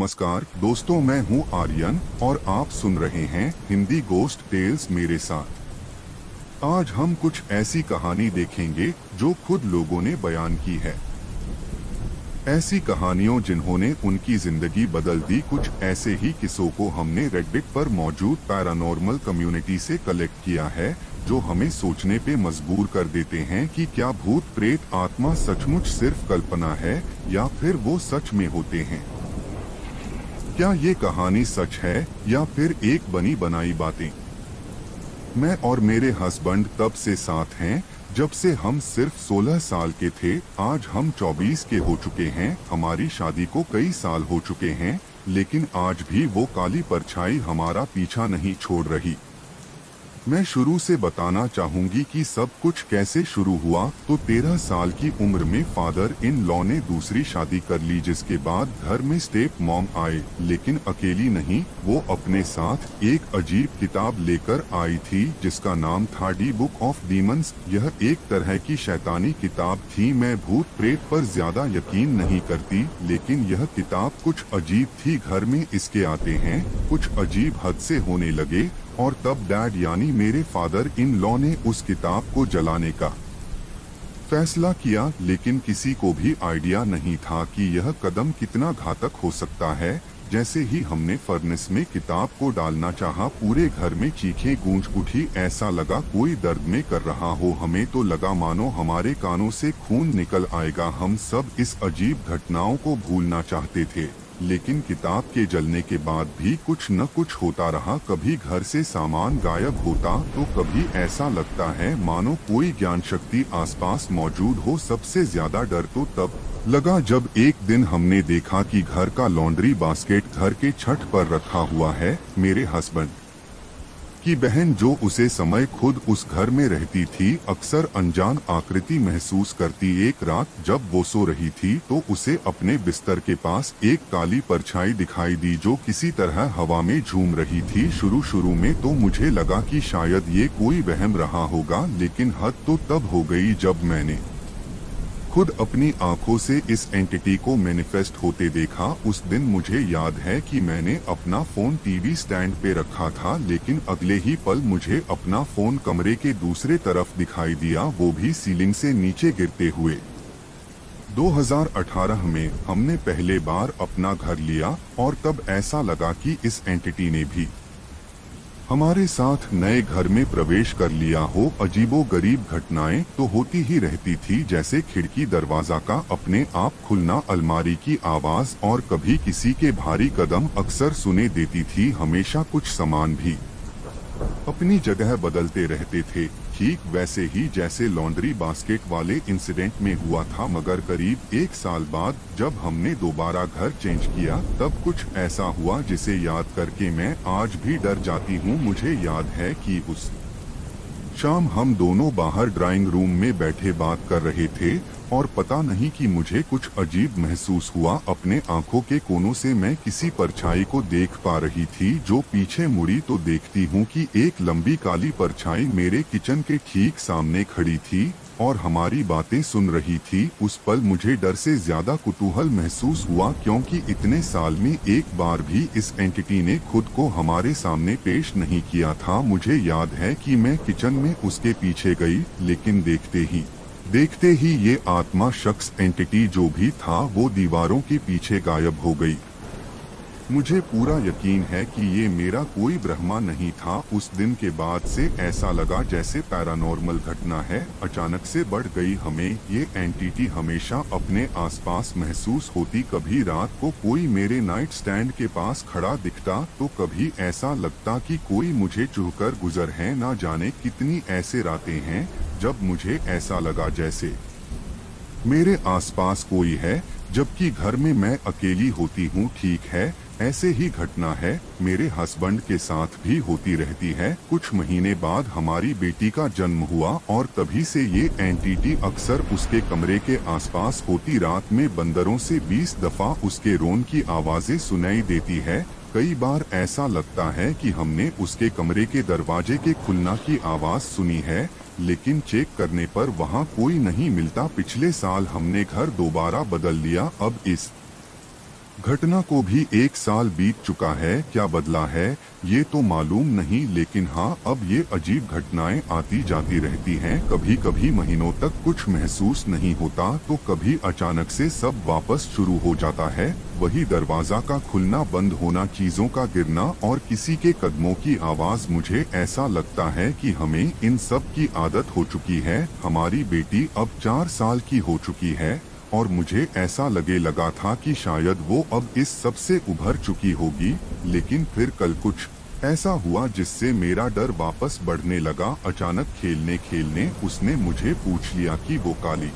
नमस्कार दोस्तों, मैं हूं आर्यन और आप सुन रहे हैं हिंदी गोस्ट टेल्स मेरे साथ। आज हम कुछ ऐसी कहानी देखेंगे जो खुद लोगों ने बयान की है। ऐसी कहानियों जिन्होंने उनकी जिंदगी बदल दी। कुछ ऐसे ही किस्सों को हमने रेडिट पर मौजूद पैरानॉर्मल कम्युनिटी से कलेक्ट किया है, जो हमें सोचने पे मजबूर कर देते हैं कि क्या भूत प्रेत आत्मा सचमुच सिर्फ कल्पना है या फिर वो सच में होते हैं। क्या ये कहानी सच है या फिर एक बनी बनाई बातें। मैं और मेरे हस्बैंड तब से साथ हैं जब से हम सिर्फ 16 साल के थे। आज हम 24 के हो चुके हैं। हमारी शादी को कई साल हो चुके हैं, लेकिन आज भी वो काली परछाई हमारा पीछा नहीं छोड़ रही। मैं शुरू से बताना चाहूंगी कि सब कुछ कैसे शुरू हुआ। तो 13 साल की उम्र में फादर इन लॉ ने दूसरी शादी कर ली, जिसके बाद घर में स्टेप मॉम आए, लेकिन अकेली नहीं। वो अपने साथ एक अजीब किताब लेकर आई थी जिसका नाम था दी बुक ऑफ डीमंस। यह एक तरह की शैतानी किताब थी। मैं भूत प्रेत पर ज्यादा यकीन नहीं करती, लेकिन यह किताब कुछ अजीब थी। घर में इसके आते हैं कुछ अजीब हद से होने लगे और तब डैड यानी मेरे फादर इन लॉ ने उस किताब को जलाने का फैसला किया, लेकिन किसी को भी आइडिया नहीं था कि यह कदम कितना घातक हो सकता है। जैसे ही हमने फर्नेस में किताब को डालना चाहा, पूरे घर में चीखें गूंज उठी। ऐसा लगा कोई दर्द में कर रहा हो। हमें तो लगा मानो हमारे कानों से खून निकल आएगा। हम सब इस अजीब घटनाओं को भूलना चाहते थे, लेकिन किताब के जलने के बाद भी कुछ न कुछ होता रहा। कभी घर से सामान गायब होता तो कभी ऐसा लगता है मानो कोई ज्ञान शक्ति आसपास मौजूद हो। सबसे ज्यादा डर तो तब लगा जब एक दिन हमने देखा कि घर का लॉन्ड्री बास्केट घर के छत पर रखा हुआ है। मेरे हस्बैंड की बहन, जो उसे समय खुद उस घर में रहती थी, अक्सर अनजान आकृति महसूस करती। एक रात जब वो सो रही थी तो उसे अपने बिस्तर के पास एक काली परछाई दिखाई दी जो किसी तरह हवा में झूम रही थी। शुरू में तो मुझे लगा कि शायद ये कोई वहम रहा होगा, लेकिन हद तो तब हो गई जब मैंने खुद अपनी आंखों से इस एंटिटी को मैनिफेस्ट होते देखा। उस दिन मुझे याद है कि मैंने अपना फोन टीवी स्टैंड पे रखा था, लेकिन अगले ही पल मुझे अपना फोन कमरे के दूसरे तरफ दिखाई दिया, वो भी सीलिंग से नीचे गिरते हुए। 2018 में हमने पहले बार अपना घर लिया और तब ऐसा लगा कि इस एंटिटी ने भी हमारे साथ नए घर में प्रवेश कर लिया हो। अजीबोगरीब घटनाएं तो होती ही रहती थी, जैसे खिड़की दरवाजा का अपने आप खुलना, अलमारी की आवाज और कभी किसी के भारी कदम अक्सर सुने देती थी। हमेशा कुछ सामान भी अपनी जगह बदलते रहते थे, ठीक वैसे ही जैसे लॉन्ड्री बास्केट वाले इंसिडेंट में हुआ था। मगर करीब 1 साल बाद जब हमने दोबारा घर चेंज किया, तब कुछ ऐसा हुआ जिसे याद करके मैं आज भी डर जाती हूँ। मुझे याद है कि उस शाम हम दोनों बाहर ड्राइंग रूम में बैठे बात कर रहे थे और पता नहीं कि मुझे कुछ अजीब महसूस हुआ। अपने आंखों के कोनों से मैं किसी परछाई को देख पा रही थी। जो पीछे मुड़ी तो देखती हूँ कि एक लंबी काली परछाई मेरे किचन के ठीक सामने खड़ी थी और हमारी बातें सुन रही थी। उस पल मुझे डर से ज्यादा कुतूहल महसूस हुआ, क्योंकि इतने साल में एक बार भी इस एंटिटी ने खुद को हमारे सामने पेश नहीं किया था। मुझे याद है कि मैं किचन में उसके पीछे गई, लेकिन देखते ही ये आत्मा शख्स, एंटिटी जो भी था, वो दीवारों के पीछे गायब हो गई। मुझे पूरा यकीन है कि ये मेरा कोई भ्रम नहीं था। उस दिन के बाद से ऐसा लगा जैसे पैरानॉर्मल घटना है अचानक से बढ़ गई। हमें ये एंटिटी हमेशा अपने आसपास महसूस होती। कभी रात को कोई मेरे नाइट स्टैंड के पास खड़ा दिखता तो कभी ऐसा लगता कि कोई मुझे छूकर गुजर है। ना जाने कितनी ऐसे रातें हैं जब मुझे ऐसा लगा जैसे मेरे आसपास कोई है, जबकि घर में मैं अकेली होती हूँ। ठीक है, ऐसे ही घटना है मेरे हस्बैंड के साथ भी होती रहती है। कुछ महीने बाद हमारी बेटी का जन्म हुआ और तभी से ये एंटिटी अक्सर उसके कमरे के आसपास होती। रात में बंदरों से 20 दफा उसके रोन की आवाजें सुनाई देती है। कई बार ऐसा लगता है कि हमने उसके कमरे के दरवाजे के खुलना की आवाज सुनी है, लेकिन चेक करने पर वहाँ कोई नहीं मिलता। पिछले साल हमने घर दोबारा बदल लिया। अब इस घटना को भी 1 साल बीत चुका है, क्या बदला है ये तो मालूम नहीं, लेकिन हाँ अब ये अजीब घटनाएं आती जाती रहती हैं। कभी कभी महीनों तक कुछ महसूस नहीं होता तो कभी अचानक से सब वापस शुरू हो जाता है। वही दरवाजा का खुलना बंद होना, चीजों का गिरना और किसी के कदमों की आवाज। मुझे ऐसा लगता है कि हमें इन सब की आदत हो चुकी है। हमारी बेटी अब 4 साल की हो चुकी है और मुझे ऐसा लगा था कि शायद वो अब इस सब से उभर चुकी होगी, लेकिन फिर कल कुछ ऐसा हुआ जिससे मेरा डर वापस बढ़ने लगा। अचानक खेलने खेलने उसने मुझे पूछ लिया कि वो काली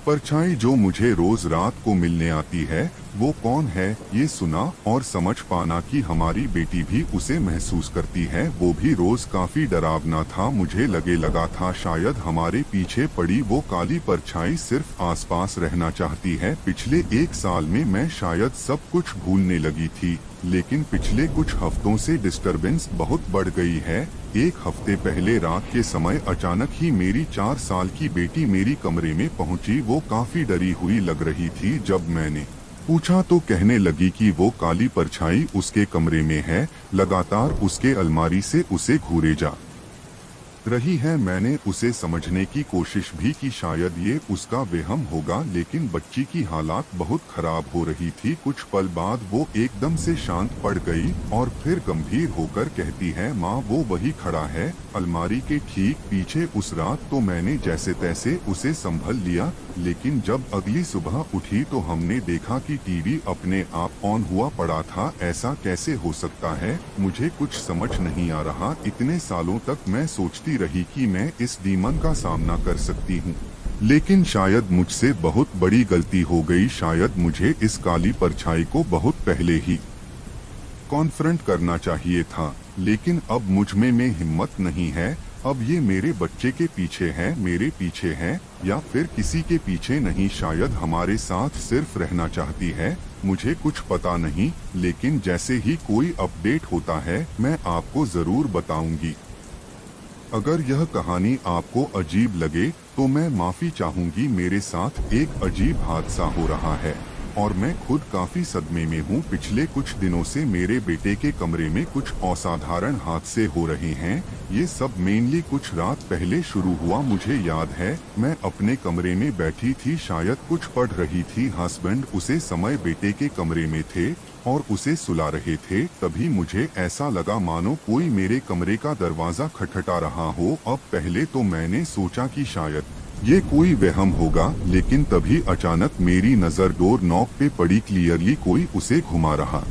परछाई जो मुझे रोज रात को मिलने आती है वो कौन है। ये सुना और समझ पाना कि हमारी बेटी भी उसे महसूस करती है, वो भी रोज काफी डरावना था। मुझे लगा था शायद हमारे पीछे पड़ी वो काली परछाई सिर्फ आसपास रहना चाहती है। पिछले 1 साल में मैं शायद सब कुछ भूलने लगी थी, लेकिन पिछले कुछ हफ्तों से डिस्टरबेंस बहुत बढ़ गई है। 1 हफ्ते पहले रात के समय अचानक ही मेरी 4 साल की बेटी मेरी कमरे में पहुंची। वो काफी डरी हुई लग रही थी। जब मैंने पूछा तो कहने लगी कि वो काली परछाई उसके कमरे में है, लगातार उसके अलमारी से उसे घूरे जा रही है। मैंने उसे समझने की कोशिश भी की, शायद ये उसका वहम होगा, लेकिन बच्ची की हालात बहुत खराब हो रही थी। कुछ पल बाद वो एकदम से शांत पड़ गई और फिर गंभीर होकर कहती है, माँ वो वही खड़ा है अलमारी के ठीक पीछे। उस रात तो मैंने जैसे तैसे उसे संभल लिया, लेकिन जब अगली सुबह उठी तो हमने देखा कि टीवी अपने आप ऑन हुआ पड़ा था। ऐसा कैसे हो सकता है, मुझे कुछ समझ नहीं आ रहा। इतने सालों तक मैं सोचती रही कि मैं इस डीमन का सामना कर सकती हूँ, लेकिन शायद मुझसे बहुत बड़ी गलती हो गई। शायद मुझे इस काली परछाई को बहुत पहले ही कॉन्फ्रंट करना चाहिए था, लेकिन अब मुझ में हिम्मत नहीं है। अब ये मेरे बच्चे के पीछे है, मेरे पीछे है, या फिर किसी के पीछे नहीं। शायद हमारे साथ सिर्फ रहना चाहती है, मुझे कुछ पता नहीं। लेकिन जैसे ही कोई अपडेट होता है मैं आपको जरूर बताऊंगी। अगर यह कहानी आपको अजीब लगे तो मैं माफी चाहूंगी। मेरे साथ एक अजीब हादसा हो रहा है और मैं खुद काफी सदमे में हूँ। पिछले कुछ दिनों से मेरे बेटे के कमरे में कुछ असाधारण हादसे हो रहे हैं। ये सब मेनली कुछ रात पहले शुरू हुआ। मुझे याद है मैं अपने कमरे में बैठी थी, शायद कुछ पढ़ रही थी। हस्बैंड उसे समय बेटे के कमरे में थे और उसे सुला रहे थे। तभी मुझे ऐसा लगा मानो कोई मेरे कमरे का दरवाजा खटखटा रहा हो। अब पहले तो मैंने सोचा कि शायद ये कोई वहम होगा, लेकिन तभी अचानक मेरी नजर डोर नॉब पे पड़ी। क्लियरली कोई उसे घुमा रहा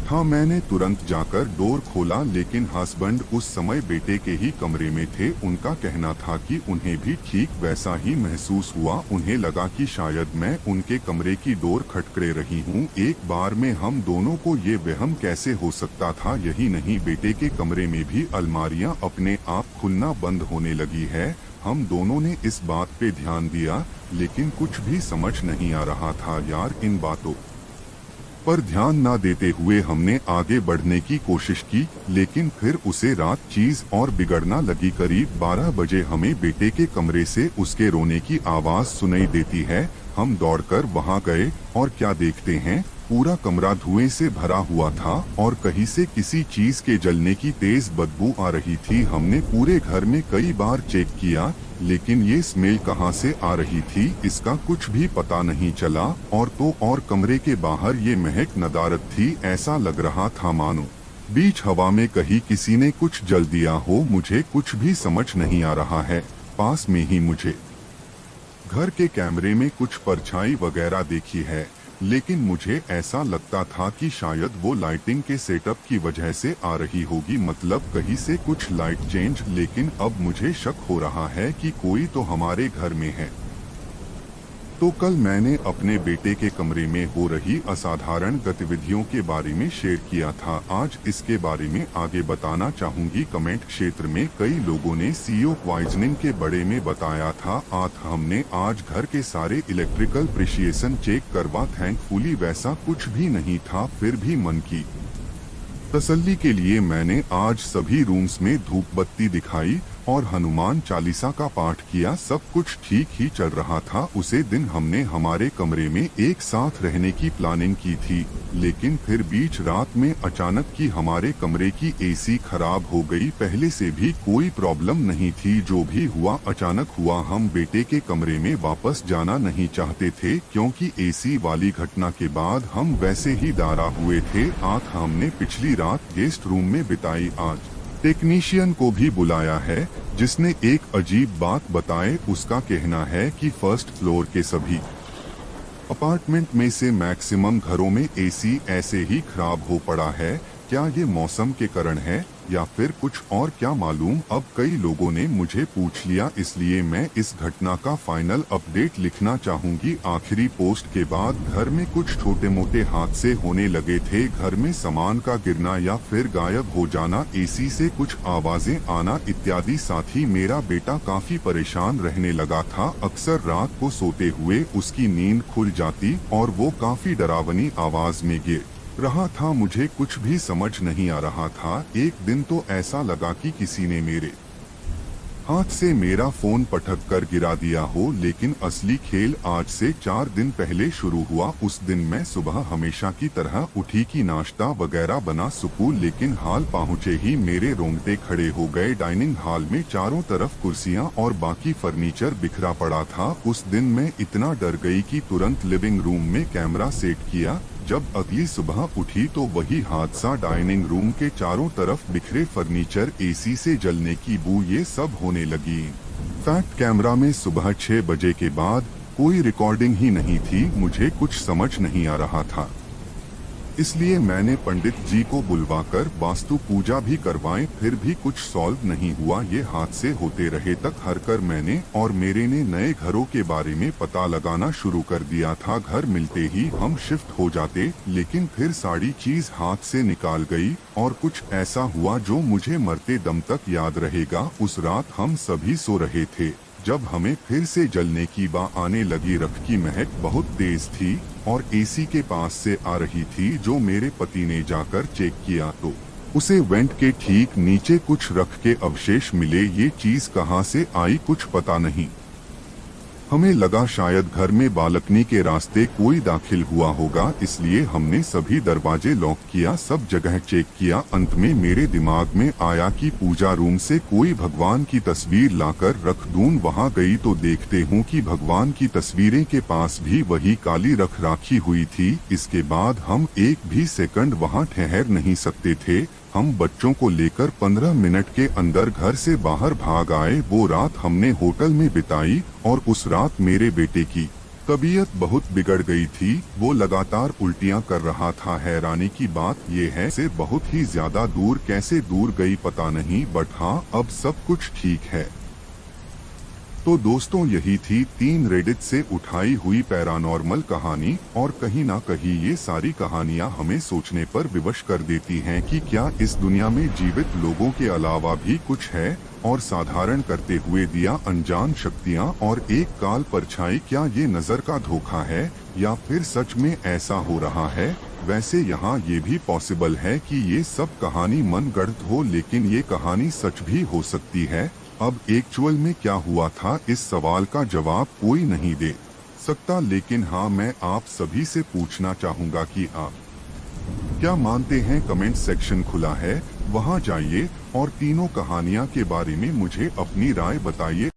था। मैंने तुरंत जाकर डोर खोला, लेकिन हस्बैंड उस समय बेटे के ही कमरे में थे। उनका कहना था कि उन्हें भी ठीक वैसा ही महसूस हुआ। उन्हें लगा कि शायद मैं उनके कमरे की डोर खटखड़े रही हूँ। एक बार में हम दोनों को ये वहम कैसे हो सकता था। यही नहीं, बेटे के कमरे में भी अलमारियाँ अपने आप खुलना बंद होने लगी है। हम दोनों ने इस बात पे ध्यान दिया, लेकिन कुछ भी समझ नहीं आ रहा था यार। इन बातों पर ध्यान न देते हुए हमने आगे बढ़ने की कोशिश की, लेकिन फिर उसे रात चीज और बिगड़ना लगी। करीब 12 बजे हमें बेटे के कमरे से उसके रोने की आवाज सुनाई देती है। हम दौड़कर वहां गए और क्या देखते हैं, पूरा कमरा धुएं से भरा हुआ था और कहीं से किसी चीज के जलने की तेज बदबू आ रही थी। हमने पूरे घर में कई बार चेक किया, लेकिन ये स्मेल कहाँ से आ रही थी इसका कुछ भी पता नहीं चला। और तो और कमरे के बाहर ये महक नदारत थी। ऐसा लग रहा था मानो बीच हवा में कहीं किसी ने कुछ जल दिया हो। मुझे कुछ भी समझ नहीं आ रहा है। पास में ही मुझे घर के कैमरे में कुछ परछाई वगैरह देखी है, लेकिन मुझे ऐसा लगता था कि शायद वो लाइटिंग के सेटअप की वजह से आ रही होगी, मतलब कहीं से कुछ लाइट चेंज। लेकिन अब मुझे शक हो रहा है कि कोई तो हमारे घर में है। तो कल मैंने अपने बेटे के कमरे में हो रही असाधारण गतिविधियों के बारे में शेयर किया था। आज इसके बारे में आगे बताना चाहूंगी। कमेंट क्षेत्र में कई लोगों ने सीओ पॉइजनिंग के बारे में बताया था। हमने आज घर के सारे इलेक्ट्रिकल प्रिशिएशन चेक करवा। थैंकफुली वैसा कुछ भी नहीं था। फिर भी मन की तसल्ली के लिए मैंने आज सभी रूम्स में धूप बत्ती दिखाई और हनुमान चालीसा का पाठ किया। सब कुछ ठीक ही चल रहा था। उसे दिन हमने हमारे कमरे में एक साथ रहने की प्लानिंग की थी, लेकिन फिर बीच रात में अचानक ही हमारे कमरे की एसी खराब हो गई। पहले से भी कोई प्रॉब्लम नहीं थी, जो भी हुआ अचानक हुआ। हम बेटे के कमरे में वापस जाना नहीं चाहते थे, क्योंकि एसी वाली घटना के बाद हम वैसे ही डरा हुए थे। हमने पिछली रात गेस्ट रूम में बिताई। आज टेक्नीशियन को भी बुलाया है, जिसने एक अजीब बात बताए। उसका कहना है कि फर्स्ट फ्लोर के सभी अपार्टमेंट में से मैक्सिमम घरों में एसी ऐसे ही खराब हो पड़ा है। क्या ये मौसम के कारण है या फिर कुछ और, क्या मालूम। अब कई लोगों ने मुझे पूछ लिया, इसलिए मैं इस घटना का फाइनल अपडेट लिखना चाहूंगी। आखिरी पोस्ट के बाद घर में कुछ छोटे मोटे हादसे होने लगे थे। घर में सामान का गिरना या फिर गायब हो जाना, एसी से कुछ आवाजें आना इत्यादि। साथ ही मेरा बेटा काफी परेशान रहने लगा था। अक्सर रात को सोते हुए उसकी नींद खुल जाती और वो काफी डरावनी आवाज में गिर रहा था। मुझे कुछ भी समझ नहीं आ रहा था। एक दिन तो ऐसा लगा कि किसी ने मेरे हाथ से मेरा फोन पटक कर गिरा दिया हो। लेकिन असली खेल आज से 4 दिन पहले शुरू हुआ। उस दिन मैं सुबह हमेशा की तरह उठी कि नाश्ता वगैरह बना सकूं, लेकिन हाल पहुंचे ही मेरे रोंगटे खड़े हो गए। डाइनिंग हॉल में चारों तरफ कुर्सियां और बाकी फर्नीचर बिखरा पड़ा था। उस दिन मैं इतना डर गई कि तुरंत लिविंग रूम में कैमरा सेट किया। जब अगली सुबह उठी तो वही हादसा। डाइनिंग रूम के चारों तरफ बिखरे फर्नीचर, एसी से जलने की बू, ये सब होने लगी। फैक्ट कैमरा में सुबह 6 बजे के बाद कोई रिकॉर्डिंग ही नहीं थी। मुझे कुछ समझ नहीं आ रहा था, इसलिए मैंने पंडित जी को बुलवाकर वास्तु पूजा भी करवाई। फिर भी कुछ सॉल्व नहीं हुआ। ये हादसे होते रहे। तक हरकर मैंने और मेरे ने नए घरों के बारे में पता लगाना शुरू कर दिया था। घर मिलते ही हम शिफ्ट हो जाते, लेकिन फिर सारी चीज हाथ से निकाल गई और कुछ ऐसा हुआ जो मुझे मरते दम तक याद रहेगा। उस रात हम सभी सो रहे थे जब हमें फिर से जलने की बा आने लगी। रख की महक बहुत तेज थी और एसी के पास से आ रही थी। जो मेरे पति ने जाकर चेक किया तो उसे वेंट के ठीक नीचे कुछ रख के अवशेष मिले। ये चीज कहां से आई कुछ पता नहीं। हमें लगा शायद घर में बालकनी के रास्ते कोई दाखिल हुआ होगा, इसलिए हमने सभी दरवाजे लॉक किया, सब जगह चेक किया। अंत में मेरे दिमाग में आया कि पूजा रूम से कोई भगवान की तस्वीर लाकर रख दूं। वहां गई तो देखते हूं कि भगवान की तस्वीरें के पास भी वही काली रख राखी हुई थी। इसके बाद हम एक भी सेकंड वहां ठहर नहीं सकते थे। हम बच्चों को लेकर 15 मिनट के अंदर घर से बाहर भाग आए। वो रात हमने होटल में बिताई और उस रात मेरे बेटे की तबीयत बहुत बिगड़ गई थी। वो लगातार उल्टियां कर रहा था। हैरानी की बात ये है से बहुत ही ज्यादा दूर कैसे दूर गई पता नहीं, बट हाँ अब सब कुछ ठीक है। तो दोस्तों यही थी 3 रेडिट से उठाई हुई पैरानॉर्मल कहानी। और कहीं ना कहीं ये सारी कहानियां हमें सोचने पर विवश कर देती हैं कि क्या इस दुनिया में जीवित लोगों के अलावा भी कुछ है, और साधारण करते हुए दिया अनजान शक्तियां और एक काल परछाई। क्या ये नजर का धोखा है या फिर सच में ऐसा हो रहा है? वैसे यहाँ ये भी पॉसिबल है कि ये सब कहानी मन गढ़ंत हो, लेकिन ये कहानी सच भी हो सकती है। अब एक्चुअल में क्या हुआ था, इस सवाल का जवाब कोई नहीं दे सकता, लेकिन हाँ मैं आप सभी से पूछना चाहूँगा कि आप क्या मानते हैं। कमेंट सेक्शन खुला है, वहाँ जाइए और तीनों कहानियाँ के बारे में मुझे अपनी राय बताइए।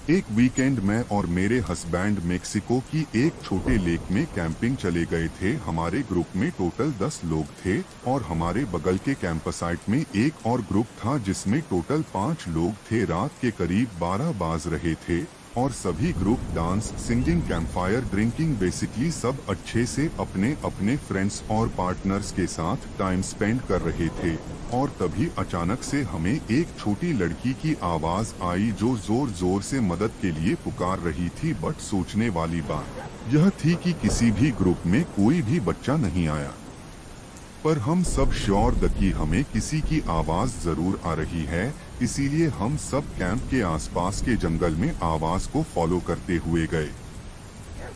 एक वीकेंड में और मेरे हस्बैंड मेक्सिको की एक छोटे लेक में कैंपिंग चले गए थे। हमारे ग्रुप में टोटल 10 लोग थे और हमारे बगल के कैंप साइट में एक और ग्रुप था जिसमें टोटल 5 लोग थे। रात के करीब 12 बज रहे थे और सभी group dance, singing, campfire, drinking, basically सब अच्छे से अपने अपने फ्रेंड्स और पार्टनर्स के साथ टाइम स्पेंड कर रहे थे। और तभी अचानक से हमें एक छोटी लड़की की आवाज आई जो जोर जोर से मदद के लिए पुकार रही थी। बट सोचने वाली बात यह थी कि किसी भी ग्रुप में कोई भी बच्चा नहीं आया, पर हम सब श्योर द कि हमें किसी की आवाज जरूर आ रही है। इसीलिए हम सब कैंप के आसपास के जंगल में आवाज को फॉलो करते हुए गए।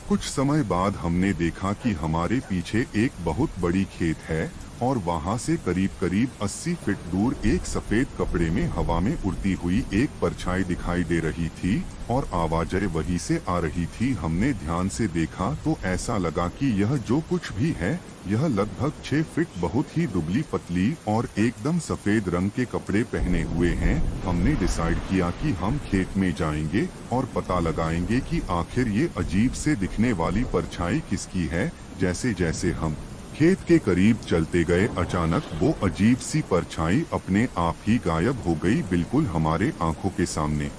कुछ समय बाद हमने देखा कि हमारे पीछे एक बहुत बड़ी खेत है और वहां से करीब करीब 80 फीट दूर एक सफेद कपड़े में हवा में उड़ती हुई एक परछाई दिखाई दे रही थी और आवाजें वहीं से आ रही थी। हमने ध्यान से देखा तो ऐसा लगा कि यह जो कुछ भी है यह लगभग 6 फीट बहुत ही दुबली पतली और एकदम सफेद रंग के कपड़े पहने हुए हैं। हमने डिसाइड किया कि हम खेत में जाएंगे और पता लगाएंगे कि आखिर ये अजीब से दिखने वाली परछाई किसकी है। जैसे जैसे हम खेत के करीब चलते गए अचानक वो अजीब सी परछाई अपने आप ही गायब हो गई, बिल्कुल हमारे आंखों के सामने।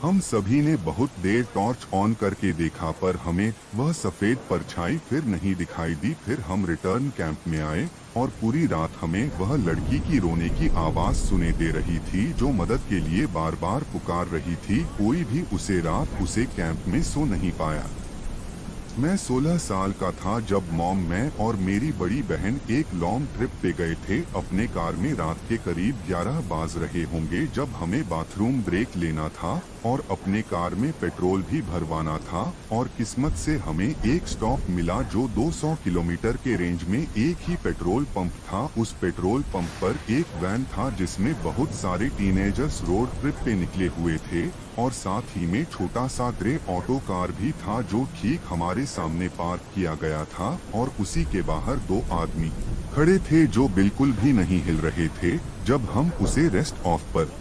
हम सभी ने बहुत देर टॉर्च ऑन करके देखा पर हमें वह सफेद परछाई फिर नहीं दिखाई दी। फिर हम रिटर्न कैंप में आए और पूरी रात हमें वह लड़की की रोने की आवाज सुने दे रही थी जो मदद के लिए बार बार पुकार रही थी। कोई भी उसे कैंप में सो नहीं पाया। मैं 16 साल का था जब मॉम, मैं और मेरी बड़ी बहन एक लॉन्ग ट्रिप पे गए थे। अपने कार में रात के करीब 11 बज रहे होंगे जब हमें बाथरूम ब्रेक लेना था और अपने कार में पेट्रोल भी भरवाना था। और किस्मत से हमें एक स्टॉप मिला जो 200 किलोमीटर के रेंज में एक ही पेट्रोल पंप था। उस पेट्रोल पंप पर एक वैन था जिसमें बहुत सारे टीनेजर्स रोड ट्रिप पे निकले हुए थे और साथ ही में छोटा सा ग्रे ऑटो कार भी था जो ठीक हमारे सामने पार्क किया गया था। और उसी के बाहर 2 आदमी खड़े थे जो बिल्कुल भी नहीं हिल रहे थे। जब हम उसे रेस्ट ऑफ पर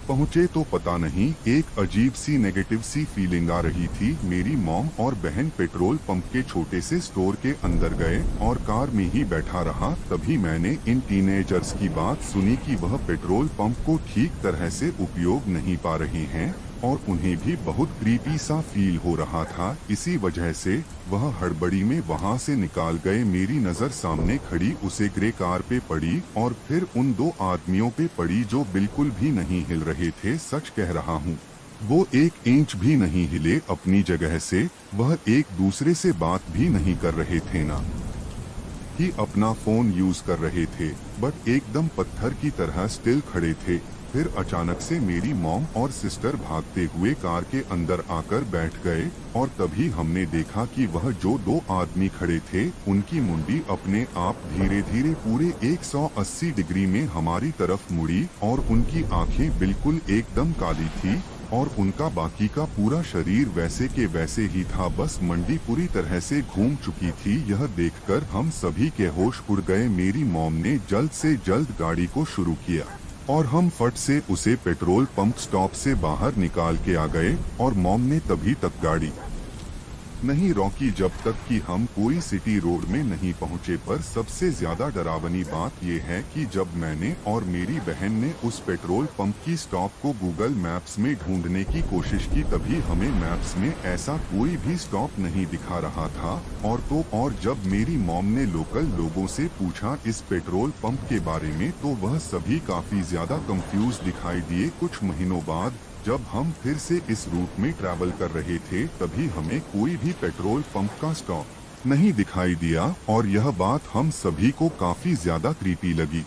पहुंचे तो पता नहीं एक अजीब सी नेगेटिव सी फीलिंग आ रही थी। मेरी मॉम और बहन पेट्रोल पंप के छोटे से स्टोर के अंदर गए और कार में ही बैठा रहा। तभी मैंने इन टीनेजर्स की बात सुनी कि वह पेट्रोल पंप को ठीक तरह से उपयोग नहीं पा रहे हैं और उन्हें भी बहुत क्रीपी सा फील हो रहा था। इसी वजह से वह हड़बड़ी में वहां से निकाल गए। मेरी नजर सामने खड़ी उसे ग्रे कार पे पड़ी और फिर उन 2 आदमियों पे पड़ी जो बिल्कुल भी नहीं हिल रहे थे। सच कह रहा हूँ, वो 1 इंच भी नहीं हिले अपनी जगह से। वह एक दूसरे से बात भी नहीं कर रहे थे, ना ही अपना फोन यूज कर रहे थे, बट एकदम पत्थर की तरह स्टिल खड़े थे। फिर अचानक से मेरी मॉम और सिस्टर भागते हुए कार के अंदर आकर बैठ गए और तभी हमने देखा कि वह जो 2 आदमी खड़े थे उनकी मुंडी अपने आप धीरे धीरे पूरे 180 डिग्री में हमारी तरफ मुड़ी और उनकी आंखें बिल्कुल एकदम काली थी और उनका बाकी का पूरा शरीर वैसे के वैसे ही था, बस मंडी पूरी तरह से घूम चुकी थी। यह देखकर हम सभी के होश उड़ गए। मेरी मॉम ने जल्द से जल्द गाड़ी को शुरू किया और हम फट से उसे पेट्रोल पंप स्टॉप से बाहर निकाल के आ गए और मॉम ने तभी तक गाड़ी नहीं रोकी जब तक कि हम कोई सिटी रोड में नहीं पहुंचे। पर सबसे ज्यादा डरावनी बात यह है कि जब मैंने और मेरी बहन ने उस पेट्रोल पंप की स्टॉप को गूगल मैप्स में ढूंढने की कोशिश की तभी हमें मैप्स में ऐसा कोई भी स्टॉप नहीं दिखा रहा था। और जब मेरी मॉम ने लोकल लोगों से पूछा इस पेट्रोल पंप के बारे में तो वह सभी काफी ज्यादा कंफ्यूज दिखाई दिए। कुछ महीनों बाद जब हम फिर से इस रूट में ट्रैवल कर रहे थे तभी हमें कोई भी पेट्रोल पंप का स्टॉप नहीं दिखाई दिया और यह बात हम सभी को काफी ज्यादा क्रीपी लगी।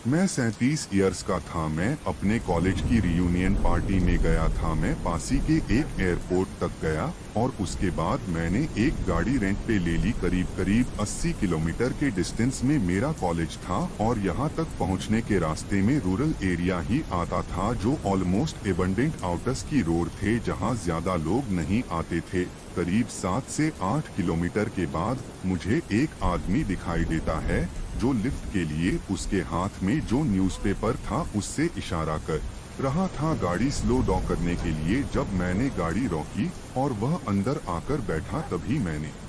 मैं 37 इयर्स का था। मैं अपने कॉलेज की रियूनियन पार्टी में गया था। मैं पासी के एक एयरपोर्ट तक गया और उसके बाद मैंने एक गाड़ी रेंट पे ले ली। करीब 80 किलोमीटर के डिस्टेंस में मेरा कॉलेज था और यहाँ तक पहुँचने के रास्ते में रूरल एरिया ही आता था जो ऑलमोस्ट एबंडेंट आउटर्स की रोड थे जहाँ ज्यादा लोग नहीं आते थे। करीब 7 से 8 किलोमीटर के बाद मुझे एक आदमी दिखाई देता है जो लिफ्ट के लिए उसके हाथ में जो न्यूज़पेपर था उससे इशारा कर रहा था गाड़ी स्लो डाउन करने के लिए। जब मैंने गाड़ी रोकी और वह अंदर आकर बैठा तभी मैंने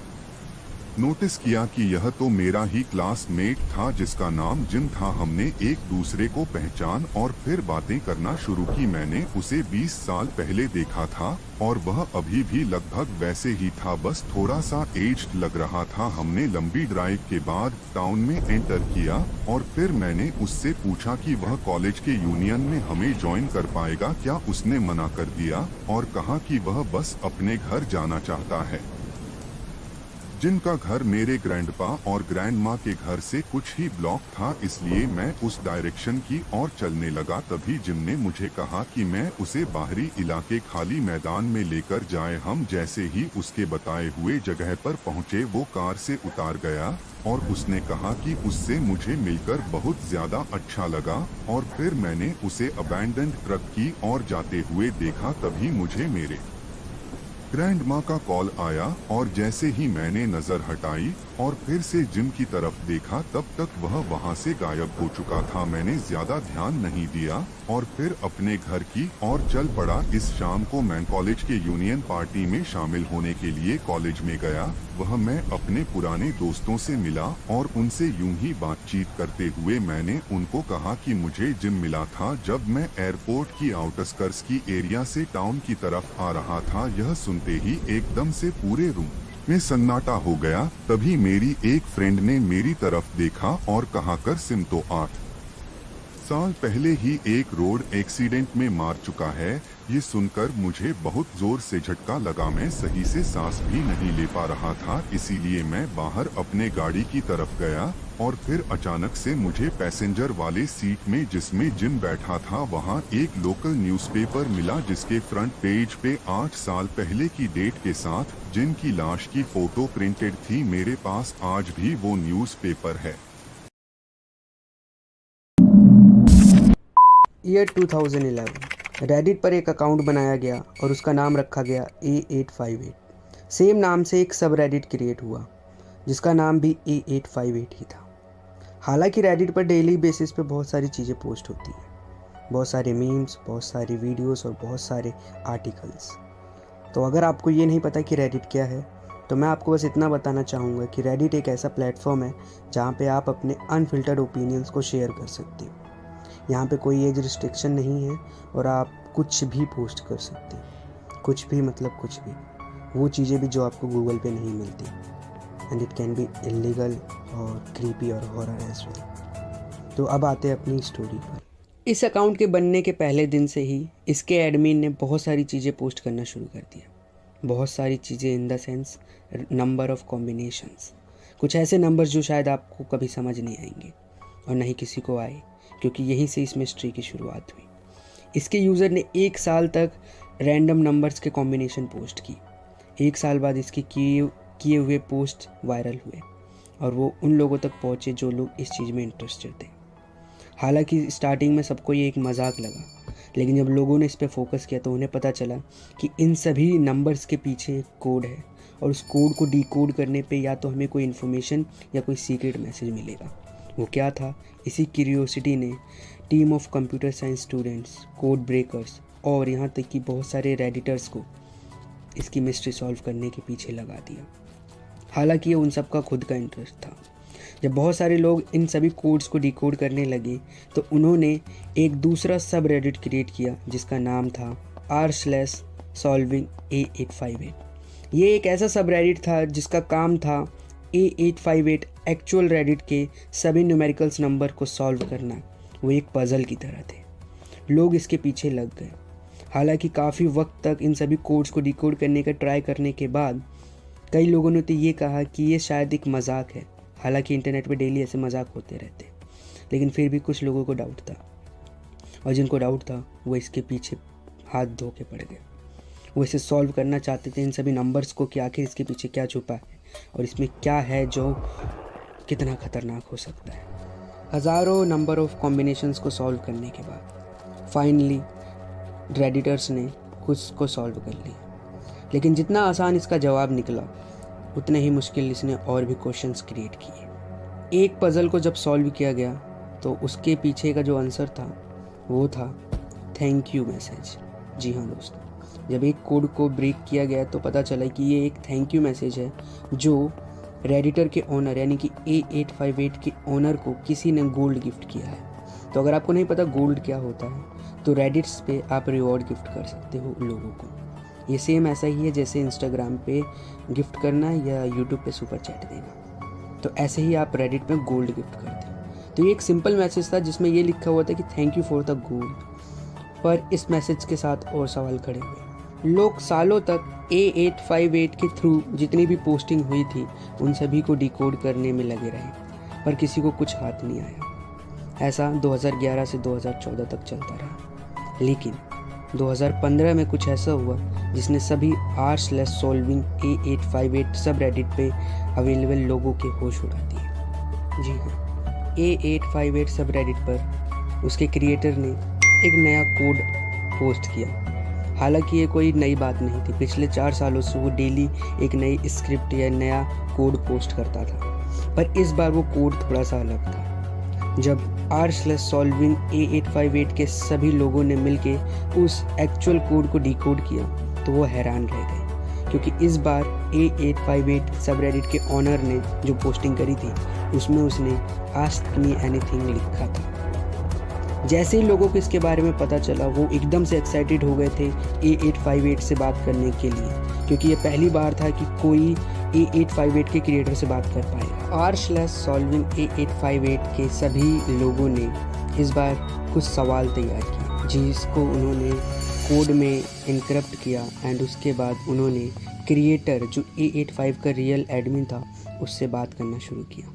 नोटिस किया कि यह तो मेरा ही क्लासमेट था जिसका नाम जिम था। हमने एक दूसरे को पहचान और फिर बातें करना शुरू की। मैंने उसे 20 साल पहले देखा था और वह अभी भी लगभग वैसे ही था, बस थोड़ा सा एज्ड लग रहा था। हमने लंबी ड्राइव के बाद टाउन में एंटर किया और फिर मैंने उससे पूछा कि वह कॉलेज के यूनियन में हमें ज्वाइन कर पाएगा क्या। उसने मना कर दिया और कहा कि वह बस अपने घर जाना चाहता है। जिनका घर मेरे ग्रैंडपा और ग्रैंड माँ के घर से कुछ ही ब्लॉक था, इसलिए मैं उस डायरेक्शन की ओर चलने लगा। तभी जिम ने मुझे कहा कि मैं उसे बाहरी इलाके खाली मैदान में लेकर जाए। हम जैसे ही उसके बताए हुए जगह पर पहुँचे, वो कार से उतार गया और उसने कहा कि उससे मुझे मिलकर बहुत ज्यादा अच्छा लगा। और फिर मैंने उसे अबैंडन्ड ट्रक की ओर जाते हुए देखा। तभी मुझे मेरे ग्रैंड माँ का कॉल आया और जैसे ही मैंने नजर हटाई और फिर से जिम की तरफ देखा, तब तक वह वहाँ से गायब हो चुका था। मैंने ज्यादा ध्यान नहीं दिया और फिर अपने घर की ओर चल पड़ा। इस शाम को मैं कॉलेज के यूनियन पार्टी में शामिल होने के लिए कॉलेज में गया। वह मैं अपने पुराने दोस्तों से मिला और उनसे यूं ही बातचीत करते हुए मैंने उनको कहा कि मुझे जिम मिला था जब मैं एयरपोर्ट की आउटस्कर्ट्स की एरिया से टाउन की तरफ आ रहा था। यह सुनते ही एकदम से पूरे रूम में सन्नाटा हो गया। तभी मेरी एक फ्रेंड ने मेरी तरफ देखा और कहा, कर सिम तो 8 साल पहले ही एक रोड एक्सीडेंट में मार चुका है। ये सुनकर मुझे बहुत जोर से झटका लगा। मैं सही से सांस भी नहीं ले पा रहा था, इसीलिए मैं बाहर अपने गाड़ी की तरफ गया और फिर अचानक से मुझे पैसेंजर वाले सीट में जिसमें जिम बैठा था, वहाँ एक लोकल न्यूज़पेपर मिला जिसके फ्रंट पेज पे 8 साल पहले की डेट के साथ जिम की लाश की फोटो प्रिंटेड थी। मेरे पास आज भी वो न्यूज़पेपर है। ईयर 2011 रेडिट पर एक अकाउंट बनाया गया और उसका नाम रखा गया A858। सेम नाम से एक सब रेडिट क्रिएट हुआ जिसका नाम भी A858 ही था। हालांकि रेडिट पर डेली बेसिस पे बहुत सारी चीज़ें पोस्ट होती हैं, बहुत सारे मीम्स, बहुत सारी वीडियोस और बहुत सारे आर्टिकल्स। तो अगर आपको ये नहीं पता कि रेडिट क्या है, तो मैं आपको बस इतना बताना चाहूँगा कि रेडिट एक ऐसा प्लेटफॉर्म है जहाँ पे आप अपने अनफिल्टर्ड ओपिनियंस को शेयर कर सकते हो। यहाँ पे कोई एज रिस्ट्रिक्शन नहीं है और आप कुछ भी पोस्ट कर सकते हैं, कुछ भी मतलब कुछ भी, वो चीज़ें भी जो आपको गूगल पे नहीं मिलती। And it can be illegal और क्रीपी और हॉरर एज वेल। तो अब आते हैं अपनी स्टोरी पर। इस अकाउंट के बनने के पहले दिन से ही इसके एडमिन ने बहुत सारी चीज़ें पोस्ट करना शुरू कर दिया। बहुत सारी चीज़ें in the sense number of combinations, कुछ ऐसे नंबर्स जो शायद आपको कभी समझ नहीं आएंगे और ना ही किसी को आए, क्योंकि यहीं से इस मिस्ट्री की शुरुआत हुई। इसके यूज़र ने 1 साल तक रैंडम नंबर्स के कॉम्बिनेशन पोस्ट की। 1 साल बाद इसके किए हुए पोस्ट वायरल हुए और वो उन लोगों तक पहुँचे जो लोग इस चीज़ में इंटरेस्टेड थे। हालांकि स्टार्टिंग में सबको ये एक मजाक लगा, लेकिन जब लोगों ने इस पर फोकस किया तो उन्हें पता चला कि इन सभी नंबर्स के पीछे एक कोड है और उस कोड को डिकोड करने पे या तो हमें कोई इन्फॉर्मेशन या कोई सीक्रेट मैसेज मिलेगा। वो क्या था? इसी क्यूरियोसिटी ने team of computer science students, code breakers और यहाँ तक कि बहुत सारे रेडिटर्स को इसकी मिस्ट्री सॉल्व करने के पीछे लगा दिया। हालांकि ये उन सब का खुद का इंटरेस्ट था। जब बहुत सारे लोग इन सभी कोड्स को डिकोड करने लगे तो उन्होंने एक दूसरा सब रेडिट क्रिएट किया जिसका नाम था r/solving A858। ये एक ऐसा सब रेडिट था जिसका काम था A858 एक्चुअल रेडिट के सभी न्यूमेरिकल्स नंबर को सॉल्व करना। वो एक पज़ल की तरह थे। लोग इसके पीछे लग गए। हालांकि काफ़ी वक्त तक इन सभी कोड्स को डिकोड करने का ट्राई करने के बाद कई लोगों ने तो ये कहा कि ये शायद एक मजाक है। हालांकि इंटरनेट पे डेली ऐसे मजाक होते रहते, लेकिन फिर भी कुछ लोगों को डाउट था, और जिनको डाउट था वो इसके पीछे हाथ धो के पड़ गए। वो इसे सॉल्व करना चाहते थे, इन सभी नंबर्स को, कि आखिर इसके पीछे क्या छुपा है और इसमें क्या है जो कितना खतरनाक हो सकता है। हज़ारों नंबर ऑफ कॉम्बिनेशंस को सॉल्व करने के बाद फाइनली रेडिटर्स ने कुछ को सॉल्व कर लिया, लेकिन जितना आसान इसका जवाब निकला उतने ही मुश्किल इसने और भी क्वेश्चंस क्रिएट किए। एक पज़ल को जब सॉल्व किया गया तो उसके पीछे का जो आंसर था वो था थैंक यू मैसेज। जी हाँ दोस्तों, जब एक कोड को ब्रेक किया गया तो पता चला कि ये एक थैंक यू मैसेज है जो रेडिटर के ओनर यानी कि A858 के ओनर को किसी ने गोल्ड गिफ्ट किया है। तो अगर आपको नहीं पता गोल्ड क्या होता है तो रेडिट्स पे आप रिवॉर्ड गिफ्ट कर सकते हो लोगों को। ये सेम ऐसा ही है जैसे इंस्टाग्राम पे गिफ्ट करना या यूट्यूब पे सुपर चैट देना। तो ऐसे ही आप रेडिट पे गोल्ड गिफ्ट करते हो। तो ये एक सिंपल मैसेज था जिसमें ये लिखा हुआ था कि thank you for the gold. पर इस मैसेज के साथ और सवाल खड़े हुए। लोग सालों तक A858 के थ्रू जितनी भी पोस्टिंग हुई थी उन सभी को डिकोड करने में लगे रहे, पर किसी को कुछ हाथ नहीं आया। ऐसा 2011 से 2014 तक चलता रहा, लेकिन 2015 में कुछ ऐसा हुआ जिसने सभी r/solving A858 सब रेडिट पे अवेलेबल लोगों के होश उड़ा दिए। जी हाँ, A858 सब रेडिट पर उसके क्रिएटर ने एक नया कोड पोस्ट किया। हालांकि ये कोई नई बात नहीं थी, पिछले 4 सालों से वो डेली एक नई स्क्रिप्ट या नया कोड पोस्ट करता था, पर इस बार वो कोड थोड़ा सा अलग था। जब r/solving A858 के सभी लोगों ने मिलके उस एक्चुअल कोड को डिकोड किया तो वो हैरान रह गए, क्योंकि इस बार A858 सबरेडिट के ऑनर ने जो पोस्टिंग करी थी उसमें उसने आस्क मी एनीथिंग लिखा था। जैसे ही लोगों को इसके बारे में पता चला वो एकदम से एक्साइटेड हो गए थे A858 से बात करने के लिए, क्योंकि ये पहली बार था कि कोई A858 के क्रिएटर से बात कर पाए। r/solving A858 के सभी लोगों ने इस बार कुछ सवाल तैयार किए जिसको उन्होंने कोड में इनक्रप्ट किया एंड उसके बाद उन्होंने क्रिएटर जो A85 का रियल एडमिन था उससे बात करना शुरू किया।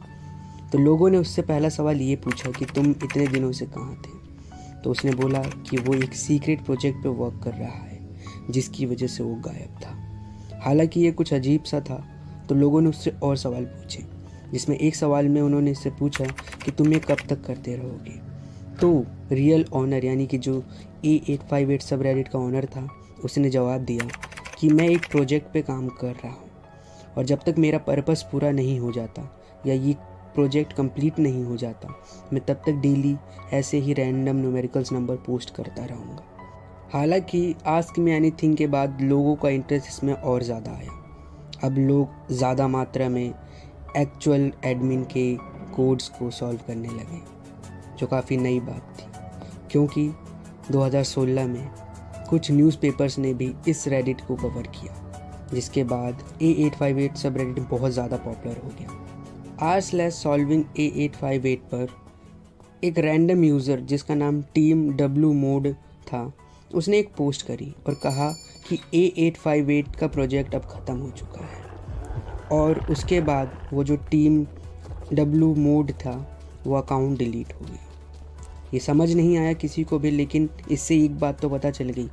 तो लोगों ने उससे पहला सवाल ये पूछा कि तुम इतने दिनों से कहाँ थे। तो उसने बोला कि वो एक सीक्रेट प्रोजेक्ट पे वर्क कर रहा है जिसकी वजह से वो गायब था। हालांकि ये कुछ अजीब सा था, तो लोगों ने उससे और सवाल पूछे, जिसमें एक सवाल में उन्होंने इससे पूछा कि तुम ये कब तक करते रहोगे। तो रियल ऑनर यानी कि जो A858 सब रेडिट का ऑनर था उसने जवाब दिया कि मैं एक प्रोजेक्ट पे काम कर रहा हूँ और जब तक मेरा पर्पस पूरा नहीं हो जाता या ये प्रोजेक्ट कंप्लीट नहीं हो जाता मैं तब तक डेली ऐसे ही रैंडम न्यूमेरिकल्स नंबर पोस्ट करता रहूँगा। हालांकि आस्क मी एनीथिंग के बाद लोगों का इंटरेस्ट इसमें और ज़्यादा आया। अब लोग ज़्यादा मात्रा में एक्चुअल एडमिन के कोड्स को सॉल्व करने लगे, जो काफ़ी नई बात थी, क्योंकि 2016 में कुछ न्यूज़पेपर्स ने भी इस रेडिट को कवर किया, जिसके बाद A858 सब रेडिट बहुत ज़्यादा पॉपुलर हो गया। r/solving A858 पर एक रैंडम यूज़र जिसका नाम टीम W मोड था उसने एक पोस्ट करी और कहा कि A858 का प्रोजेक्ट अब ख़त्म हो चुका है, और उसके बाद वो जो टीम W मोड था वो अकाउंट डिलीट हो गया। ये समझ नहीं आया किसी को भी, लेकिन इससे एक बात तो पता चल गई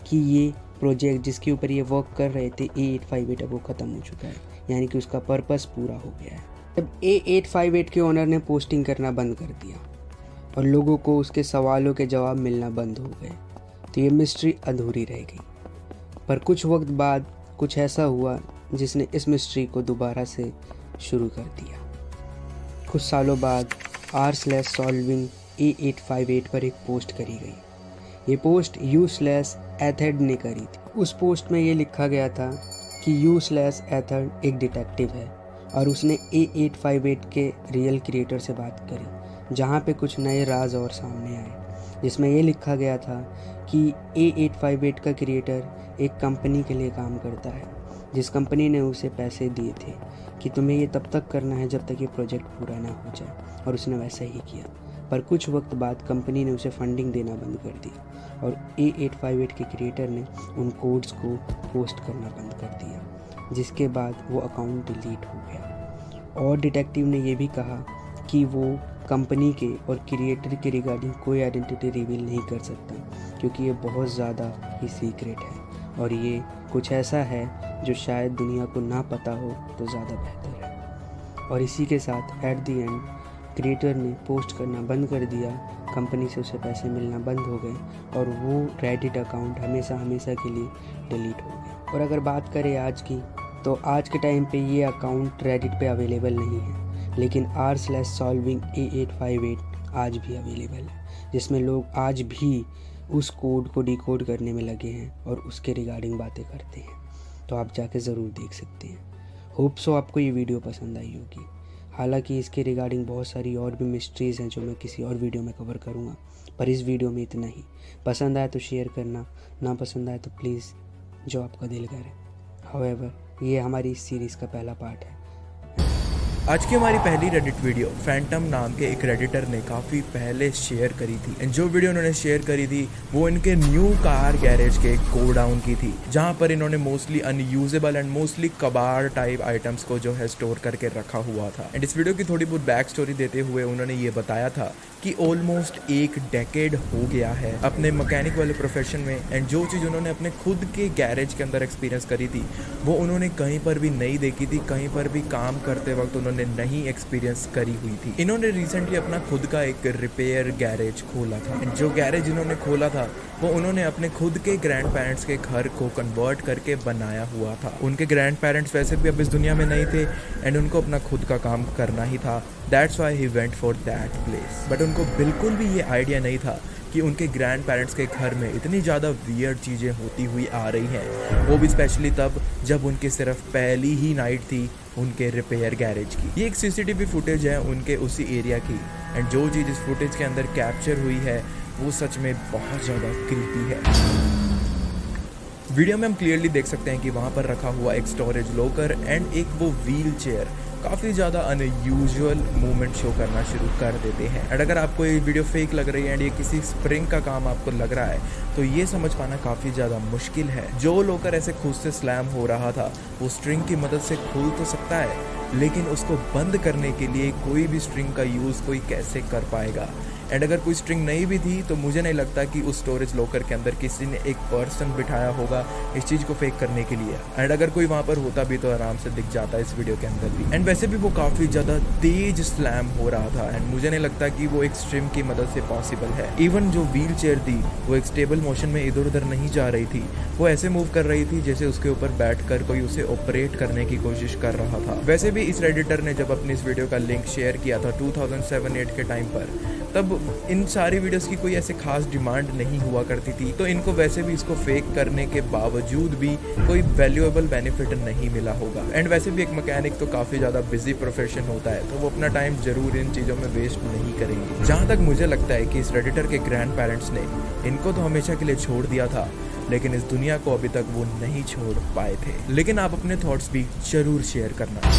कि ये प्रोजेक्ट जिसके ऊपर ये वर्क कर रहे थे A858 अब वो ख़त्म हो चुका है, यानी कि उसका पर्पस पूरा हो गया है। तब A858 के ओनर ने पोस्टिंग करना बंद कर दिया और लोगों को उसके सवालों के जवाब मिलना बंद हो गए, तो ये मिस्ट्री अधूरी रह गई। पर कुछ वक्त बाद कुछ ऐसा हुआ जिसने इस मिस्ट्री को दोबारा से शुरू कर दिया। कुछ सालों बाद r/solving A858 पर एक पोस्ट करी गई। ये पोस्ट u/Atherd ने करी थी। उस पोस्ट में ये लिखा गया था कि u/Atherd एक डिटेक्टिव है और उसने A858 के रियल क्रिएटर से बात करी, जहाँ पे कुछ नए राज और सामने आए, जिसमें ये लिखा गया था कि A858 का क्रिएटर एक कंपनी के लिए काम करता है, जिस कंपनी ने उसे पैसे दिए थे कि तुम्हें ये तब तक करना है जब तक ये प्रोजेक्ट पूरा ना हो जाए, और उसने वैसा ही किया। पर कुछ वक्त बाद कंपनी ने उसे फंडिंग देना बंद कर दी और A858 के क्रिएटर ने उन कोड्स को पोस्ट करना बंद कर दिया, जिसके बाद वो अकाउंट डिलीट हो गया। और डिटेक्टिव ने यह भी कहा कि वो कंपनी के और क्रिएटर के रिगार्डिंग कोई आइडेंटिटी रिवील नहीं कर सकता, क्योंकि ये बहुत ज़्यादा ही सीक्रेट है और ये कुछ ऐसा है जो शायद दुनिया को ना पता हो तो ज़्यादा बेहतर है। और इसी के साथ एट द एंड क्रिएटर ने पोस्ट करना बंद कर दिया, कंपनी से उसे पैसे मिलना बंद हो गए और वो रेडिट अकाउंट हमेशा के लिए डिलीट हो गए। और अगर बात करें आज की, तो आज के टाइम पे ये अकाउंट रेडिट पे अवेलेबल नहीं है, लेकिन r/solving A858 आज भी अवेलेबल है, जिसमें लोग आज भी उस कोड को डिकोड करने में लगे हैं और उसके रिगार्डिंग बातें करते हैं। तो आप जाके ज़रूर देख सकते हैं। होप सो आपको ये वीडियो पसंद आई होगी। हालांकि इसके रिगार्डिंग बहुत सारी और भी मिस्ट्रीज़ हैं जो मैं किसी और वीडियो में कवर करूँगा, पर इस वीडियो में इतना ही। पसंद आए तो शेयर करना, ना पसंद आए तो प्लीज़ जो आपका दिल करे। हाउएवर ये हमारी इस सीरीज़ का पहला पार्ट है। आज की हमारी पहली रेडिट वीडियो फैंटम नाम के एक रेडिटर ने काफ़ी पहले शेयर करी थी एंड जो वीडियो उन्होंने शेयर करी थी वो इनके न्यू कार गैरेज के गोडाउन की थी, जहां पर इन्होंने मोस्टली अनयूजेबल एंड मोस्टली कबाड़ टाइप आइटम्स को जो है स्टोर करके रखा हुआ था। एंड इस वीडियो की थोड़ी बहुत बैक स्टोरी देते हुए उन्होंने ये बताया था कि ऑलमोस्ट एक डेकेड हो गया है अपने मैकेनिक वाले प्रोफेशन में एंड जो चीज़ उन्होंने अपने खुद के गैरेज के अंदर एक्सपीरियंस करी थी वो उन्होंने कहीं पर भी नहीं देखी थी, कहीं पर भी काम करते वक्त उन्होंने नहीं एक्सपीरियंस करी हुई थी। इन्होंने रिसेंटली अपना खुद का एक रिपेयर गैरेज खोला था एंड जो गैरेज इन्होंने खोला था वो उन्होंने अपने खुद के ग्रैंड पेरेंट्स के घर को कन्वर्ट करके बनाया हुआ था। उनके ग्रैंड पेरेंट्स वैसे भी अब इस दुनिया में नहीं थे एंड उनको अपना खुद का काम करना ही था, that's why he went for that place. But उनको बिल्कुल भी ये आइडिया नहीं था कि उनके ग्रैंड पेरेंट्स के घर में इतनी ज़्यादा वियर्ड चीज़ें होती हुई आ रही हैं, वो भी स्पेशली तब जब उनकी सिर्फ पहली ही नाइट थी उनके रिपेयर गैरेज की। ये एक सीसीटीवी फुटेज है उनके उसी एरिया की एंड जो चीज़ इस फुटेज के अंदर कैप्चर हुई है वो सच में बहुत ज़्यादा क्रीपी है। वीडियो में हम क्लियरली देख सकते हैं कि वहाँ पर रखा हुआ एक स्टोरेज लॉकर एंड एक वो व्हील चेयर काफ़ी ज़्यादा अनयूजुअल मूवमेंट शो करना शुरू कर देते हैं। एंड अगर आपको ये वीडियो फेक लग रही है एंड ये किसी स्प्रिंग का काम आपको लग रहा है तो ये समझ पाना काफ़ी ज़्यादा मुश्किल है। जो लॉकर ऐसे खुद से स्लैम हो रहा था वो स्ट्रिंग की मदद से खुल तो सकता है, लेकिन उसको बंद करने के लिए कोई भी स्ट्रिंग का यूज़ कोई कैसे कर पाएगा। एंड अगर कोई स्ट्रिंग नहीं भी थी तो मुझे नहीं लगता कि उस स्टोरेज लॉकर के अंदर किसी ने एक पर्सन बिठाया होगा इस चीज़ को फेक करने के लिए। एंड अगर कोई वहाँ पर होता भी तो आराम से दिख जाता इस वीडियो के अंदर भी। एंड वैसे भी वो काफ़ी ज़्यादा तेज स्लैम हो रहा था एंड मुझे नहीं लगता कि वो एक स्ट्रिम की मदद से पॉसिबल है। इवन जो व्हील चेयर थी वो एक स्टेबल मोशन में इधर उधर नहीं जा रही थी, वो ऐसे मूव कर रही थी जैसे उसके ऊपर बैठ कर कोई उसे ऑपरेट करने की कोशिश कर रहा था। वैसे भी इस रेडिटर ने जब अपनी इस वीडियो का लिंक शेयर किया था 2007-8 के टाइम पर, तब इन सारी वीडियोस की कोई ऐसे खास डिमांड नहीं हुआ करती थी, तो इनको वैसे भी इसको फेक करने के बावजूद भी कोई वैल्यूएबल बेनिफिट नहीं मिला होगा। एंड वैसे भी एक मैकेनिक तो काफ़ी ज़्यादा बिजी प्रोफेशन होता है तो वो अपना टाइम जरूर इन चीज़ों में वेस्ट नहीं करेंगे। जहाँ तक मुझे लगता है कि इस रेडिटर के ग्रैंड पेरेंट्स ने इनको तो हमेशा के लिए छोड़ दिया था, लेकिन इस दुनिया को अभी तक वो नहीं छोड़ पाए थे। लेकिन आप अपने थॉट्स भी जरूर शेयर करना।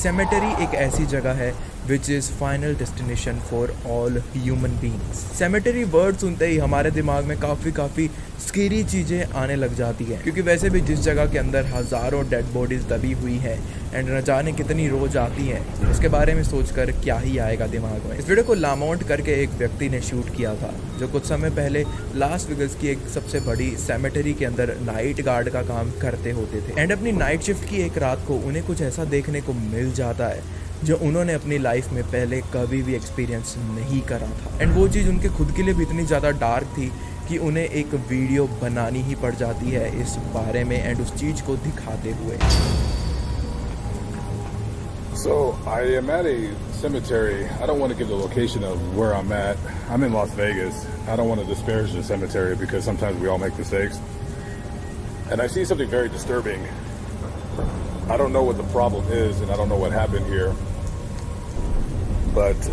सेमेटरी एक ऐसी जगह है which is final destination for all human beings. Cemetery word सुनते ही हमारे दिमाग में काफ़ी स्केरी चीज़ें आने लग जाती हैं, क्योंकि वैसे भी जिस जगह के अंदर हज़ारों डेड बॉडीज़ दबी हुई हैं एंड न जाने कितनी रोज आती हैं, उसके बारे में सोचकर क्या ही आएगा दिमाग में। इस वीडियो को लामाउंट करके एक व्यक्ति ने शूट किया था जो कुछ समय पहले लास वेगास की एक सबसे बड़ी सेमेटरी के अंदर नाइट गार्ड का काम करते होते थे। एंड अपनी नाइट शिफ्ट की एक रात को उन्हें कुछ ऐसा देखने को मिल जाता है जो उन्होंने अपनी लाइफ में पहले कभी भी एक्सपीरियंस नहीं करा था। एंड वो चीज़ उनके खुद के लिए भी इतनी ज़्यादा डार्क थी कि उन्हें एक वीडियो बनानी ही पड़ जाती है इस बारे में एंड उस चीज़ को दिखाते हुए। So I am at a cemetery. I don't want to give the location of where I'm at. I'm in Las Vegas. I don't want to disparage the cemetery because sometimes we all make mistakes. And I see something very disturbing. I don't know what the problem is and I don't know what happened here. But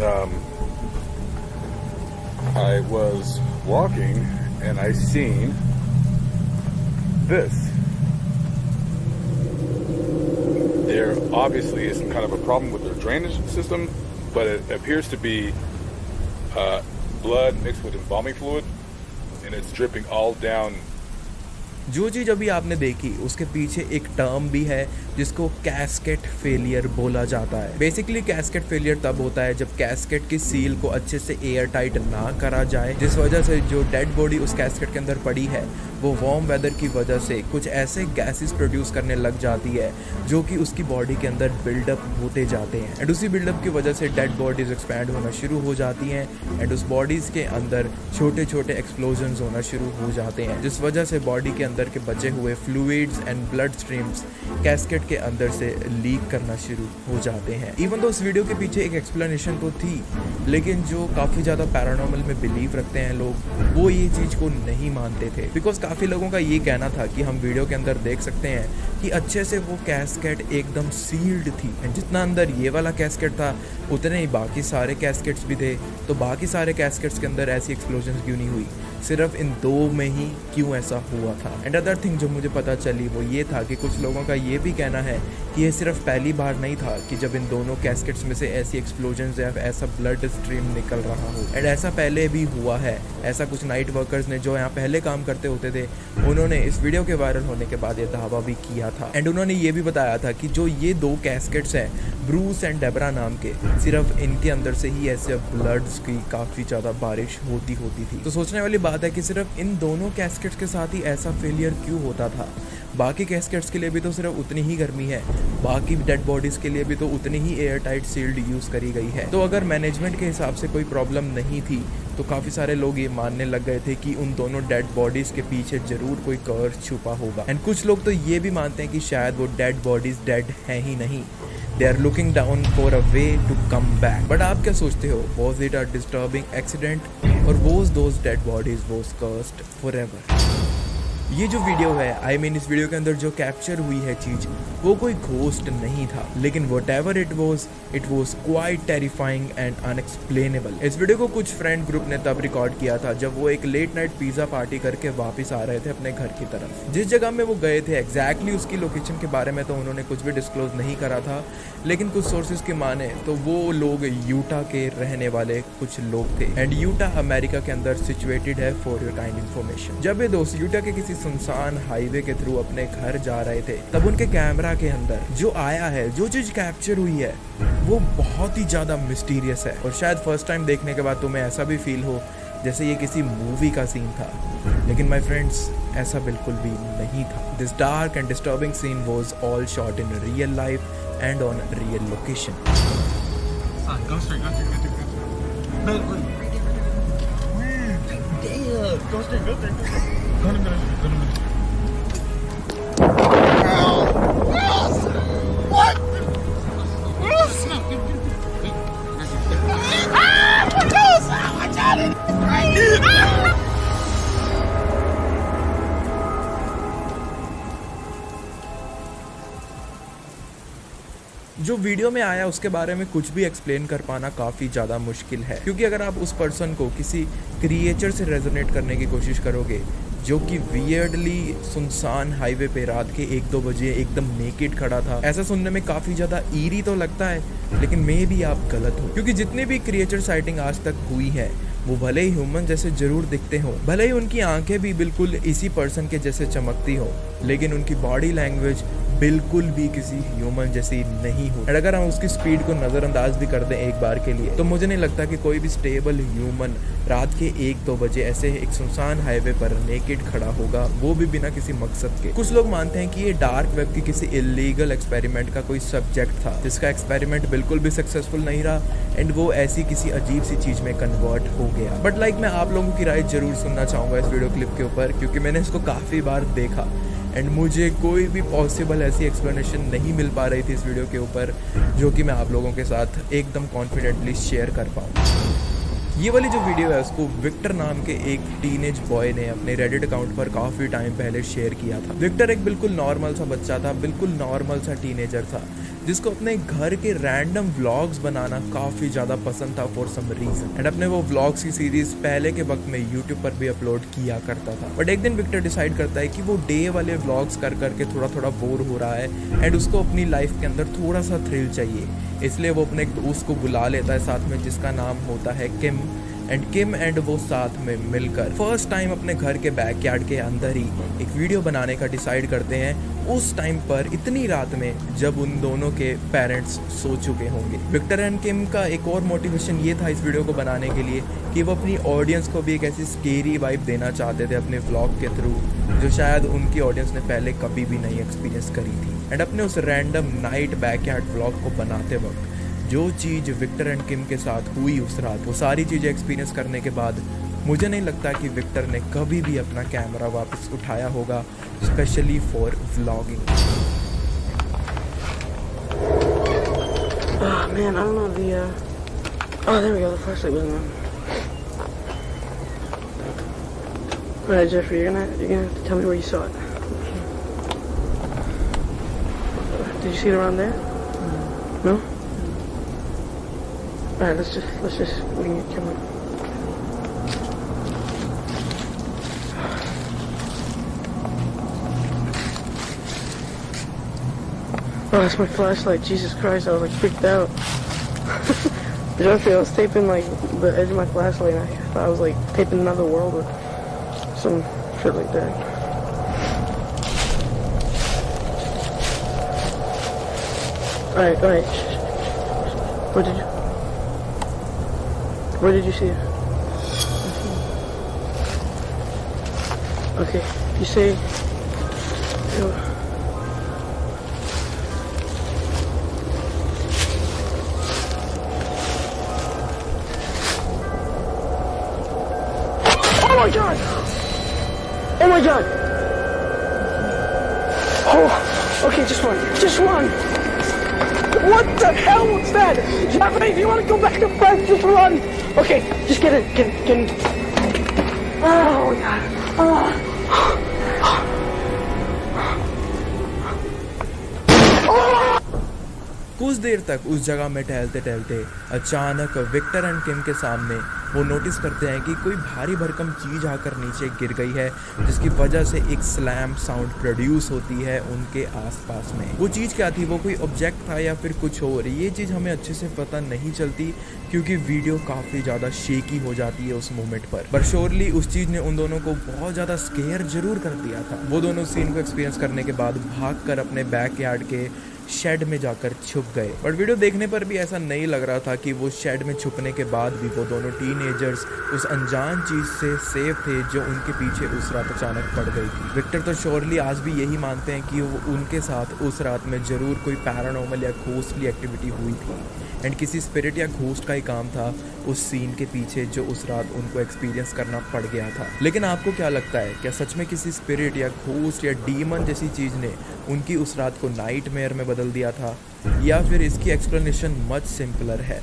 I was walking and I seen this. There obviously is some kind of a problem with their drainage system, but it appears to be blood mixed with embalming fluid, and it's dripping all down. जो चीज़ अभी आपने देखी उसके पीछे एक term भी है जिसको कैस्केट फेलियर बोला जाता है। बेसिकली कैस्केट फेलियर तब होता है जब कैस्केट की सील को अच्छे से एयर टाइट ना करा जाए, जिस वजह से जो डेड बॉडी उस कैस्केट के अंदर पड़ी है वो वार्म वेदर की वजह से कुछ ऐसे गैसेस प्रोड्यूस करने लग जाती है जो कि उसकी बॉडी के अंदर बिल्डअप होते जाते हैं एंड उसी बिल्डअप की वजह से डेड बॉडीज एक्सपैंड होना शुरू हो जाती हैं एंड उस बॉडीज़ के अंदर छोटे छोटे एक्सप्लोजन्स होना शुरू हो जाते हैं, जिस वजह से बॉडी के अंदर के बचे हुए fluids and blood streams casket के अंदर से लीक करना शुरू हो जाते हैं। इवन तो इस वीडियो के पीछे एक एक्सप्लेनेशन तो थी, लेकिन जो काफ़ी ज़्यादा पैरानॉर्मल में बिलीव रखते हैं लोग वो ये चीज़ को नहीं मानते थे, बिकॉज काफ़ी लोगों का ये कहना था कि हम वीडियो के अंदर देख सकते हैं कि अच्छे से वो कैस्केट एकदम सील्ड थी एंड जितना अंदर ये वाला कैस्केट था उतने ही बाकी सारे कैस्केट्स भी थे, तो बाकी सारे कैस्केट्स के अंदर ऐसी एक्सप्लोजन क्यों नहीं हुई, सिर्फ इन दो में ही क्यों ऐसा हुआ था। एंड अदर थिंग जो मुझे पता चली वो ये था कि कुछ लोगों का ये भी कहना है कि ये सिर्फ पहली बार नहीं था कि जब इन दोनों कैस्केट्स में से ऐसी एक्सप्लोजन्स या ऐसा ब्लड स्ट्रीम निकल रहा हो। एंड ऐसा पहले भी हुआ है। ऐसा कुछ नाइट वर्कर्स ने जो यहाँ पहले काम करते होते थे, उन्होंने इस वीडियो के वायरल होने के बाद ये दावा भी किया था। एंड उन्होंने ये भी बताया था कि जो ये 2 कैस्केट्स हैं, ब्रूस एंड डेबरा नाम के, सिर्फ इनके अंदर से ही ऐसे ब्लड्स की काफ़ी ज़्यादा बारिश होती थी। तो सोचने वाली बात है कि सिर्फ इन दोनों कैस्केट्स के साथ ही ऐसा फेलियर क्यों होता था। बाकी कैस्केट्स के लिए भी तो सिर्फ उतनी ही गर्मी है, बाकी डेड बॉडीज़ के लिए भी तो उतनी ही एयर टाइट सील्ड यूज़ करी गई है। तो अगर मैनेजमेंट के हिसाब से कोई प्रॉब्लम नहीं थी तो काफ़ी सारे लोग ये मानने लग गए थे कि उन दोनों डेड बॉडीज़ के पीछे ज़रूर कोई कर्स छुपा होगा। एंड कुछ लोग तो ये भी मानते हैं कि शायद वो डेड बॉडीज़ डेड हैं ही नहीं, they are looking down for a way to come back. But आप क्या सोचते हो, was it a disturbing accident और was those dead bodies was cursed forever? ये जो वीडियो है, आई मीन इस वीडियो के अंदर जो कैप्चर हुई है चीज़, वो कोई घोस्ट नहीं था, लेकिन whatever it was quite terrifying and unexplainable. इस वीडियो को कुछ फ्रेंड ग्रुप ने तब रिकॉर्ड किया था जब वो एक लेट नाइट पिज़्ज़ा पार्टी करके वापस आ रहे थे अपने घर की तरफ। जिस जगह में वो गए थे एग्जैक्टली उसकी लोकेशन के बारे में तो उन्होंने कुछ भी डिस्क्लोज नहीं करा था, लेकिन कुछ सोर्सेज की माने तो वो लोग यूटा के रहने वाले कुछ लोग थे। एंड यूटा अमेरिका के अंदर सिचुएटेड है, फॉर योर काइंड इन्फॉर्मेशन। जब ये दोस्त यूटा के किसी सुनसान हाईवे के थ्रू अपने घर जा रहे थे, तब उनके कैमरा के अंदर जो आया है, जो चीज कैप्चर हुई है, वो बहुत ही ज्यादा मिस्टीरियस है। और शायद फर्स्ट टाइम देखने के बाद तुम्हें ऐसा भी फील हो जैसे ये किसी मूवी का सीन था, लेकिन माय फ्रेंड्स ऐसा बिल्कुल भी नहीं था। This dark and disturbing scene was all shot in real life and on real location. Go straight. Go straight. Go in a minute. What? जो वीडियो में आया उसके बारे में कुछ भी एक्सप्लेन कर पाना काफ़ी ज़्यादा मुश्किल है, क्योंकि अगर आप उस पर्सन को किसी क्रिएचर से रेजोनेट करने की कोशिश करोगे जो कि वियर्डली सुनसान हाईवे पे रात के 1-2 बजे एकदम नेकेड खड़ा था, ऐसा सुनने में काफ़ी ज़्यादा ईरी तो लगता है, लेकिन मे भी आप गलत हो। क्योंकि जितनी भी क्रिएचर साइटिंग आज तक हुई है वो भले ही ह्यूमन जैसे जरूर दिखते हो, भले ही उनकी आंखें भी बिल्कुल इसी पर्सन के जैसे चमकती हो, लेकिन उनकी बॉडी लैंग्वेज बिल्कुल भी किसी ह्यूमन जैसी नहीं हो। और अगर हम उसकी स्पीड को नज़रअंदाज भी कर दें एक बार के लिए, तो मुझे नहीं लगता कि कोई भी स्टेबल ह्यूमन रात के 1-2 बजे ऐसे एक सुनसान हाईवे पर नेकेड खड़ा होगा, वो भी बिना किसी मकसद के। कुछ लोग मानते हैं कि ये डार्क वेब की किसी इलीगल एक्सपेरिमेंट का कोई सब्जेक्ट था, जिसका एक्सपेरिमेंट बिल्कुल भी सक्सेसफुल नहीं रहा एंड वो ऐसी किसी अजीब सी चीज़ में कन्वर्ट हो गया। बट मैं आप लोगों की राय जरूर सुनना चाहूँगा इस वीडियो क्लिप के ऊपर, क्योंकि मैंने इसको काफ़ी बार देखा एंड मुझे कोई भी पॉसिबल ऐसी एक्सप्लेनेशन नहीं मिल पा रही थी इस वीडियो के ऊपर जो कि मैं आप लोगों के साथ एकदम कॉन्फिडेंटली शेयर कर पाऊँ। ये वाली जो वीडियो है उसको विक्टर नाम के एक टीनेज बॉय ने अपने रेडिट अकाउंट पर काफ़ी टाइम पहले शेयर किया था। विक्टर एक बिल्कुल नॉर्मल सा बच्चा था, बिल्कुल नॉर्मल सा टीनेजर था, जिसको अपने घर के रैंडम व्लॉग्स बनाना काफ़ी ज़्यादा पसंद था फॉर सम रीज़न। एंड अपने वो व्लॉग्स की सीरीज़ पहले के वक्त में यूट्यूब पर भी अपलोड किया करता था। बट एक दिन विक्टर डिसाइड करता है कि वो डे वाले व्लॉग्स कर करके थोड़ा बोर हो रहा है एंड उसको अपनी लाइफ के अंदर थोड़ा सा थ्रिल चाहिए, इसलिए वो अपने एक दोस्त को बुला लेता है साथ में, जिसका नाम होता है किम। एंड किम एंड वो साथ में मिलकर फर्स्ट टाइम अपने घर के बैकयार्ड के अंदर ही एक वीडियो बनाने का डिसाइड करते हैं, उस टाइम पर इतनी रात में जब उन दोनों के पेरेंट्स सो चुके होंगे। विक्टर एंड किम का एक और मोटिवेशन ये था इस वीडियो को बनाने के लिए कि वो अपनी ऑडियंस को भी एक ऐसी स्केरी वाइब देना चाहते थे अपने व्लॉग के थ्रू, जो शायद उनकी ऑडियंस ने पहले कभी भी नहीं एक्सपीरियंस करी थी। एंड अपने उस रैंडम नाइट बैकयार्ड व्लॉग को बनाते वक्त जो चीज़ विक्टर एंड किम के साथ हुई उस रात, वो सारी चीज़ें एक्सपीरियंस करने के बाद मुझे नहीं लगता कि विक्टर ने कभी भी अपना कैमरा वापस उठाया होगा, specially for vlogging. Oh man, I don't know the oh there we go, the flashlight wasn't on. Alright Jeffrey, you're gonna have to tell me where you saw it. Did you see it around there? No? Alright, let's just we can get camera. Oh, that's my flashlight. Jesus Christ, I was like freaked out. Honestly, I was taping like the edge of my flashlight and I thought I was like taping another world or some shit like that. Alright. Where did you see it? Okay, you say... Oh my god! Oh my god! Oh, okay, just run! What the hell was that? Japanese, you wanna go back to front? Just run! Okay, just get in. Oh my god. कुछ देर तक उस जगह में टहलते टहलते अचानक Victor and किम के सामने वो नोटिस करते हैं कि कोई भारी भरकम चीज आकर नीचे गिर गई है, जिसकी वजह से एक स्लैम साउंड प्रोड्यूस होती है उनके आसपास में। वो चीज क्या थी, वो कोई ऑब्जेक्ट था या फिर कुछ और, ये चीज हमें अच्छे से पता नहीं चलती क्योंकि वीडियो काफी ज्यादा शेकी हो जाती है उस मोमेंट पर श्योरली उस चीज ने उन दोनों को बहुत ज्यादा स्केयर जरूर कर दिया था। वो दोनों सीन को एक्सपीरियंस करने के बाद भागकर अपने बैकयार्ड के शेड में जाकर छुप गए। बट वीडियो देखने पर भी ऐसा नहीं लग रहा था कि वो शेड में छुपने के बाद भी वो दोनों टीनेजर्स उस अनजान चीज से सेफ थे जो उनके पीछे उस रात अचानक पड़ गई थी। विक्टर तो श्योरली आज भी यही मानते हैं कि वो उनके साथ उस रात में जरूर कोई पैरानॉर्मल या घोस्टली एक्टिविटी हुई थी एंड किसी स्पिरिट या घोस्ट का ही काम था उस सीन के पीछे जो उस रात उनको एक्सपीरियंस करना पड़ गया था। लेकिन आपको क्या लगता है, क्या सच में किसी स्पिरिट या घोस्ट या डीमन जैसी चीज ने उनकी उस रात को नाइटमेयर में बदल दिया था, या फिर इसकी एक्सप्लेनेशन मच सिंपलर है?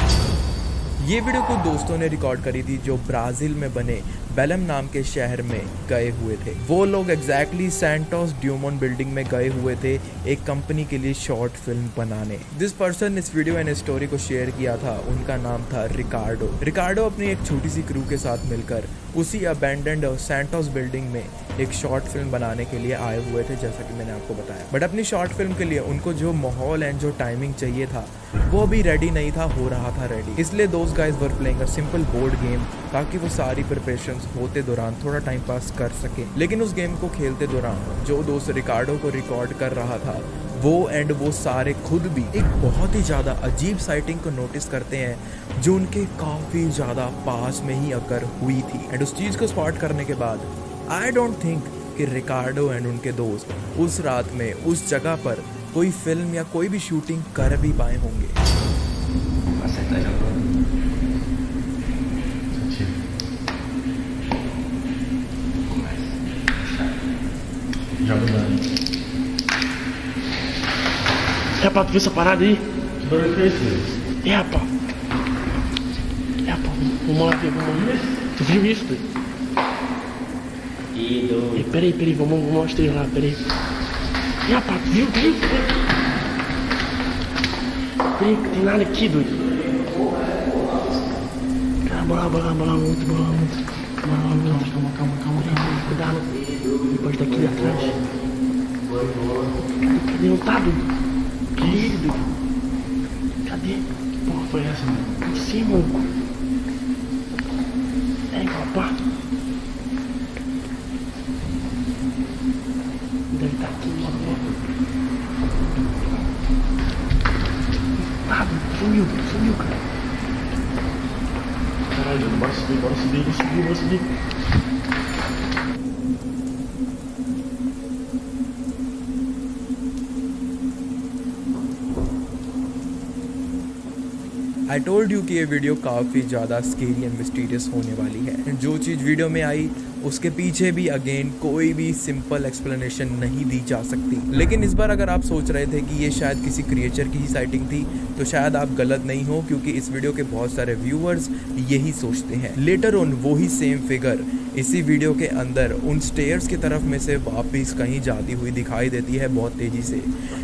ये वीडियो कुछ दोस्तों ने रिकॉर्ड करी थी जो ब्राजील में बने बेलम नाम के शहर में गए हुए थे। वो लोग एग्जैक्टली सैंटोस ड्यूमोन बिल्डिंग में गए हुए थे एक कंपनी के लिए शॉर्ट फिल्म बनाने। जिस पर्सन ने इस वीडियो एंड स्टोरी को शेयर किया था उनका नाम था रिकार्डो अपनी एक छोटी सी क्रू के साथ मिलकर उसी अबैंडन्ड सैंटोस बिल्डिंग में एक शॉर्ट फिल्म बनाने के लिए आए हुए थे, जैसा कि मैंने आपको बताया। बट अपनी शॉर्ट फिल्म के लिए उनको जो माहौल एंड जो टाइमिंग चाहिए था वो भी रेडी नहीं था, हो रहा था रेडी। इसलिए दोस्त guys were playing a simple board game ताकि वो सारी प्रिपरेशंस होते दौरान थोड़ा टाइम पास कर सके। लेकिन उस गेम को खेलते दौरान जो दोस्त रिकार्डो को रिकॉर्ड कर रहा था वो सारे खुद भी एक बहुत ही ज़्यादा अजीब साइटिंग को नोटिस करते हैं जो उनके काफ़ी ज़्यादा पास में ही अगर हुई थी। एंड उस चीज़ को स्पॉट करने के बाद आई डोंट थिंक कि रिकार्डो एंड उनके दोस्त उस रात में उस जगह पर कोई फिल्म या कोई भी शूटिंग कर भी पाए होंगे। É, pá, tu viu essa parada aí? Que barulho que é esse? É, pá. Vamos lá ver, vamos lá. Tu viu isso? Peraí, vamos mostrar lá, peraí. É, pá, tu viu? Peraí, que tem nada aqui, doido. Bora lá, muito. Calma. Cuidado. Depois daqui atrás. Cadê? Não tá, doido? Cadê? Que porra foi essa, mano? Não sei, mano. Papá. Deve estar aqui, mano. Ah, sumiu, cara. Caralho, bora subir. I told you कि ये video काफ़ी ज़्यादा scary and mysterious होने वाली है। जो चीज़ video में आई उसके पीछे भी अगेन कोई भी सिंपल एक्सप्लेनेशन नहीं दी जा सकती। लेकिन इस बार अगर आप सोच रहे थे कि ये शायद किसी क्रिएचर की ही साइटिंग थी तो शायद आप गलत नहीं हो, क्योंकि इस वीडियो के बहुत सारे व्यूअर्स यही सोचते हैं। लेटर ऑन वो ही सेम फिगर इसी वीडियो के अंदर उन स्टेयर्स की तरफ में से वापस कहीं जाती हुई दिखाई देती है बहुत तेज़ी से।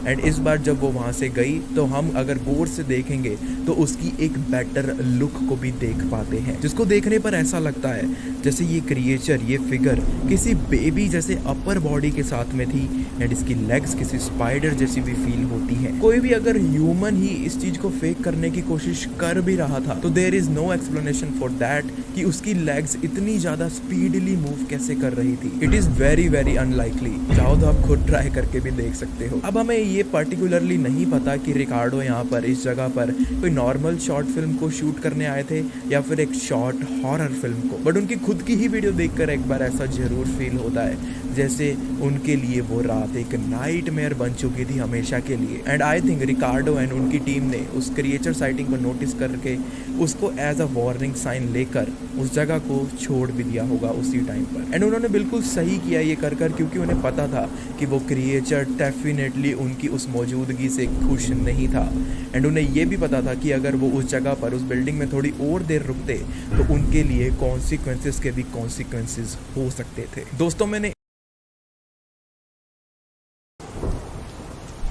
एंड इस बार जब वो वहाँ से गई तो हम अगर गौर से देखेंगे तो उसकी एक बेटर लुक को भी देख पाते हैं, जिसको देखने पर ऐसा लगता है जैसे ये क्रिएचर, ये फिगर किसी बेबी जैसे अपर बॉडी के साथ में थी एंड इसकी लेग्स किसी स्पाइडर जैसी भी फील होती है। कोई भी अगर ह्यूमन ही इस चीज को फेक करने की कोशिश कर भी रहा था तो there is no explanation for that कि उसकी लेग्स इतनी ज्यादा स्पीडली मूव कैसे कर रही थी। It is very very unlikely. चाहो तो आप खुद ट्राई करके भी देख सकते हो। अब हमें ये पर्टिकुलरली नहीं पता कि रिकार्डो यहाँ पर इस जगह पर कोई नॉर्मल शॉर्ट फिल्म को शूट करने आए थे या फिर एक शॉर्ट हॉरर फिल्म को, बट उनकी खुद की ही वीडियो देखकर एक बार ऐसा जरूर फील होता है जैसे उनके लिए वो रात एक नाइटमेयर बन चुकी थी हमेशा के लिए। And I think Ricardo and उनकी टीम ने उस क्रिएचर साइटिंग को नोटिस करके उसको एज अ वार्निंग साइन लेकर उस जगह को छोड़ भी दिया होगा उसी टाइम पर। एंड उन्होंने बिल्कुल सही किया ये कर क्योंकि उन्हें पता था कि वो क्रिएचर डेफिनेटली उनकी उस मौजूदगी से खुश नहीं था। एंड उन्हें ये भी पता था कि अगर वो उस जगह पर उस बिल्डिंग में थोड़ी और देर रुकते तो उनके लिए कॉन्सिक्वेंसेस के भी कॉन्सिक्वेंसेस हो सकते थे। दोस्तों मैंने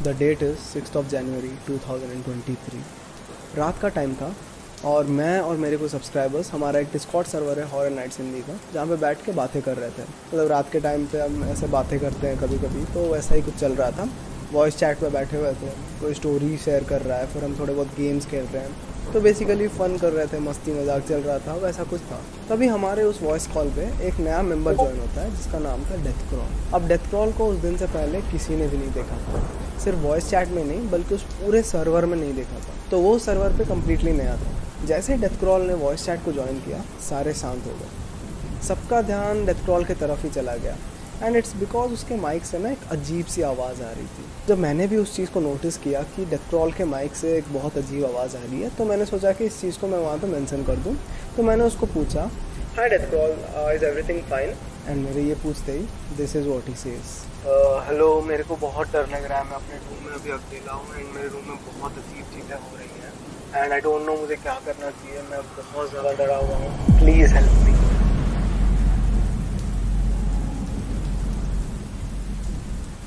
द डेट इज़ 6 जनवरी 2023। रात का टाइम था और मैं और मेरे को सब्सक्राइबर्स, हमारा एक डिस्कॉर्ड सर्वर है हॉरर नाइट्स हिंदी का, जहाँ पे बैठ के बातें कर रहे थे। मतलब रात के टाइम पे हम ऐसे बातें करते हैं कभी कभी, तो वैसा ही कुछ चल रहा था। वॉइस चैट पे बैठे हुए थे, कोई स्टोरी शेयर कर रहा है, फिर हम थोड़े बहुत गेम्स खेल रहे हैं, तो बेसिकली फ़न कर रहे थे, मस्ती मजाक चल रहा था, वैसा कुछ था। तभी हमारे उस वॉइस कॉल पे एक नया मेंबर ज्वाइन होता है जिसका नाम था डेथ क्रॉल। अब डेथ क्रॉल को उस दिन से पहले किसी ने भी नहीं देखा था, सिर्फ वॉइस चैट में नहीं बल्कि उस पूरे सर्वर में नहीं देखा था। तो वो सर्वर पे कम्प्लीटली नया था। जैसे डेथ क्रॉल ने वॉइस चैट को ज्वाइन किया, सारे शांत हो गए, सबका ध्यान डेथ क्रॉल की तरफ ही चला गया। एंड इट्स बिकॉज उसके माइक से ना एक अजीब सी आवाज़ आ रही थी। जब मैंने भी उस चीज़ को नोटिस किया कि डेथ क्रॉल के माइक से एक बहुत अजीब आवाज़ आ रही है, तो मैंने सोचा कि इस चीज़ को मैं वहाँ पे मेंशन कर दूँ। तो मैंने उसको पूछा, hi death crawl, is everything fine? And मेरे ये पूछते ही this is what he says, hello, मेरे को बहुत डर लग रहा है, मैं अपने रूम में अभी अकेला हूँ एंड मेरे रूम में बहुत अजीब चीज़ें हो रही हैं एंड आई डोंट नो मुझे क्या करना चाहिए, मैं बहुत ज़्यादा डरा हुआ हूँ, प्लीज़ हेल्प मी।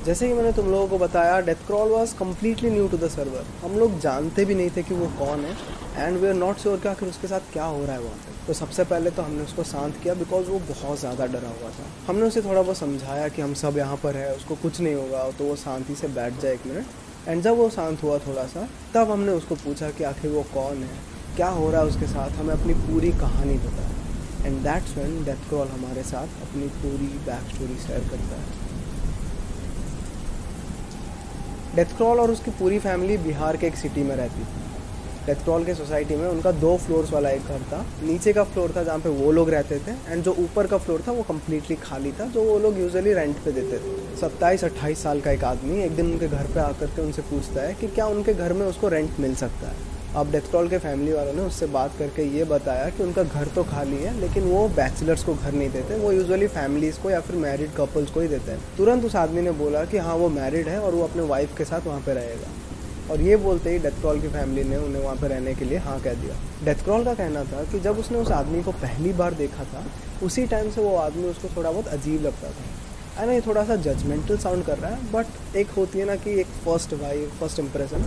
जैसे कि मैंने तुम लोगों को बताया, death crawl was completely new to the server. हम लोग जानते भी नहीं थे कि वो कौन है and we are not sure कि आखिर उसके साथ क्या हो रहा है वहाँ पे। तो सबसे पहले तो हमने उसको शांत किया बिकॉज वो बहुत ज़्यादा डरा हुआ था। हमने उसे थोड़ा बहुत समझाया कि हम सब यहाँ पर है, उसको कुछ नहीं होगा, तो वो शांति से बैठ जाए 1 मिनट। एंड जब वो शांत हुआ थोड़ा सा, तब हमने उसको पूछा कि आखिर वो कौन है, क्या हो रहा है उसके साथ, हमें अपनी पूरी कहानी बताया। And that's when death crawl हमारे साथ अपनी पूरी बैक स्टोरी शेयर करता है। डेथ क्रॉल और उसकी पूरी फैमिली बिहार के एक सिटी में रहती थी। डेथ क्रॉल के सोसाइटी में उनका 2 फ्लोर्स वाला एक घर था। नीचे का फ्लोर था जहाँ पे वो लोग रहते थे एंड जो ऊपर का फ्लोर था वो कम्प्लीटली खाली था, जो वो लोग यूजुअली रेंट पे देते थे। 27-28 साल का एक आदमी एक दिन उनके घर पे आकर के उनसे पूछता है कि क्या उनके घर में उसको रेंट मिल सकता है। अब डेथ क्रॉल के फैमिली वालों ने उससे बात करके ये बताया कि उनका घर तो खाली है लेकिन वो बैचलर्स को घर नहीं देते, वो यूजुअली फैमिलीज़ को या फिर मैरिड कपल्स को ही देते हैं। तुरंत उस आदमी ने बोला कि हाँ वो मैरिड है और वो अपने वाइफ के साथ वहाँ पे रहेगा। और ये बोलते ही डेथ क्रॉल की फैमिली ने उन्हें वहाँ पे रहने के लिए हाँ कह दिया। डेथ क्रॉल का कहना था कि जब उसने उस आदमी को पहली बार देखा था, उसी टाइम से वो आदमी उसको थोड़ा बहुत अजीब लगता था। है ना, ये थोड़ा सा जजमेंटल साउंड कर रहा है, बट एक होती है ना कि एक फर्स्ट इंप्रेशन।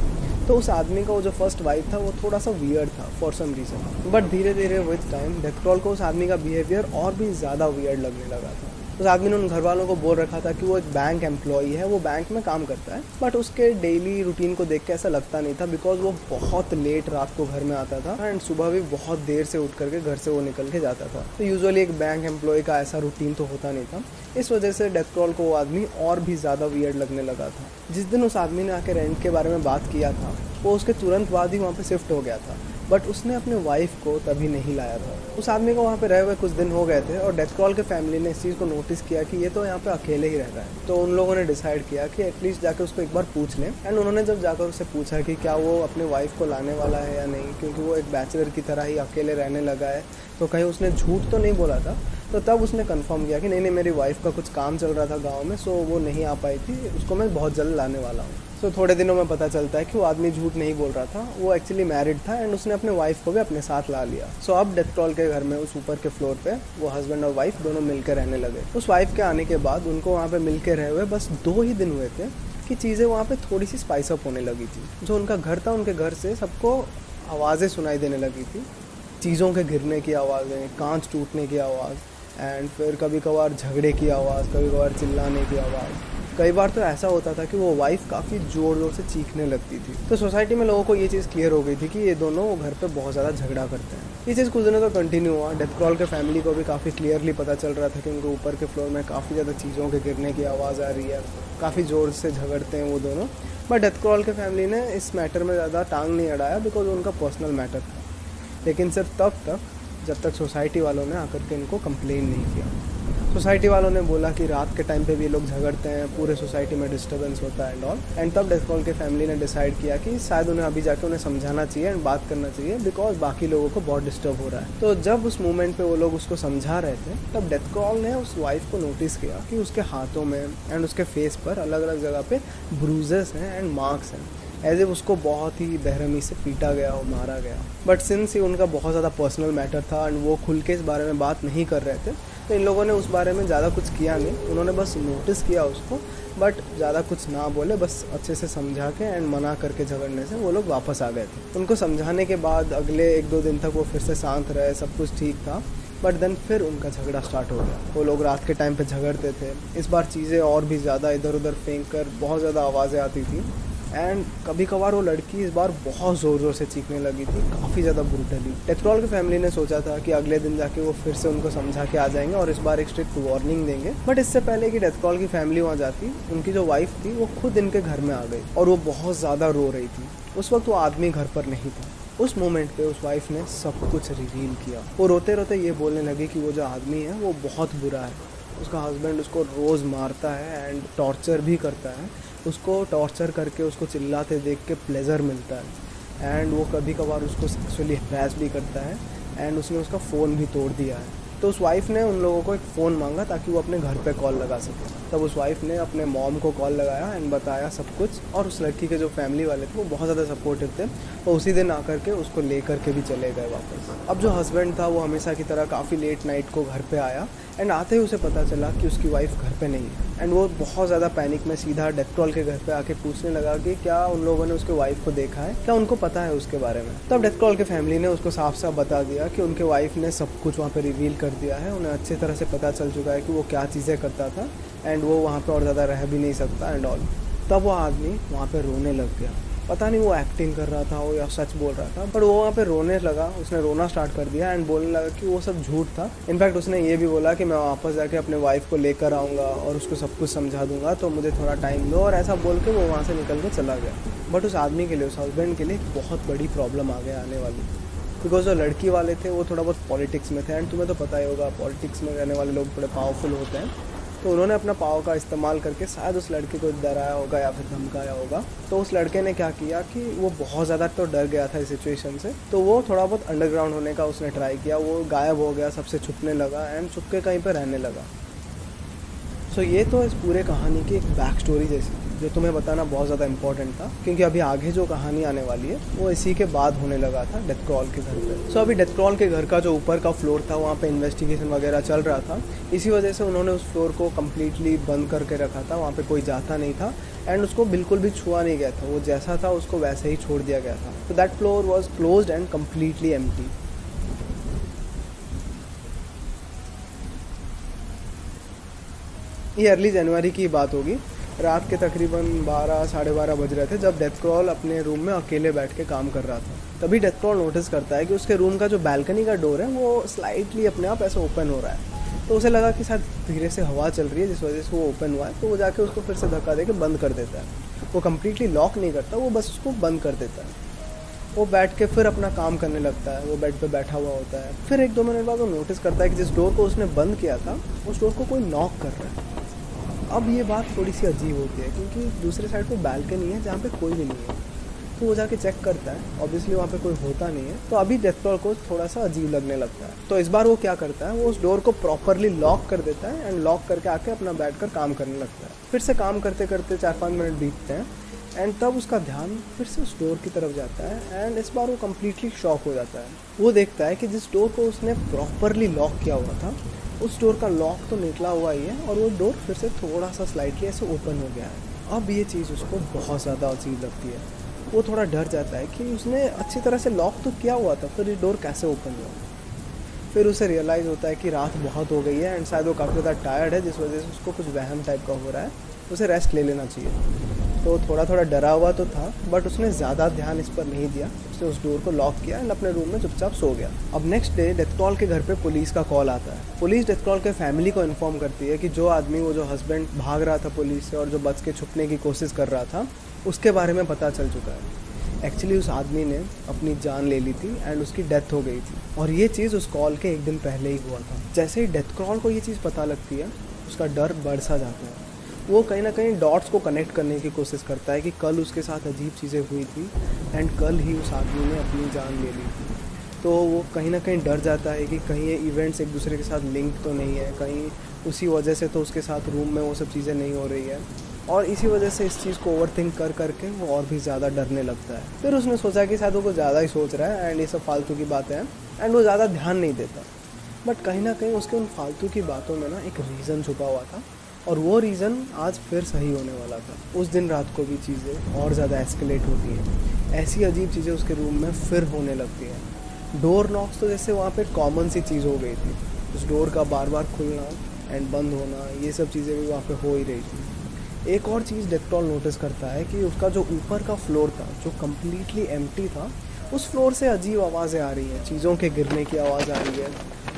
तो उस आदमी का वो जो फर्स्ट वाइब था वो थोड़ा सा वियर्ड था फॉर सम रीज़न, बट धीरे धीरे विद टाइम डेथ क्रॉल को उस आदमी का बिहेवियर और भी ज़्यादा वियर्ड लगने लगा था। उस आदमी ने उन घर वालों को बोल रखा था कि वो एक बैंक एम्प्लॉई है, वो बैंक में काम करता है, बट उसके डेली रूटीन को देख के ऐसा लगता नहीं था बिकॉज वो बहुत लेट रात को घर में आता था एंड सुबह भी बहुत देर से उठ करके घर से वो निकल के जाता था। तो यूजुअली एक बैंक एम्प्लॉय का ऐसा रूटीन तो होता नहीं था। इस वजह से डेथ क्रॉल को वो आदमी और भी ज़्यादा वियर्ड लगने लगा था। जिस दिन उस आदमी ने आके रेंट के बारे में बात किया था, वो उसके तुरंत बाद ही वहाँ पे शिफ्ट हो गया था, बट उसने अपने वाइफ को तभी नहीं लाया था। उस आदमी को वहाँ पे रहे हुए कुछ दिन हो गए थे और डेथ क्रॉल के फैमिली ने इस चीज़ को नोटिस किया कि ये तो यहाँ पे अकेले ही रह रहा है। तो उन लोगों ने डिसाइड किया कि एटलीस्ट जाकर उसको एक बार पूछ लें। एंड उन्होंने जब जाकर उससे पूछा कि क्या वो अपने वाइफ को लाने वाला है या नहीं, क्योंकि वो एक बैचलर की तरह ही अकेले रहने लगा है, तो कहीं उसने झूठ तो नहीं बोला था। तो तब उसने कंफर्म किया कि नहीं मेरी वाइफ का कुछ काम चल रहा था गांव में, सो वो नहीं आ पाई थी, उसको मैं बहुत जल्द लाने वाला हूँ। सो थोड़े दिनों में पता चलता है कि वो आदमी झूठ नहीं बोल रहा था, वो एक्चुअली मैरिड था एंड उसने अपने वाइफ को भी अपने साथ ला लिया। सो अब डेथ क्रॉल के घर में उस ऊपर के फ्लोर पे वो हस्बैंड और वाइफ दोनों मिलकर रहने लगे। उस वाइफ के आने के बाद उनको वहाँ पे मिलकर रहे हुए बस 2 ही दिन हुए थे कि चीज़ें वहाँ पे थोड़ी सी स्पाइस अप होने लगी थी। जो उनका घर था, उनके घर से सबको आवाज़ें सुनाई देने लगी थी, चीज़ों के गिरने की आवाज़ें, कांच टूटने की आवाज़ एंड फिर कभी कभार झगड़े की आवाज़, कभी कभार चिल्लाने की आवाज़। कई बार तो ऐसा होता था कि वो वाइफ काफ़ी ज़ोर ज़ोर से चीखने लगती थी। तो सोसाइटी में लोगों को ये चीज़ क्लियर हो गई थी कि ये दोनों घर पे बहुत ज़्यादा झगड़ा करते हैं। ये चीज़ कुछ दिनों तो कंटिन्यू हुआ। डेथ क्रॉल के फैमिली को भी काफ़ी क्लियरली पता चल रहा था कि उनके ऊपर के फ्लोर में काफ़ी ज़्यादा चीज़ों के गिरने की आवाज़ आ रही है, काफ़ी ज़ोर से झगड़ते हैं वो दोनों। बट डेथ क्रॉल के फैमिली ने इस मैटर में ज़्यादा टांग नहीं अड़ाया बिकॉज उनका पर्सनल मैटर था। लेकिन सिर्फ तब तक जब तक सोसाइटी वालों ने आकर के इनको कंप्लेन नहीं किया। सोसाइटी वालों ने बोला कि रात के टाइम पे भी ये लोग झगड़ते हैं, पूरे सोसाइटी में डिस्टर्बेंस होता है एंड ऑल। एंड तब डेथ क्रॉल के फैमिली ने डिसाइड किया कि शायद उन्हें अभी जाके उन्हें समझाना चाहिए एंड बात करना चाहिए बिकॉज बाकी लोगों को बहुत डिस्टर्ब हो रहा है। तो जब उस मोमेंट पे वो लोग उसको समझा रहे थे तब डेथ क्रॉल ने उस वाइफ को नोटिस किया कि उसके हाथों में एंड उसके फेस पर अलग अलग जगह पे ब्रूजेस हैं एंड मार्क्स हैं, एज इफ उसको बहुत ही बेरहमी से पीटा गया और मारा गया। बट सिंस ही उनका बहुत ज़्यादा पर्सनल मैटर था एंड वो खुल के इस बारे में बात नहीं कर रहे थे, तो इन लोगों ने उस बारे में ज़्यादा कुछ किया नहीं। उन्होंने बस नोटिस किया उसको, बट ज़्यादा कुछ ना बोले, बस अच्छे से समझा के एंड मना करके झगड़ने से वो लोग वापस आ गए थे। उनको समझाने के बाद अगले 1-2 दिन तक वो फिर से शांत रहे, सब कुछ ठीक था। बट देन फिर उनका झगड़ा स्टार्ट हो गया। वो लोग रात के टाइम पे झगड़ते थे। इस बार चीज़ें और भी ज़्यादा इधर उधर फेंक कर बहुत ज़्यादा आवाज़ें आती थी एंड कभी कभार वो लड़की इस बार बहुत ज़ोर ज़ोर से चीखने लगी थी, काफ़ी ज़्यादा ब्रूटली। डेथ क्रॉल की फैमिली ने सोचा था कि अगले दिन जाके वो फिर से उनको समझा के आ जाएंगे और इस बार एक स्ट्रिक्ट वार्निंग देंगे। बट इससे पहले कि डेथ क्रॉल की फैमिली वहाँ जाती, उनकी जो वाइफ थी वो खुद इनके घर में आ गई और वो बहुत ज़्यादा रो रही थी। उस वक्त वो आदमी घर पर नहीं था। उस मोमेंट पे उस वाइफ ने सब कुछ रिवील किया। वो रोते रोते ये बोलने लगी कि वो जो आदमी है वो बहुत बुरा है, उसका हस्बैंड उसको रोज़ मारता है एंड टॉर्चर भी करता है, उसको टॉर्चर करके उसको चिल्लाते देख के प्लेजर मिलता है एंड वो कभी कभार उसको सेक्सुअली हरास भी करता है एंड उसने उसका फ़ोन भी तोड़ दिया है। तो उस वाइफ ने उन लोगों को एक फ़ोन मांगा ताकि वो अपने घर पे कॉल लगा सके। तब उस वाइफ ने अपने मॉम को कॉल लगाया एंड बताया सब कुछ, और उस लड़की के जो फैमिली वाले थे वो बहुत ज़्यादा सपोर्टिव थे। तो उसी दिन आकर के उसको ले करके भी चले गए वापस। अब जो हस्बैंड था वो हमेशा की तरह काफ़ी लेट नाइट को घर पे आया एंड आते ही उसे पता चला कि उसकी वाइफ घर पे नहीं है एंड वो बहुत ज़्यादा पैनिक में सीधा डेथ क्रॉल के घर पे आके पूछने लगा कि क्या उन लोगों ने उसके वाइफ को देखा है, क्या उनको पता है उसके बारे में। तब डेथ क्रॉल के फैमिली ने उसको साफ साफ बता दिया कि उनके वाइफ ने सब कुछ वहाँ पे रिवील कर दिया है, उन्हें अच्छी तरह से पता चल चुका है कि वो क्या चीज़ें करता था एंड वो वहाँ पे और ज़्यादा रह भी नहीं सकता एंड ऑल। तब वो आदमी वहाँ पे रोने लग गया। पता नहीं वो एक्टिंग कर रहा था वो या सच बोल रहा था, पर वो वहाँ पे रोने लगा। उसने रोना स्टार्ट कर दिया एंड बोलने लगा कि वो सब झूठ था। इनफैक्ट उसने ये भी बोला कि मैं वापस जाके अपने वाइफ को लेकर आऊँगा और उसको सब कुछ समझा दूंगा, तो मुझे थोड़ा टाइम दो, और ऐसा बोल के वो वहाँ से निकल के चला गया। बट उस आदमी के लिए, उस हस्बैंड के लिए एक बहुत बड़ी प्रॉब्लम आ गया आने वाली, बिकॉज जो लड़की वाले थे वो थोड़ा बहुत पॉलिटिक्स में थे एंड तुम्हें तो पता ही होगा पॉलिटिक्स में रहने वाले लोग थोड़े पावरफुल होते हैं। तो उन्होंने अपना पावर का इस्तेमाल करके शायद उस लड़के को डराया होगा या फिर धमकाया होगा। तो उस लड़के ने क्या किया कि वो बहुत ज़्यादा तो डर गया था इस सिचुएशन से, तो वो थोड़ा बहुत अंडरग्राउंड होने का उसने ट्राई किया। वो गायब हो गया, सबसे छुपने लगा एंड छुप के कहीं पर रहने लगा। सो ये तो इस पूरे कहानी की एक बैक स्टोरी जैसी थी जो तुम्हें बताना बहुत ज़्यादा इंपॉर्टेंट था, क्योंकि अभी आगे जो कहानी आने वाली है वो इसी के बाद होने लगा था डेथ क्रॉल के घर पे। सो अभी डेथ क्रॉल के घर का जो ऊपर का फ्लोर था वहाँ पे इन्वेस्टिगेशन वगैरह चल रहा था। इसी वजह से उन्होंने उस फ्लोर को कम्प्लीटली बंद करके रखा था, वहाँ पे कोई जाता नहीं था एंड उसको बिल्कुल भी छुआ नहीं गया था। वो जैसा था उसको वैसे ही छोड़ दिया गया था। तो that floor was closed end completely empty. ये अर्ली जनवरी की बात होगी। रात के तकरीबन 12 साढ़े 12 बज रहे थे जब डेथ क्रॉल अपने रूम में अकेले बैठ के काम कर रहा था। तभी डेथ क्रॉल नोटिस करता है कि उसके रूम का जो बालकनी का डोर है वो स्लाइटली अपने आप ऐसे ओपन हो रहा है। तो उसे लगा कि शायद धीरे से हवा चल रही है जिस वजह से वो ओपन हुआ है। तो वो जाके उसको फिर से धक्का दे के बंद कर देता है। वो कम्प्लीटली लॉक नहीं करता, वो बस उसको बंद कर देता है। वो बैठ के फिर अपना काम करने लगता है। वो बेड पे बैठा हुआ होता है। फिर 1-2 मिनट बाद वो नोटिस करता है कि जिस डोर को उसने बंद किया था उस डोर को कोई नॉक कर रहा है। अब ये बात थोड़ी सी अजीब होती है क्योंकि दूसरे साइड पे बालकनी है जहाँ पे कोई भी नहीं है। तो वो जाके चेक करता है, ऑब्वियसली वहाँ पे कोई होता नहीं है। तो अभी डेथ क्रॉल को थोड़ा सा अजीब लगने लगता है। तो इस बार वो क्या करता है, वो उस डोर को प्रॉपरली लॉक कर देता है एंड लॉक करके आके अपना बैठ कर काम करने लगता है। फिर से काम करते करते 4-5 मिनट बीतते हैं एंड तब उसका ध्यान फिर से उस डोर की तरफ जाता है एंड इस बार वो कम्प्लीटली शॉक हो जाता है। वो देखता है कि जिस डोर को उसने प्रॉपरली लॉक किया हुआ था उस डोर का लॉक तो निकला हुआ ही है और वो डोर फिर से थोड़ा सा स्लाइटली ऐसे ओपन हो गया है। अब ये चीज़ उसको बहुत ज़्यादा अजीब लगती है। वो थोड़ा डर जाता है कि उसने अच्छी तरह से लॉक तो किया हुआ था, फिर ये डोर कैसे ओपन हुआ। फिर उसे रियलाइज़ होता है कि रात बहुत हो गई है एंड शायद वो काफ़ी ज़्यादा टायर्ड है, जिस वजह से उसको कुछ वहम टाइप का हो रहा है, उसे रेस्ट ले लेना चाहिए। तो थोड़ा डरा हुआ तो था बट उसने ज़्यादा ध्यान इस पर नहीं दिया। उसने उस डोर को लॉक किया एंड अपने रूम में चुपचाप सो गया। अब नेक्स्ट डे डेथक्रॉल के घर पे पुलिस का कॉल आता है। पुलिस डेथक्रॉल के फैमिली को इन्फॉर्म करती है कि जो आदमी, वो जो हस्बैंड भाग रहा था पुलिस से और जो बच के छुपने की कोशिश कर रहा था, उसके बारे में पता चल चुका है। एक्चुअली उस आदमी ने अपनी जान ले ली थी एंड उसकी डेथ हो गई थी और ये चीज़ उस कॉल के एक दिन पहले ही हुआ था। जैसे ही डेथक्रॉल को ये चीज़ पता लगती है उसका डर बढ़ सा जाता है। वो कहीं ना कहीं डॉट्स को कनेक्ट करने की कोशिश करता है कि कल उसके साथ अजीब चीज़ें हुई थी एंड कल ही उस आदमी ने अपनी जान ले ली थी। तो वो कहीं ना कहीं डर जाता है कि कहीं ये इवेंट्स एक दूसरे के साथ लिंक तो नहीं है, कहीं उसी वजह से तो उसके साथ रूम में वो सब चीज़ें नहीं हो रही है और इसी वजह से इस चीज़ को ओवरथिंक कर करके वो और भी ज़्यादा डरने लगता है। फिर उसने सोचा कि शायद वो कुछ ज़्यादा ही सोच रहा है एंड ये सब फालतू की बातें हैं एंड वो ज़्यादा ध्यान नहीं देता। बट कहीं ना कहीं उसके उन फालतू की बातों में ना एक रीज़न छुपा हुआ था और वो रीज़न आज फिर सही होने वाला था। उस दिन रात को भी चीज़ें और ज़्यादा एस्केलेट होती हैं। ऐसी अजीब चीज़ें उसके रूम में फिर होने लगती हैं। डोर नॉक्स तो जैसे वहाँ पे कॉमन सी चीज़ हो गई थी, उस डोर का बार बार खुलना एंड बंद होना, ये सब चीज़ें भी वहाँ पे हो ही रही थी। एक और चीज़ डेथक्रॉल नोटिस करता है कि उसका जो ऊपर का फ्लोर था, जो कम्प्लीटली एम्प्टी था, उस फ्लोर से अजीब आवाज़ें आ रही हैं। चीज़ों के गिरने की आवाज़ आ रही है,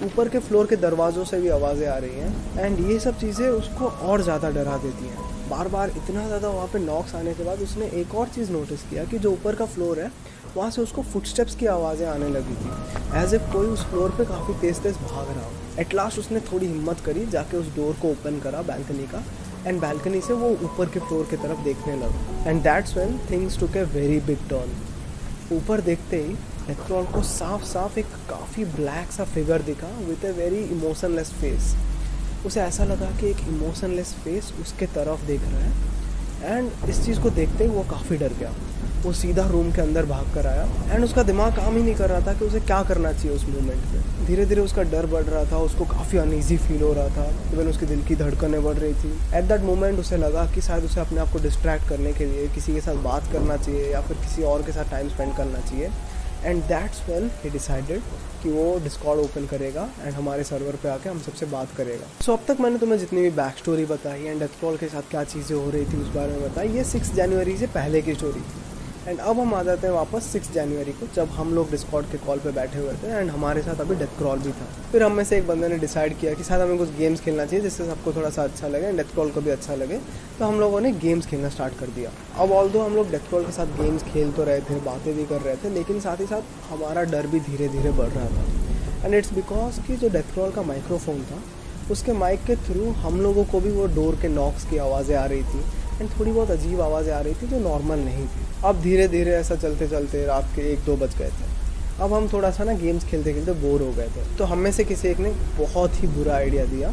ऊपर के फ्लोर के दरवाज़ों से भी आवाज़ें आ रही हैं एंड ये सब चीज़ें उसको और ज़्यादा डरा देती हैं। बार बार इतना ज़्यादा वहाँ पे नॉक्स आने के बाद उसने एक और चीज़ नोटिस किया कि जो ऊपर का फ्लोर है वहाँ से उसको फुटस्टेप्स की आवाज़ें आने लगी थी, एज इफ कोई उस फ्लोर पे काफ़ी तेज़ भाग रहा हो। एट लास्ट उसने थोड़ी हिम्मत करी, जाके उस डोर को ओपन करा बैल्कनी का एंड बैल्कनी से वो ऊपर के फ्लोर की तरफ देखने लगा and that's when things took a very big turn. ऊपर देखते ही डेथक्रॉल को साफ साफ एक काफ़ी ब्लैक सा फिगर दिखा with a very emotionless face. उसे ऐसा लगा कि एक इमोशनलेस फेस उसके तरफ देख रहा है एंड इस चीज़ को देखते ही वो काफ़ी डर गया। वो सीधा रूम के अंदर भाग कर आया एंड उसका दिमाग काम ही नहीं कर रहा था कि उसे क्या करना चाहिए उस मोमेंट पे। धीरे धीरे उसका डर बढ़ रहा था, उसको काफ़ी अनईजी फील हो रहा था, इवन उसके दिल की धड़कनें बढ़ रही थी। एट दैट मोमेंट उसे लगा कि शायद उसे अपने आप को डिस्ट्रैक्ट करने के लिए किसी के साथ बात करना चाहिए या फिर किसी और के साथ टाइम स्पेंड करना चाहिए and that's when he decided कि वो डिस्कॉर्ड ओपन करेगा एंड हमारे सर्वर पे आके हम सबसे बात करेगा। सो अब तक मैंने तुम्हें जितनी भी बैक स्टोरी बताई एंड डेथक्रॉल के साथ क्या चीज़ें हो रही थी उस बारे में बताई, ये 6 जनवरी से पहले की स्टोरी थी। एंड अब हम आ जाते हैं वापस 6 जनवरी को, जब हम लोग डिस्कॉर्ड के कॉल पे बैठे हुए थे एंड हमारे साथ अभी डेथक्रॉल भी था। फिर हम में से एक बंदे ने डिसाइड किया कि शायद हमें कुछ गेम्स खेलना चाहिए जिससे सबको थोड़ा सा अच्छा लगे एंड डेथक्रॉल को भी अच्छा लगे, तो हम लोगों ने गेम्स खेलना स्टार्ट कर दिया। अब ऑल्दो हम लोग डेथक्रॉल के साथ गेम्स खेल तो रहे थे, बातें भी कर रहे थे, लेकिन साथ ही साथ हमारा डर भी धीरे धीरे बढ़ रहा था। एंड इट्स बिकॉज कि जो डेथक्रॉल का माइक्रोफोन था उसके माइक के थ्रू हम लोगों को भी वो डोर के नॉक्स की आवाज़ें आ रही थी एंड थोड़ी बहुत अजीब आवाज़ें आ रही थी जो नॉर्मल नहीं थी। अब धीरे धीरे ऐसा चलते चलते रात के 1-2 बज गए थे। अब हम थोड़ा सा ना गेम्स खेलते खेलते बोर हो गए थे, तो हम में से किसी एक ने बहुत ही बुरा आइडिया दिया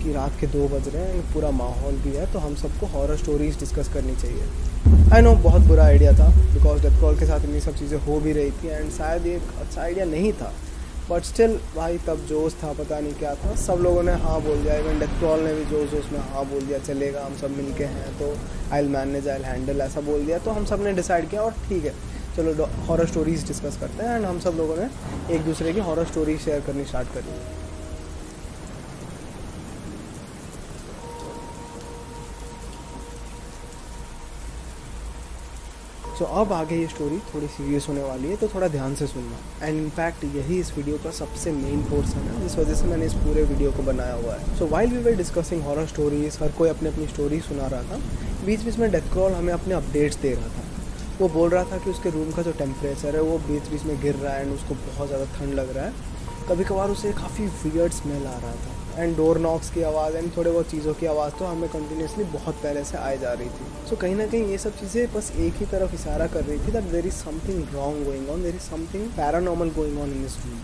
कि रात के 2 बज रहे हैं, पूरा माहौल भी है, तो हम सबको हॉरर स्टोरीज डिस्कस करनी चाहिए। आई नो बहुत बुरा आइडिया था बिकॉज डेथक्रॉल के साथ इतनी सब चीज़ें हो भी रही थी एंड शायद ये एक अच्छा आइडिया नहीं था, बट स्टिल भाई तब जोश था, पता नहीं क्या था, सब लोगों ने हाँ बोल दिया। इवन डेथक्रॉल ने भी जोश में हाँ बोल दिया, चलेगा हम सब मिलके हैं तो I will manage, I will handle, ऐसा बोल दिया। तो हम सब ने डिसाइड किया और ठीक है चलो हॉरर स्टोरीज डिस्कस करते हैं एंड हम सब लोगों ने एक दूसरे की हॉरर स्टोरी शेयर करनी स्टार्ट कर दी। सो अब आगे ये स्टोरी थोड़ी सीरियस होने वाली है, तो थोड़ा ध्यान से सुनना। एंड इनफैक्ट यही इस वीडियो का सबसे मेन पोर्शन है, जिस वजह से मैंने इस पूरे वीडियो को बनाया हुआ है। So while we were discussing horror stories, हर कोई अपनी अपनी स्टोरी सुना रहा था, बीच बीच में डेथक्रॉल हमें अपने अपडेट्स दे रहा था। वो बोल रहा था कि उसके रूम का जो टेम्परेचर है वो बीच बीच में गिर रहा है एंड उसको बहुत ज़्यादा ठंड लग रहा है, कभी कभार उसे काफ़ी वियर्ड स्मेल आ रहा था एंड डोर नॉक्स की आवाज़ एंड थोड़े बहुत चीज़ों की आवाज़ तो हमें कंटिन्यूसली बहुत पहले से आए जा रही थी। सो कहीं ना कहीं ये सब चीज़ें बस एक ही तरफ इशारा कर रही थी that there is something wrong going on, there is something paranormal going on in this room.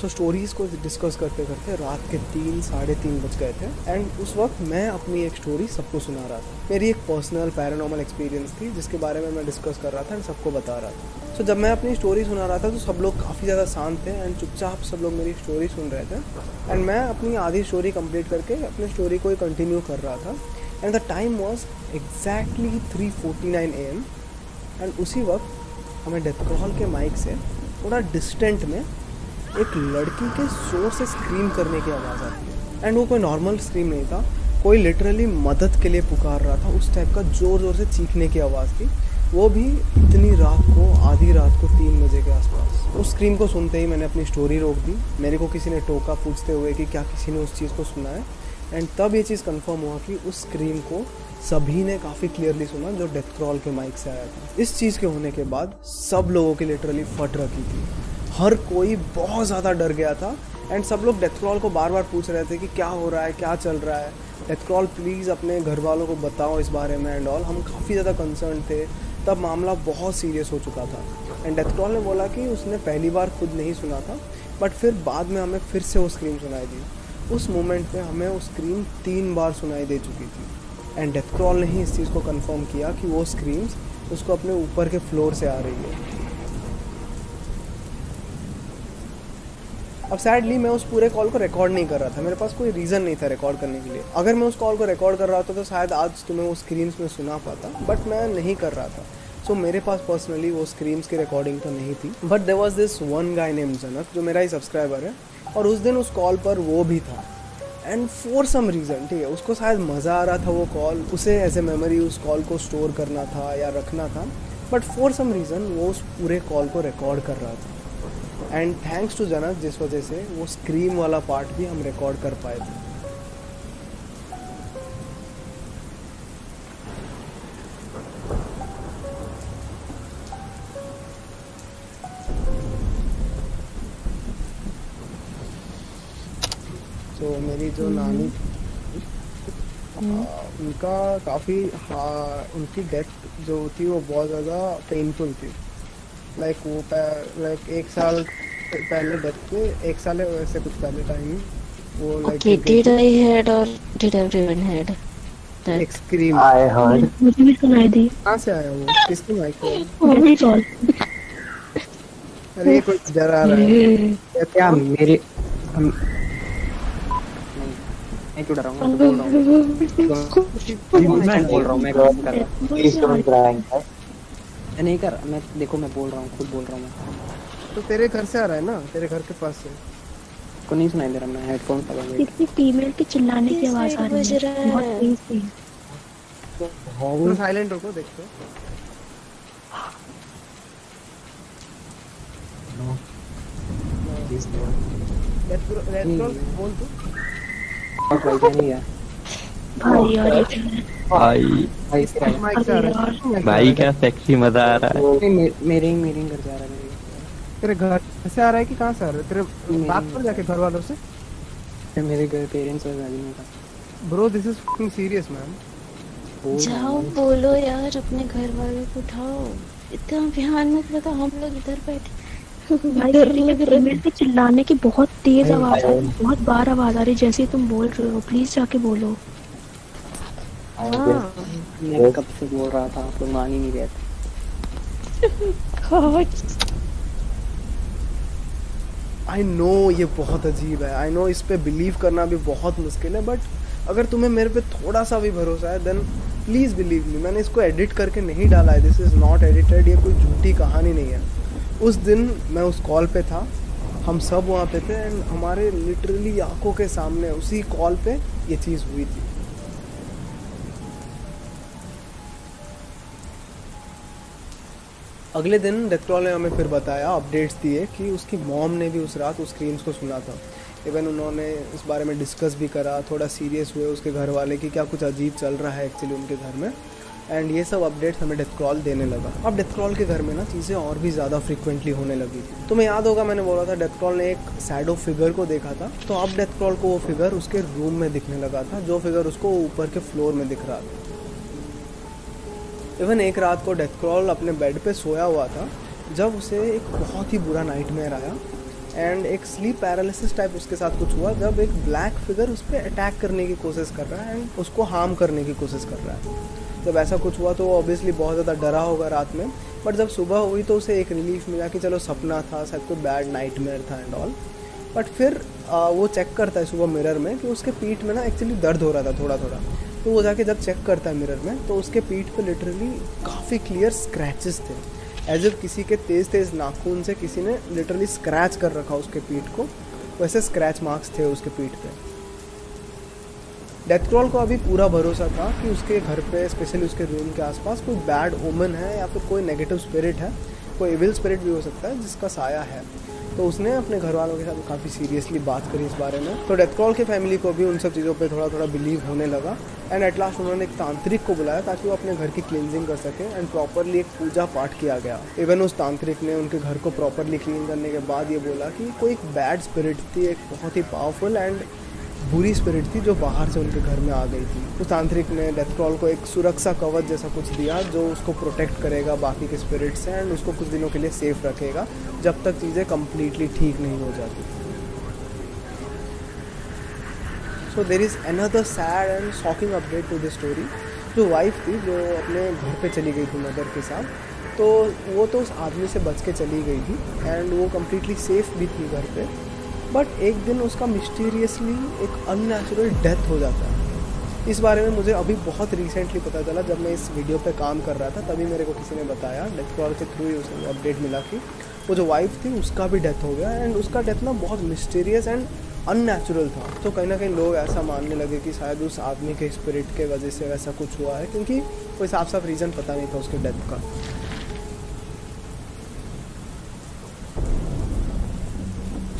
So stories को डिस्कस करते करते रात के 3 साढ़े 3 बज गए थे एंड उस वक्त मैं अपनी एक स्टोरी सबको सुना रहा था। मेरी एक पर्सनल पैरानॉर्मल एक्सपीरियंस थी जिसके बारे में मैं डिस्कस कर रहा था एंड सबको बता रहा था। सो जब मैं अपनी स्टोरी सुना रहा था तो सब लोग काफ़ी ज़्यादा शांत थे एंड चुपचाप सब लोग मेरी स्टोरी सुन रहे थे एंड मैं अपनी आधी स्टोरी कंप्लीट करके अपनी स्टोरी को कंटिन्यू कर रहा था and the time was exactly 3:49 AM and उसी वक्त हमें डेथ कॉल के माइक से थोड़ा डिस्टेंट में एक लड़की के जोर से स्क्रीम करने की आवाज़ आती है एंड वो कोई नॉर्मल स्क्रीम नहीं था, कोई लिटरली मदद के लिए पुकार रहा था। उस टाइप का ज़ोर ज़ोर से चीखने की आवाज़ थी, वो भी इतनी रात को, आधी रात को 3 बजे के आसपास। उस स्क्रीम को सुनते ही मैंने अपनी स्टोरी रोक दी। मेरे को किसी ने टोका पूछते हुए कि क्या किसी ने उस चीज़ को सुना है एंड तब ये चीज़ कंफर्म हुआ कि उस स्क्रीम को सभी ने काफ़ी क्लियरली सुना जो डेथ क्रॉल के माइक से आया था। इस चीज़ के होने के बाद सब लोगों की लिटरली फट रखी थी, हर कोई बहुत ज़्यादा डर गया था एंड सब लोग डेथ क्रॉल को बार बार पूछ रहे थे कि क्या हो रहा है, क्या चल रहा है, डेथ क्रॉल प्लीज़ अपने घर वालों को बताओ इस बारे में एंड ऑल। हम काफ़ी ज़्यादा कंसर्न थे, तब मामला बहुत सीरियस हो चुका था एंड डेथ क्रॉल ने बोला कि उसने पहली बार खुद नहीं सुना था बट फिर बाद में हमें फिर से वो स्क्रीम सुनाई दी। उस मोमेंट पे हमें वो स्क्रीम 3 बार सुनाई दे चुकी थी एंड डेथ क्रॉल ने ही इस चीज़ को कंफर्म किया कि वो स्क्रीम्स उसको अपने ऊपर के फ्लोर से आ रही है। अब सैडली मैं उस पूरे कॉल को रिकॉर्ड नहीं कर रहा था, मेरे पास कोई रीज़न नहीं था रिकॉर्ड करने के लिए। अगर मैं उस कॉल को रिकॉर्ड कर रहा था तो शायद आज तुम्हें वो स्क्रीम्स में सुना पाता, बट मैं नहीं कर रहा था। सो मेरे पास पर्सनली वो स्क्रीम्स की रिकॉर्डिंग तो नहीं थी, but there was this one guy name Janak जो मेरा ही सब्सक्राइबर है और उस दिन उस कॉल पर वो भी था एंड फॉर सम रीज़न, ठीक है, उसको शायद मज़ा आ रहा था वो कॉल, उसे एज ए मेमोरी उस कॉल को स्टोर करना था या रखना था, बट फॉर सम रीज़न वो उस पूरे कॉल को रिकॉर्ड कर रहा था एंड थैंक्स टू जनक जिस वजह से वो स्क्रीम वाला पार्ट भी हम रिकॉर्ड कर पाए थे। तो मेरी जो नानी उनका काफ़ी उनकी डेथ जो थी वो बहुत ज़्यादा पेनफुल थी। लाइक वो लाइक 1 साल पहले डेथ के 1 साल वैसे कुछ पहले टाइम वो like did I heard or did everyone heard that? एक स्क्रीम I heard. मुझे भी सुनाई दी। कहाँ से आया वो, किसकी माइक पे? Only call. अरे कोई डरा रहा है क्या? मेरे मैं क्यों डरा हूँ? मैं बोल रहा हूँ मैं कर रहा हूँ Please don't cry. मैं नहीं कर रहा, मैं देखो मैं बोल रहा हूँ, खुद बोल रहा हूँ मैं। तो तेरे घर से आ रहा है ना, तेरे घर के पास से को नहीं सुनाई दे रहा, मैं हेडफोन लगा हुआ किसी फीमेल की चिल्लाने की आवाज आ रही है बहुत तेज थी। तो साइलेंट रखो, देखो बोल तू नहीं है भाई और भाई क्या सेक्सी मजा आ रहा है। मेरे घर जा रहा है। तेरे घर से आ रहा है कि कहाँ से आ रहा है? तेरे बात कर जाके घर वालों से। मेरे घर पेरेंट्स और गाड़ी में था। Bro this is fucking serious man. जाओ बोलो यार अपने घर वालों को उठाओ, इतना ध्यान मत लगा, हम लोग इधर बैठे। मेरे से चिल्लाने की बहुत तेज आवाज आ रही, बहुत बार आवाज आ रही, जैसे तुम बोल रहे हो, प्लीज जाके बोलो। मैं कब से बोल रहा था, आप लोग मान ही नहीं रहे थे। आई नो ये बहुत अजीब है, आई नो इस पे बिलीव करना भी बहुत मुश्किल है, बट अगर तुम्हें मेरे पे थोड़ा सा भी भरोसा है देन प्लीज़ बिलीव मी। मैंने इसको एडिट करके नहीं डाला है, दिस इज़ नॉट एडिटेड, ये कोई झूठी कहानी नहीं है। उस दिन मैं उस कॉल पे था, हम सब वहाँ पे थे एंड हमारे लिटरली आंखों के सामने उसी कॉल पे ये चीज़ हुई थी। अगले दिन डेथ क्रॉल ने हमें फिर बताया, अपडेट्स दिए कि उसकी मॉम ने भी उस रात उस स्क्रीम्स को सुना था। इवन उन्होंने इस बारे में डिस्कस भी करा, थोड़ा सीरियस हुए उसके घर वाले कि क्या कुछ अजीब चल रहा है एक्चुअली उनके घर में, एंड ये सब अपडेट्स हमें डेथ क्रॉल देने लगा। अब डेथ क्रॉल के घर में ना चीज़ें और भी ज़्यादा फ्रीक्वेंटली होने लगी थी। तुम्हें याद होगा मैंने बोला था डेथ क्रॉल ने एक शैडो फिगर को देखा था, तो अब डेथ क्रॉल को वो फिगर उसके रूम में दिखने लगा था, जो फिगर उसको ऊपर के फ्लोर में दिख रहा था। इवन एक रात को डेथ क्रॉल अपने बेड पे सोया हुआ था जब उसे एक बहुत ही बुरा नाइटमेयर आया एंड एक स्लीप पैरालिसिस टाइप उसके साथ कुछ हुआ जब एक ब्लैक फिगर उस पर अटैक करने की कोशिश कर रहा है एंड उसको हार्म करने की कोशिश कर रहा है। जब ऐसा कुछ हुआ तो वो ऑब्वियसली बहुत ज़्यादा डरा होगा रात में, बट जब सुबह हुई तो उसे एक रिलीफ मिला कि चलो सपना था, शायद कोई बैड नाइटमेयर था एंड ऑल। बट फिर वो चेक करता है सुबह मिरर में कि उसके पीठ में ना एक्चुअली दर्द हो रहा था थोड़ा थोड़ा। तो वो जाके जब चेक करता है मिरर में तो उसके पीठ पे लिटरली काफ़ी क्लियर स्क्रैचेस थे, एज इफ किसी के तेज़ तेज़ नाखून से किसी ने लिटरली स्क्रैच कर रखा उसके पीठ को, वैसे स्क्रैच मार्क्स थे उसके पीठ पे। डेथ क्रॉल को अभी पूरा भरोसा था कि उसके घर पे, स्पेशली उसके रूम के आसपास कोई बैड ओमन है या फिर कोई नेगेटिव स्पिरिट है, कोई इविल स्पिरिट भी हो सकता है जिसका साया है। तो उसने अपने घर वालों के साथ काफ़ी सीरियसली बात करी इस बारे में। तो डेथ क्रॉल के फैमिली को भी उन सब चीज़ों पे थोड़ा थोड़ा बिलीव होने लगा एंड एट लास्ट उन्होंने एक तांत्रिक को बुलाया ताकि वो अपने घर की क्लींजिंग कर सके एंड प्रॉपरली एक पूजा पाठ किया गया। इवन उस तांत्रिक ने उनके घर को प्रॉपरली क्लीन करने के बाद ये बोला कि कोई एक बैड स्पिरिट थी, एक बहुत ही पावरफुल एंड बुरी स्पिरिट थी जो बाहर से उनके घर में आ गई थी। उस तांत्रिक ने डेथ क्रॉल को एक सुरक्षा कवच जैसा कुछ दिया जो उसको प्रोटेक्ट करेगा बाकी के स्पिरिट से एंड उसको कुछ दिनों के लिए सेफ रखेगा जब तक चीज़ें कम्प्लीटली ठीक नहीं हो जाती। So there is another sad and shocking update to this story. जो वाइफ थी जो अपने घर पे चली गई थी मदर के साथ, तो वो तो उस आदमी से बच के चली गई थी एंड वो कम्प्लीटली सेफ भी थी घर पे। बट एक दिन उसका मिस्टीरियसली एक अननेचुरल डेथ हो जाता है। इस बारे में मुझे अभी बहुत रिसेंटली पता चला, जब मैं इस वीडियो पे काम कर रहा था तभी मेरे को किसी ने बताया, डेथ क्रॉल के थ्रू ही उसे अपडेट मिला कि वो जो वाइफ थी उसका भी डेथ हो गया एंड उसका डेथ ना बहुत मिस्टीरियस एंड अननेचुरल था। तो कहीं ना कहीं लोग ऐसा मानने लगे कि शायद उस आदमी के स्पिरिट के वजह से वैसा कुछ हुआ है, क्योंकि कोई साफ साफ रीज़न पता नहीं था उसके डेथ का।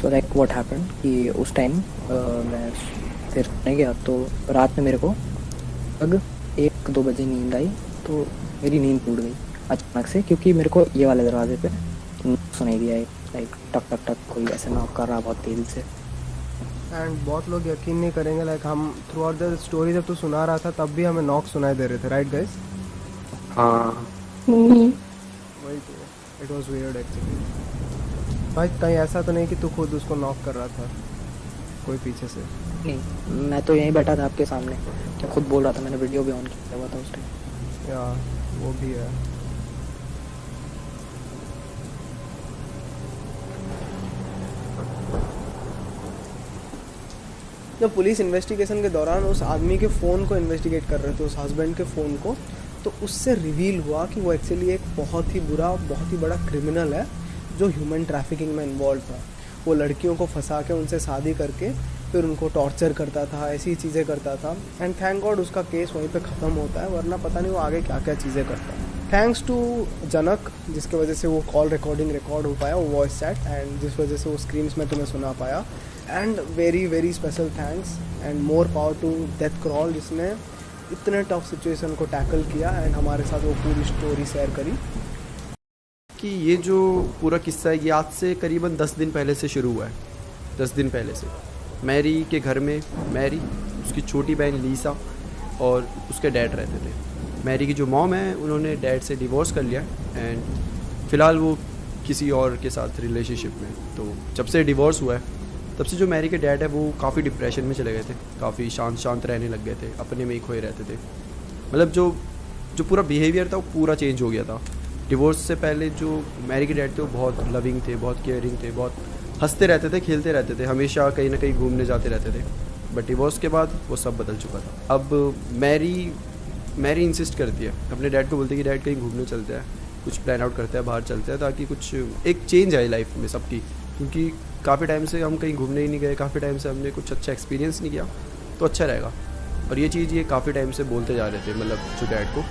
तो लाइक व्हाट हैपेंड कि उस टाइम मैं फिर नहीं गया तो रात में मेरे को लगभग 1-2 बजे नींद आई। तो मेरी नींद टूट गई अचानक से, क्योंकि मेरे को ये वाले दरवाजे पे सुनाई दिया लाइक टक टक टक कोई ऐसे नॉक कर रहा बहुत तेज़ी से। एंड बहुत लोग यकीन नहीं करेंगे, लाइक हम थ्रू आउट द स्टोरी जब तू सुना रहा था तब भी हमें नॉक सुनाई दे रहे थे, राइट गाइस? हाँ वही तो, इट वाज वियर्ड एक्चुअली। भाई कहीं ऐसा तो नहीं कि तू खुद उसको नॉक कर रहा था कोई पीछे से? नहीं, मैं तो यहीं बैठा था आपके सामने, क्या खुद बोल रहा था, मैंने वीडियो भी ऑन किया हुआ था उस टाइम। या वो भी है। जब पुलिस इन्वेस्टिगेशन के दौरान उस आदमी के फ़ोन को इन्वेस्टिगेट कर रहे थे, उस हस्बैंड के फ़ोन को, तो उससे रिवील हुआ कि वो एक्चुअली एक बहुत ही बुरा, बहुत ही बड़ा क्रिमिनल है जो ह्यूमन ट्रैफिकिंग में इन्वॉल्व था। वो लड़कियों को फंसा के उनसे शादी करके फिर उनको टॉर्चर करता था, ऐसी चीज़ें करता था। एंड थैंक गॉड उसका केस वहीं पे ख़त्म होता है, वरना पता नहीं वो आगे क्या क्या चीज़ें करता है। थैंक्स टू जनक, जिसके वजह से वो कॉल रिकॉर्डिंग रिकॉर्ड हो पाया, वो वॉइस चैट, एंड जिस वजह से वो स्क्रीन्स में तुम्हें सुना पाया। And very very special thanks and more power to death crawl, जिसने इतने टफ सिचुएशन को टैकल किया एंड हमारे साथ वो पूरी स्टोरी शेयर करी। कि ये जो पूरा किस्सा है ये आज से करीबन 10 दिन पहले से शुरू हुआ है। 10 दिन पहले से मैरी के घर में मैरी, उसकी छोटी बहन लीसा और उसके डैड रहते थे। मैरी की जो मॉम है उन्होंने डैड से डिवोर्स कर लिया एंड फ़िलहाल वो किसी और के साथ रिलेशनशिप में। तो जब से डिवोर्स हुआ है तब से जो मैरी के डैड है वो काफ़ी डिप्रेशन में चले गए थे, काफ़ी शांत रहने लग गए थे, अपने में ही खोए रहते थे। मतलब जो पूरा बिहेवियर था वो पूरा चेंज हो गया था। डिवोर्स से पहले जो मैरी के डैड थे वो बहुत लविंग थे, बहुत केयरिंग थे, बहुत हंसते रहते थे, खेलते रहते थे, हमेशा कहीं ना कहीं घूमने जाते रहते थे। बट डिवोर्स के बाद वो सब बदल चुका था। अब मैरी इंसिस्ट करती है, अपने डैड को बोलती है कि डैड कहीं घूमने चलते हैं, कुछ प्लान आउट करते हैं, बाहर चलते हैं, ताकि कुछ एक चेंज आए लाइफ में सबकी। क्योंकि काफ़ी टाइम से हम कहीं घूमने ही नहीं गए, काफ़ी टाइम से हमने कुछ अच्छा एक्सपीरियंस नहीं किया, तो अच्छा रहेगा। और ये चीज़ ये काफ़ी टाइम से बोलते जा रहे थे, मतलब जो डैड को।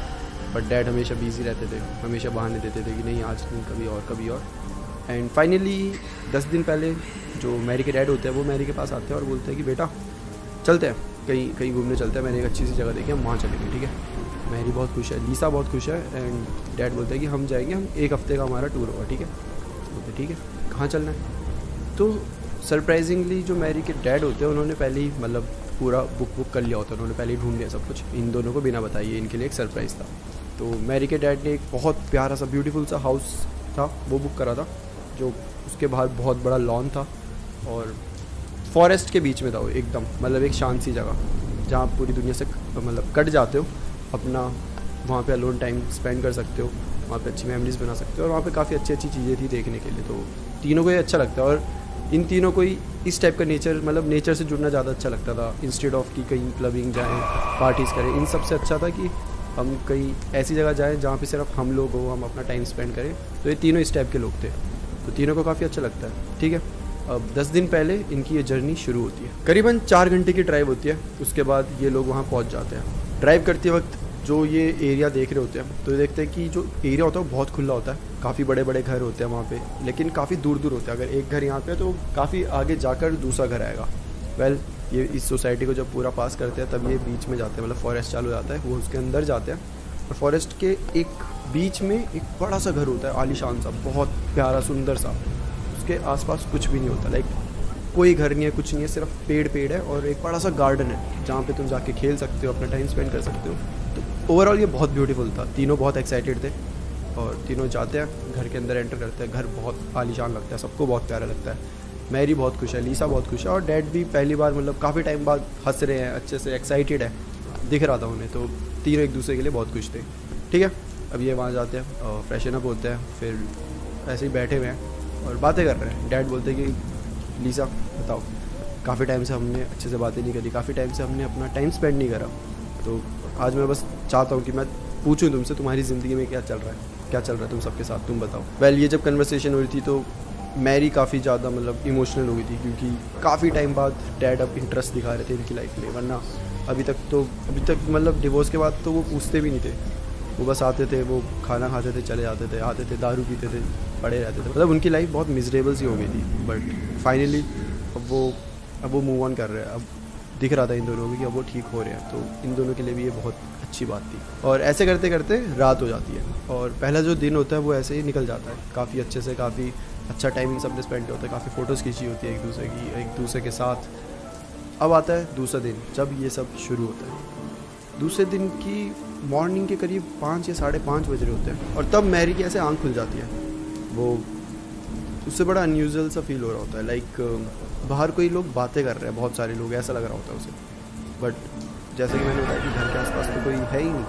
बट डैड हमेशा बिजी रहते थे, हमेशा बहाने देते थे कि नहीं आज नहीं, कभी और। एंड फाइनली 10 दिन पहले जो मैरी के डैड होते हैं वो मैरी के पास आते हैं और बोलते हैं कि बेटा चलते हैं कहीं घूमने चलते हैं, मैंने एक अच्छी सी जगह देखी, हम वहाँ चलेंगे, ठीक है। मैरी बहुत खुश है, लीसा बहुत खुश है एंड डैड बोलते हैं कि हम जाएंगे, हम 1 हफ्ते का हमारा टूर होगा, ठीक है। बोलते ठीक है, कहाँ चलना है? तो सरप्राइजिंगली जो मैरी के डैड होते हैं उन्होंने पहले ही मतलब पूरा बुक कर लिया होता है, उन्होंने पहले ही ढूंढ लिया सब कुछ, इन दोनों को बिना बताइए, इनके लिए एक सरप्राइज़ था। तो मैरी के डैड ने एक बहुत प्यारा सा ब्यूटीफुल सा हाउस था वो बुक करा था, जो उसके बाहर बहुत बड़ा लॉन था और फॉरेस्ट के बीच में था वो एकदम, मतलब एक शांत सी जगह जहाँ आप पूरी दुनिया से मतलब कट जाते हो, अपना वहाँ पे अलोन टाइम स्पेंड कर सकते हो, वहाँ पे अच्छी मेमोरीज बना सकते हो, और वहाँ पे काफ़ी अच्छी अच्छी चीज़ें थी देखने के लिए। तो तीनों को ही अच्छा लगता है, और इन तीनों को ही इस टाइप का नेचर, मतलब नेचर से जुड़ना ज़्यादा अच्छा लगता था, इंस्टेड ऑफ कि कहीं क्लबिंग जाएँ, पार्टीज़ करें। इन सबसे अच्छा था कि हम कहीं ऐसी जगह जाएँ जहाँ पे सिर्फ हम लोग हो, हम अपना टाइम स्पेंड करें। तो ये तीनों इस टाइप के लोग थे, तो तीनों को काफ़ी अच्छा लगता है। ठीक है, अब 10 दिन पहले इनकी ये जर्नी शुरू होती है। करीबन 4 घंटे की ड्राइव होती है। उसके बाद ये लोग वहाँ पहुँच जाते हैं। ड्राइव करते वक्त जो ये एरिया देख रहे होते हैं, तो ये देखते हैं कि जो एरिया होता है वो बहुत खुला होता है, काफ़ी बड़े बड़े घर होते हैं वहाँ पे, लेकिन काफ़ी दूर दूर होते हैं। अगर एक घर यहाँ पे है तो काफ़ी आगे जाकर दूसरा घर आएगा। वेल, ये इस सोसाइटी को जब पूरा पास करते हैं तब ये बीच में जाते हैं, मतलब फॉरेस्ट चालू हो जाता है, वो उसके अंदर जाते हैं। और फॉरेस्ट के एक बीच में एक बड़ा सा घर होता है, आलीशान सा, बहुत प्यारा सुंदर सा। उसके आसपास कुछ भी नहीं होता, लाइक कोई घर नहीं है, कुछ नहीं है, सिर्फ पेड़ है, और एक बड़ा सा गार्डन है जहाँ पे तुम जाके खेल सकते हो, अपना टाइम स्पेंड कर सकते हो। तो ओवरऑल ये बहुत ब्यूटीफुल था। तीनों बहुत एक्साइटेड थे, और तीनों जाते हैं घर के अंदर, एंटर करते हैं। घर बहुत आलीशान लगता है, सबको बहुत प्यारा लगता है। मैरी बहुत खुश है, लीसा बहुत खुश है, और डैड भी पहली बार, मतलब काफ़ी टाइम बाद हंस रहे हैं, अच्छे से एक्साइटेड है, दिख रहा था उन्हें। तो तीनों एक दूसरे के लिए बहुत खुश थे। ठीक है, अब ये वहाँ जाते हैं और फ्रेशन अप होते हैं, फिर ऐसे ही बैठे हुए हैं और बातें कर रहे हैं। डैड बोलते हैं कि लीसा बताओ, काफ़ी टाइम से हमने अच्छे से बातें नहीं करी, काफ़ी टाइम से हमने अपना टाइम स्पेंड नहीं करा, तो आज मैं बस चाहता हूँ कि मैं पूछूं तुमसे, तुम्हारी ज़िंदगी में क्या चल रहा है, क्या चल रहा है तुम सबके साथ, तुम बताओ। वेल, ये जब कन्वर्सेशन हो रही थी तो मैरी काफ़ी ज़्यादा मतलब इमोशनल हो गई थी, क्योंकि काफ़ी टाइम बाद डैड अब इंटरेस्ट दिखा रहे थे इनकी लाइफ में। वरना अभी तक मतलब डिवोर्स के बाद तो वो पूछते भी नहीं थे, वो बस आते थे, वो खाना खाते थे, चले जाते थे, आते थे, दारू पीते थे, पड़े रहते थे। मतलब उनकी लाइफ बहुत मिजरेबल सी हो गई थी। बट फाइनली अब वो मूव ऑन कर रहे हैं। अब दिख रहा था इन दोनों को कि अब वो ठीक हो रहे हैं, तो इन दोनों के लिए भी ये बहुत अच्छी बात थी। और ऐसे करते करते रात हो जाती है, और पहला जो दिन होता है वो ऐसे ही निकल जाता है, काफ़ी अच्छे से, काफ़ी अच्छा टाइमिंग सबने स्पेंड होता है, काफ़ी फ़ोटोज़ खींची होती है एक दूसरे के साथ। अब आता है दूसरा दिन, जब ये सब शुरू होता है। दूसरे दिन की मॉर्निंग के करीब 5 या 5:30 बज रहे होते हैं, और तब मैरी की ऐसे आँख खुल जाती है। वो उससे बड़ा अनयूजुअल सा फील हो रहा होता है, लाइक बाहर कोई लोग बातें कर रहे हैं, बहुत सारे लोग, ऐसा लग रहा होता है उसे। बट जैसे कि मैंने बताया कि घर के आसपास तो कोई है ही नहीं,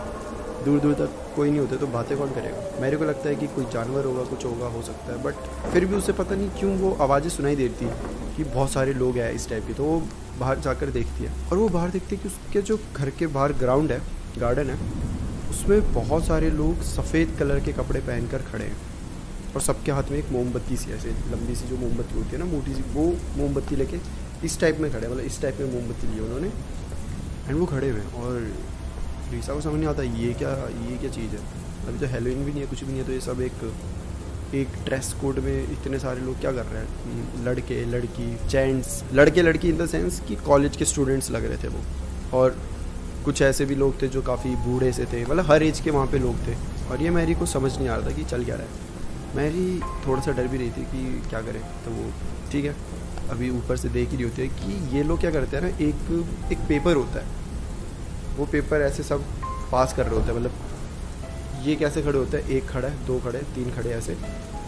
दूर दूर तक कोई नहीं होते, तो बातें कौन करेगा। मेरे को लगता है कि कोई जानवर होगा, कुछ होगा, हो सकता है। बट फिर भी उसे पता नहीं क्यों वो आवाज़ें सुनाई देती है कि बहुत सारे लोग हैं इस टाइप की। तो वो बाहर जाकर देखती है, और वो बाहर देखती है कि उसके जो घर के बाहर ग्राउंड है, गार्डन है, उसमें बहुत सारे लोग सफ़ेद कलर के कपड़े पहनकर खड़े हैं, और सबके हाथ में एक मोमबत्ती सी, ऐसे लंबी सी जो मोमबत्ती होती है ना, मोटी सी, वो मोमबत्ती लेके इस टाइप में खड़े, मतलब इस टाइप में मोमबत्ती ली उन्होंने, एंड वो खड़े हुए हैं। और लीसा को समझ नहीं आता ये क्या चीज़ है। अभी तो हेलोइन भी नहीं है, कुछ भी नहीं है, तो ये सब एक ड्रेस कोड में इतने सारे लोग क्या कर रहे हैं, लड़के लड़की, जेंट्स, लड़के लड़की इन द सेंस कि कॉलेज के स्टूडेंट्स लग रहे थे वो, और कुछ ऐसे भी लोग थे जो काफ़ी बूढ़े से थे, मतलब हर एज के वहाँ पे लोग थे। और ये मैरी को समझ नहीं आ रहा था कि चल क्या रहा है। मैरी थोड़ा सा डर भी रही थी कि क्या करे, तो वो ठीक है, अभी ऊपर से देख ही रही होती है कि ये लोग क्या करते हैं ना, एक पेपर होता है, वो पेपर ऐसे सब पास कर रहे होते हैं, मतलब ये कैसे खड़े होते हैं, एक खड़ा है, 2 खड़े, 3 खड़े, ऐसे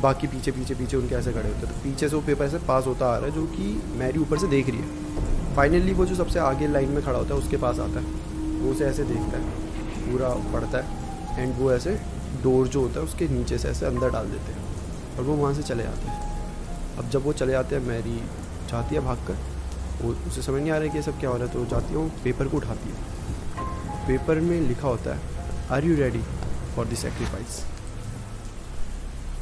बाकी पीछे उनके ऐसे खड़े होते हैं। तो पीछे से वो पेपर ऐसे पास होता आ रहा है, जो कि मैरी ऊपर से देख रही है। फाइनली वो जो सबसे आगे लाइन में खड़ा होता है उसके पास आता है, वो उसे ऐसे देखता है, पूरा पढ़ता है, एंड वो ऐसे डोर जो होता है उसके नीचे से ऐसे अंदर डाल देते हैं, और वो वहाँ से चले जाते हैं। अब जब वो चले जाते हैं, मैरी जाती है भाग कर, वो उसे समझ नहीं आ रहा है कि ये सब क्या हो रहा है, तो जाती है, वो पेपर को उठाती है। पेपर में लिखा होता है, are you ready for the sacrifice.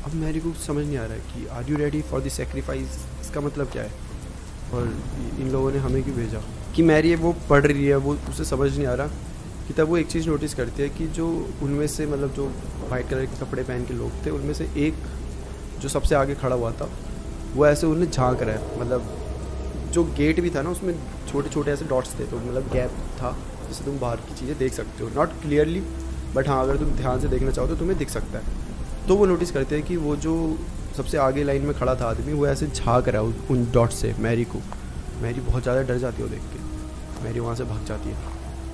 अब मैरी को समझ नहीं आ रहा है कि are you ready for the sacrifice इसका मतलब क्या है, और इन लोगों ने हमें क्यों भेजा। कि मैरी वो पढ़ रही है, वो उसे समझ नहीं आ रहा कि तब वो एक चीज़ नोटिस करती है कि जो उनमें से, मतलब जो वाइट कलर के कपड़े पहन के लोग थे, उनमें से एक जो सबसे आगे खड़ा हुआ था, वो ऐसे उन्हें झांक रहा है। मतलब जो गेट भी था ना, उसमें छोटे छोटे ऐसे डॉट्स थे, तो मतलब गैप था जिससे तुम बाहर की चीज़ें देख सकते हो, नॉट क्लियरली, बट हाँ अगर तुम ध्यान से देखना चाहो तो तुम्हें दिख सकता है। तो वो नोटिस करते हैं कि वो जो सबसे आगे लाइन में खड़ा था आदमी, वो ऐसे झांक रहा है उन डॉट्स से मैरी को। मैरी बहुत ज़्यादा डर जाती है वो देख के। मैरी वहाँ से भाग जाती है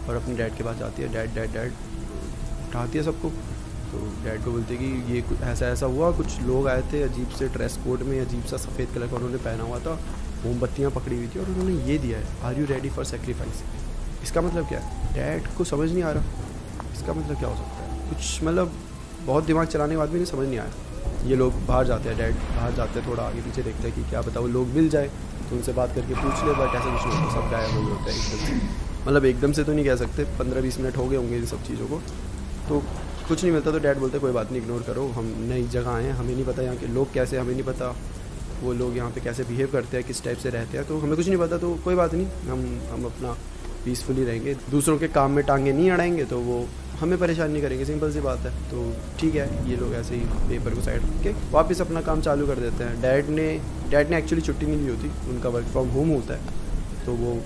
और अपने डैड के पास जाती है। डैड उठाती है सबको, तो डैड को बोलते हैं कि ये ऐसा हुआ, कुछ लोग आए थे अजीब से ड्रेस कोड में, अजीब सा सफ़ेद कलर का उन्होंने पहना हुआ था, मोमबत्तियाँ पकड़ी हुई थी और उन्होंने ये दिया है, are you ready for sacrifice. इसका मतलब क्या है? डैड को समझ नहीं आ रहा इसका मतलब क्या हो सकता है। कुछ मतलब बहुत दिमाग चलाने के बाद भी नहीं समझ नहीं आया। ये लोग बाहर जाते हैं, डैड बाहर जाते हैं, थोड़ा आगे पीछे देखते हैं कि क्या पता वो लोग मिल जाए तो उनसे बात करके पूछ ले, बट ऐसा कुछ नहीं होता, सब गायब हो होता है एकदम से। मतलब एकदम से तो नहीं कह सकते, 15-20 मिनट हो गए होंगे इन सब चीज़ों को, तो कुछ नहीं मिलता। तो डैड बोलते कोई बात नहीं, इग्नोर करो, हम नई जगह आए हैं, हमें नहीं पता यहाँ के लोग कैसे, हमें नहीं पता वो लोग यहाँ पे कैसे बिहेव करते हैं, किस टाइप से रहते हैं, तो हमें कुछ नहीं पता, तो कोई बात नहीं, हम अपना पीसफुली रहेंगे, दूसरों के काम में टांगे नहीं अड़ाएंगे तो वो हमें परेशान नहीं करेंगे, सिंपल सी बात है। तो ठीक है, ये लोग ऐसे ही पेपर को साइड रख के वापस अपना काम चालू कर देते हैं। डैड ने एक्चुअली छुट्टी नहीं ली होती, उनका वर्क फ्रॉम होम होता है, तो वो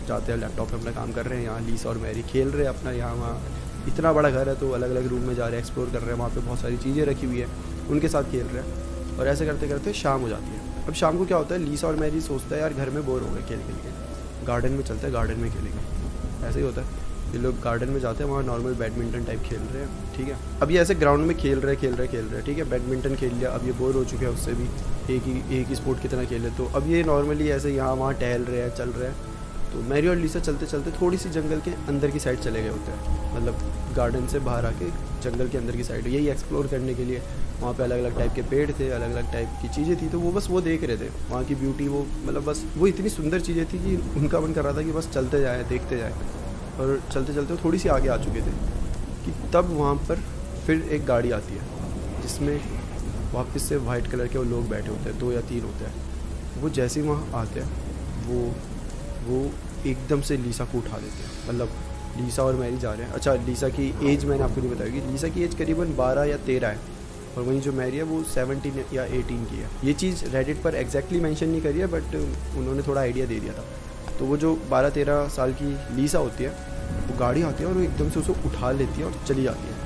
जाते हैं लैपटॉप पे अपना काम कर रहे हैं। यहाँ लीसा और मैरी खेल रहे हैं अपना, यहाँ वहाँ इतना बड़ा घर है तो अलग अलग रूम में जा रहे हैं, एक्सप्लोर कर रहे हैं, वहाँ पे बहुत सारी चीज़ें रखी हुई है, उनके साथ खेल रहे हैं। और ऐसे करते करते शाम हो जाती है। अब शाम को क्या होता है, लीसा और मैरी सोचता है यार घर में बोर हो गए खेल के, गार्डन में चलते हैं, गार्डन में खेलेंगे। ऐसे ही होता है, ये लोग गार्डन में जाते हैं, वहाँ नॉर्मल बैडमिंटन टाइप खेल रहे हैं, ठीक है। अब ये ऐसे ग्राउंड में खेल रहे हैं, ठीक है, बैडमिंटन खेल लिया, अब ये बोर हो चुके हैं उससे भी, एक ही स्पोर्ट की तरह खेले, तो अब ये नॉर्मली ऐसे यहाँ वहाँ टहल रहे हैं, चल रहे हैं। तो मैरी और लीसा चलते चलते थोड़ी सी जंगल के अंदर की साइड चले गए होते हैं, मतलब गार्डन से बाहर आके जंगल के अंदर की साइड, यही एक्सप्लोर करने के लिए। वहाँ पे अलग अलग टाइप के पेड़ थे, अलग अलग टाइप की चीज़ें थी, तो वो बस वो देख रहे थे वहाँ की ब्यूटी, वो मतलब बस वो इतनी सुंदर चीज़ें थी कि उनका मन कर रहा था कि बस चलते जाएँ, देखते जाएँ। और चलते चलते वो थोड़ी सी आगे आ चुके थे कि तब वहाँ पर फिर एक गाड़ी आती है जिसमें वापस से वाइट कलर के वो लोग बैठे होते हैं, 2 या 3 होते हैं। वो जैसे ही वहाँ आते हैं वो एकदम से लीसा को उठा देते हैं, मतलब लीसा और मैरी जा रहे हैं। अच्छा, लीसा की एज मैंने आपको नहीं बताई, लीसा की एज करीबन 12 या 13 है, और वहीं जो मैरी है वो 17 या 18 की है। ये चीज़ रेडिट पर एग्जैक्टली मेंशन नहीं करी है, बट उन्होंने थोड़ा आइडिया दे दिया था। तो वो जो 12-13 साल की लीसा होती है, वो गाड़ी आती है और वो एकदम से उसे उठा लेती है और चली जाती है।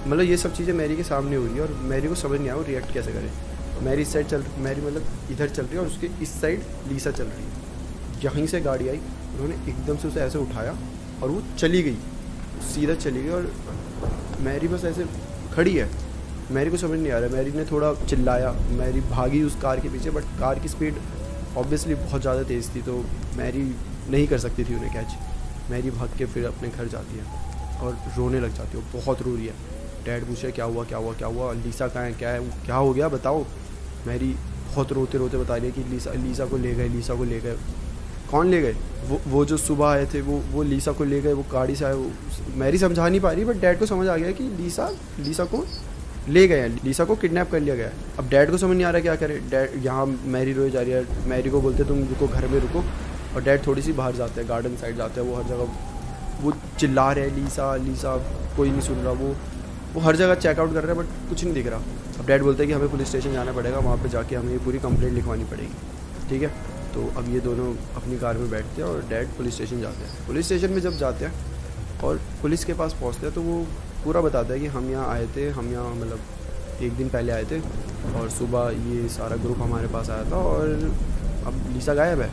मतलब ये सब चीज़ें मैरी के सामने हो रही है और मैरी को समझ नहीं आया वो रिएक्ट कैसे करे। मैरी इस साइड मैरी मतलब इधर चल रही है और उसके इस साइड लीसा चल रही है। यहीं से गाड़ी आई, उन्होंने एकदम से उसे ऐसे उठाया और वो चली गई, सीधा चली गई, और मैरी बस ऐसे खड़ी है। मैरी को समझ नहीं आ रहा है, मैरी ने थोड़ा चिल्लाया, मैरी भागी उस कार के पीछे, बट कार की स्पीड ऑब्वियसली बहुत ज़्यादा तेज़ थी, तो मैरी नहीं कर सकती थी उन्हें कैच। मैरी भाग के फिर अपने घर जाती है और रोने लग जाती है, वो बहुत रो रही है। डैड पूछे क्या हुआ, लीसा कहाँ है, क्या हो गया बताओ। मैरी बहुत रोते रोते बता रही है कि लीसा को ले गए। कौन ले गए? वो जो सुबह आए थे वो लीसा को ले गए, वो गाड़ी से आए। मैरी समझा नहीं पा रही, बट डैड को समझ आ गया कि लीसा को ले गए हैं, लीसा को किडनैप कर लिया गया है। अब डैड को समझ नहीं आ रहा क्या करे। डैड यहाँ मैरी रोए जा रही है, मैरी को बोलते तुम रुको, घर में रुको, और डैड थोड़ी सी बाहर जाते हैं, गार्डन साइड जाते हैं। वो हर जगह वो चिल्ला रहे हैं लीसा, कोई नहीं सुन रहा। वो हर जगह चेकआउट कर रहे हैं, बट कुछ नहीं दिख रहा। अब डैड बोलते हैं कि हमें पुलिस स्टेशन जाना पड़ेगा, वहाँ पर जाके हमें ये पूरी कंप्लेंट लिखवानी पड़ेगी, ठीक है। तो अब ये दोनों अपनी कार में बैठते हैं और डैड पुलिस स्टेशन जाते हैं। पुलिस स्टेशन में जब जाते हैं और पुलिस के पास पहुँचते हैं, तो वो पूरा बताता है कि हम यहाँ आए थे, हम यहाँ मतलब 1 दिन पहले आए थे, और सुबह ये सारा ग्रुप हमारे पास आया था, और अब लीसा गायब है।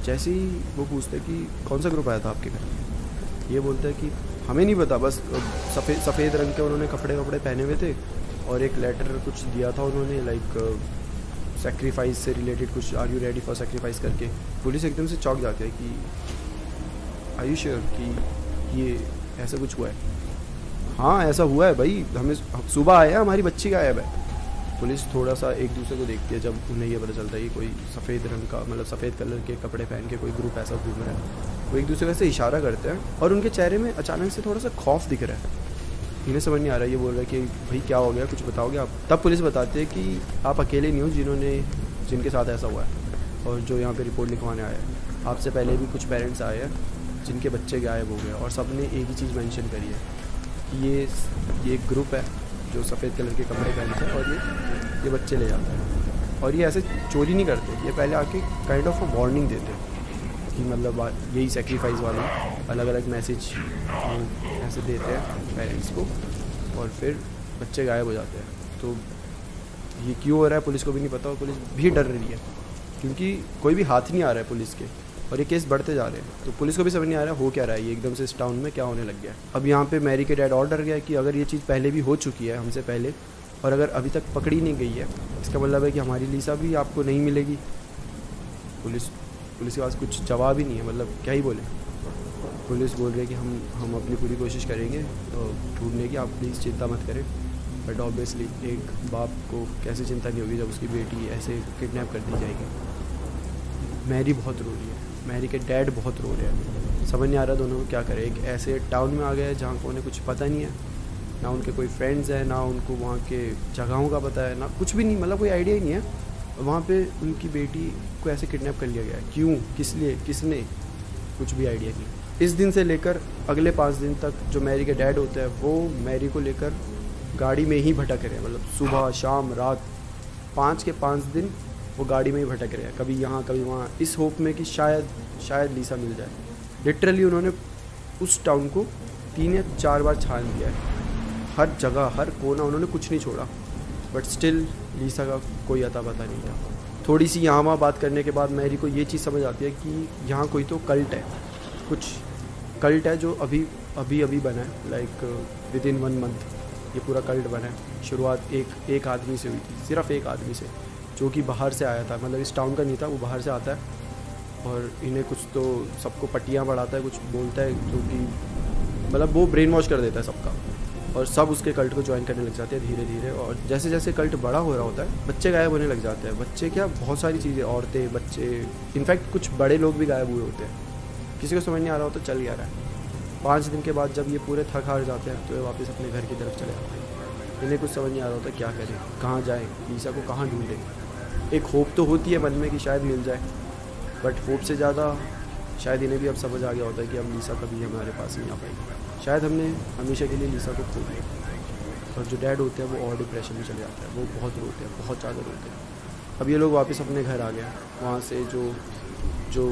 जैसे ही वो पूछते हैं कि कौन सा ग्रुप आया था आपके घर, ये बोलते हैं कि हमें नहीं पता, बस सफ़ेद रंग के उन्होंने कपड़े पहने हुए थे, और एक लेटर कुछ दिया था उन्होंने, लाइक सेक्रीफाइस से रिलेटेड कुछ, are you ready for sacrifice करके। पुलिस एकदम से चौंक जाती है कि आर यू श्योर कि ये ऐसा कुछ हुआ है? हाँ ऐसा हुआ है भाई, हमें सुबह आया, हमारी बच्ची गायब है। पुलिस थोड़ा सा एक दूसरे को देखती है जब उन्हें ये पता चलता है कि कोई सफ़ेद रंग का, मतलब सफ़ेद कलर के कपड़े पहन के कोई ग्रुप ऐसा घूम रहा है। वो एक दूसरे से इशारा करते हैं और उनके चेहरे में अचानक से थोड़ा सा खौफ दिख रहा है। इन्हें समझ नहीं आ रहा है, ये बोल रहा है कि भाई क्या हो गया, कुछ बताओगे आप। तब पुलिस बताती है कि आप अकेले नहीं हो जिनके साथ ऐसा हुआ है और जो यहाँ पे रिपोर्ट लिखवाने आए हैं। आपसे पहले भी कुछ पेरेंट्स आए हैं जिनके बच्चे गायब हो गए, और सब ने एक ही चीज़ मेंशन करी है कि ये एक ग्रुप है जो सफ़ेद कलर के कपड़े पहनते हैं और ये बच्चे ले जाते हैं। और ये ऐसे चोरी नहीं करते, ये पहले आके काइंड ऑफ अ वार्निंग देते हैं कि मतलब यही सेक्रीफाइस वाला अलग अलग मैसेज ऐसे देते हैं पेरेंट्स को, और फिर बच्चे गायब हो जाते हैं। तो ये क्यों हो रहा है पुलिस को भी नहीं पता, और पुलिस भी डर रही है क्योंकि कोई भी हाथ नहीं आ रहा है पुलिस के, और ये केस बढ़ते जा रहे हैं। तो पुलिस को भी समझ नहीं आ रहा है हो क्या रहा है, ये एकदम से इस टाउन में क्या होने लग गया है। अब यहाँ पे मैरी के डैड और डर गया कि अगर ये चीज़ पहले भी हो चुकी है हमसे पहले, और अगर अभी तक पकड़ी नहीं गई है, इसका मतलब है कि हमारी लीसा भी आपको नहीं मिलेगी। पुलिस के पास कुछ जवाब ही नहीं है, मतलब क्या ही बोले। पुलिस बोल रही है कि हम अपनी पूरी कोशिश करेंगे ढूंढने की, आप प्लीज़ चिंता मत करें। बट ऑब्वियसली एक बाप को कैसे चिंता नहीं होगी जब उसकी बेटी ऐसे किडनैप कर दी जाएगी। मैरी बहुत रो रही है, मैरी के डैड बहुत रो रहे हैं, समझ नहीं आ रहा दोनों को क्या करें। एक ऐसे टाउन में आ गए जहाँ को उन्हें कुछ पता नहीं है, ना उनके कोई फ्रेंड्स हैं, ना उनको वहाँ के जगहों का पता है, ना कुछ भी नहीं, मतलब कोई आइडिया ही नहीं है। वहाँ पे उनकी बेटी को ऐसे किडनैप कर लिया गया है, क्यों, किस लिए, किसने, कुछ भी आइडिया नहीं। इस दिन से लेकर अगले 5 दिन तक जो मैरी के डैड होते हैं वो मैरी को लेकर गाड़ी में ही भटक रहे हैं, मतलब सुबह शाम रात 5 के 5 दिन वो गाड़ी में ही भटक रहे हैं, कभी यहाँ कभी वहाँ, इस होप में कि शायद लीसा मिल जाए। लिटरली उन्होंने उस टाउन को 3 या 4 बार छान दिया है, हर जगह हर कोना उन्होंने कुछ नहीं छोड़ा, बट स्टिल लीसा का कोई अता पता नहीं था। थोड़ी सी यहाँ वहाँ बात करने के बाद मैरी को ये चीज़ समझ आती है कि यहाँ कोई तो कल्ट है, कुछ कल्ट है जो अभी बना है, लाइक विद इन 1 मंथ ये पूरा कल्ट बना है। शुरुआत एक आदमी से हुई थी, सिर्फ एक आदमी से, जो कि बाहर से आया था, मतलब इस टाउन का नहीं था, वो बाहर से आता है और इन्हें कुछ तो सबको पट्टियाँ बढ़ाता है, कुछ बोलता है, जो कि मतलब वो ब्रेन वॉश कर देता है सबका, और सब उसके कल्ट को ज्वाइन करने लग जाते हैं धीरे धीरे। और जैसे जैसे कल्ट बड़ा हो रहा होता है बच्चे गायब होने लग जाते हैं, बच्चे क्या, बहुत सारी चीज़ें, औरतें, बच्चे, इनफैक्ट कुछ बड़े लोग भी गायब हुए होते हैं, किसी को समझ नहीं आ रहा हो तो चल ही आ रहा है। 5 दिन के बाद जब ये पूरे थक हार जाते हैं तो ये वापस अपने घर की तरफ चले जाते हैं। इन्हें कुछ समझ नहीं आ रहा होता क्या करें, कहाँ जाएँ, लीसा को कहाँ ढूंढें। एक होप तो होती है मन में कि शायद मिल जाए, बट होप से ज़्यादा शायद इन्हें भी अब समझ आ गया होता है कि अब लीसा कभी हमारे पास नहीं आ पाएगी, शायद हमने हमेशा के लिए लीसा को खो दिया। और जो डैड होते हैं वो और डिप्रेशन में चले जाते हैं, वो बहुत रोते हैं, बहुत ज़्यादा रोते हैं। अब ये लोग वापस अपने घर आ गए, वहाँ से जो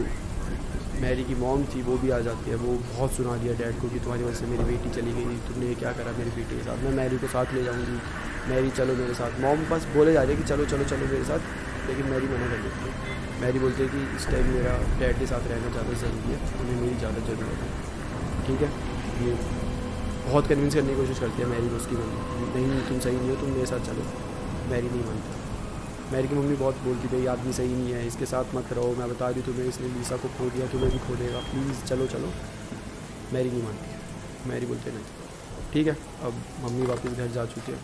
मैरी की मॉम थी वो भी आ जाती है, वो बहुत सुना दिया डैड को कि तुम्हारी वजह से मेरी बेटी चली गई, तुमने ये क्या करा मेरी बेटी के साथ, मैं मैरी को साथ ले जाऊँगी, मैरी चलो मेरे साथ। मॉम बस बोले जा रही है कि चलो चलो चलो मेरे साथ, लेकिन मैरी मना कर देती है। मैरी बोलती है कि इस टाइम मेरा डैड के साथ रहना ज़्यादा ज़रूरी है, उन्हें मेरी ज़्यादा ज़रूरत है। ठीक है, ये बहुत कन्विंस करने की कोशिश करती है मैरी को उसकी मम्मी, नहीं तुम सही नहीं हो, तुम मेरे साथ चलो। मैरी नहीं मानती। मैरी की मम्मी बहुत बोलती थी, ये आदमी सही नहीं है, इसके साथ मत रहो, मैं बता रही तुम्हें, इसने लीसा को खो दिया, तुम्हें भी खो देगा, प्लीज़ चलो चलो। मैरी नहीं मानती, मैरी बोलते नहीं। ठीक है, अब मम्मी वापस घर जा चुकी है,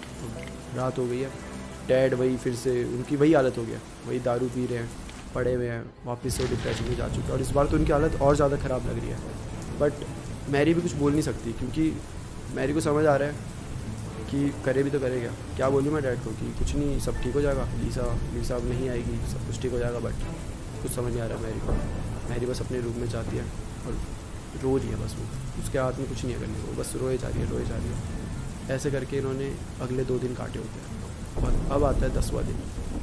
रात हो गई है, डैड वही फिर से उनकी वही हालत हो गया, वही दारू पी रहे हैं, पड़े हुए हैं, वापस से डिप्रेशन में जा चुके हैं, और इस बार तो उनकी हालत और ज़्यादा ख़राब लग रही है। बट मैरी भी कुछ बोल नहीं सकती, क्योंकि मैरी को समझ आ रहा है कि करे भी तो करेगा, क्या बोलूँ मैं डैड को कि कुछ नहीं, सब ठीक हो जाएगा, लीसा अब नहीं आएगी, सब कुछ ठीक हो जाएगा। बट कुछ समझ नहीं आ रहा मैरी को। मैरी बस अपने रूम में जाती है और रो रही है, बस वो, उसके हाथ में कुछ नहीं है करने को, बस रोए जा रही है। ऐसे करके इन्होंने अगले 2 दिन काटे होते हैं, और अब आता है 10वां दिन।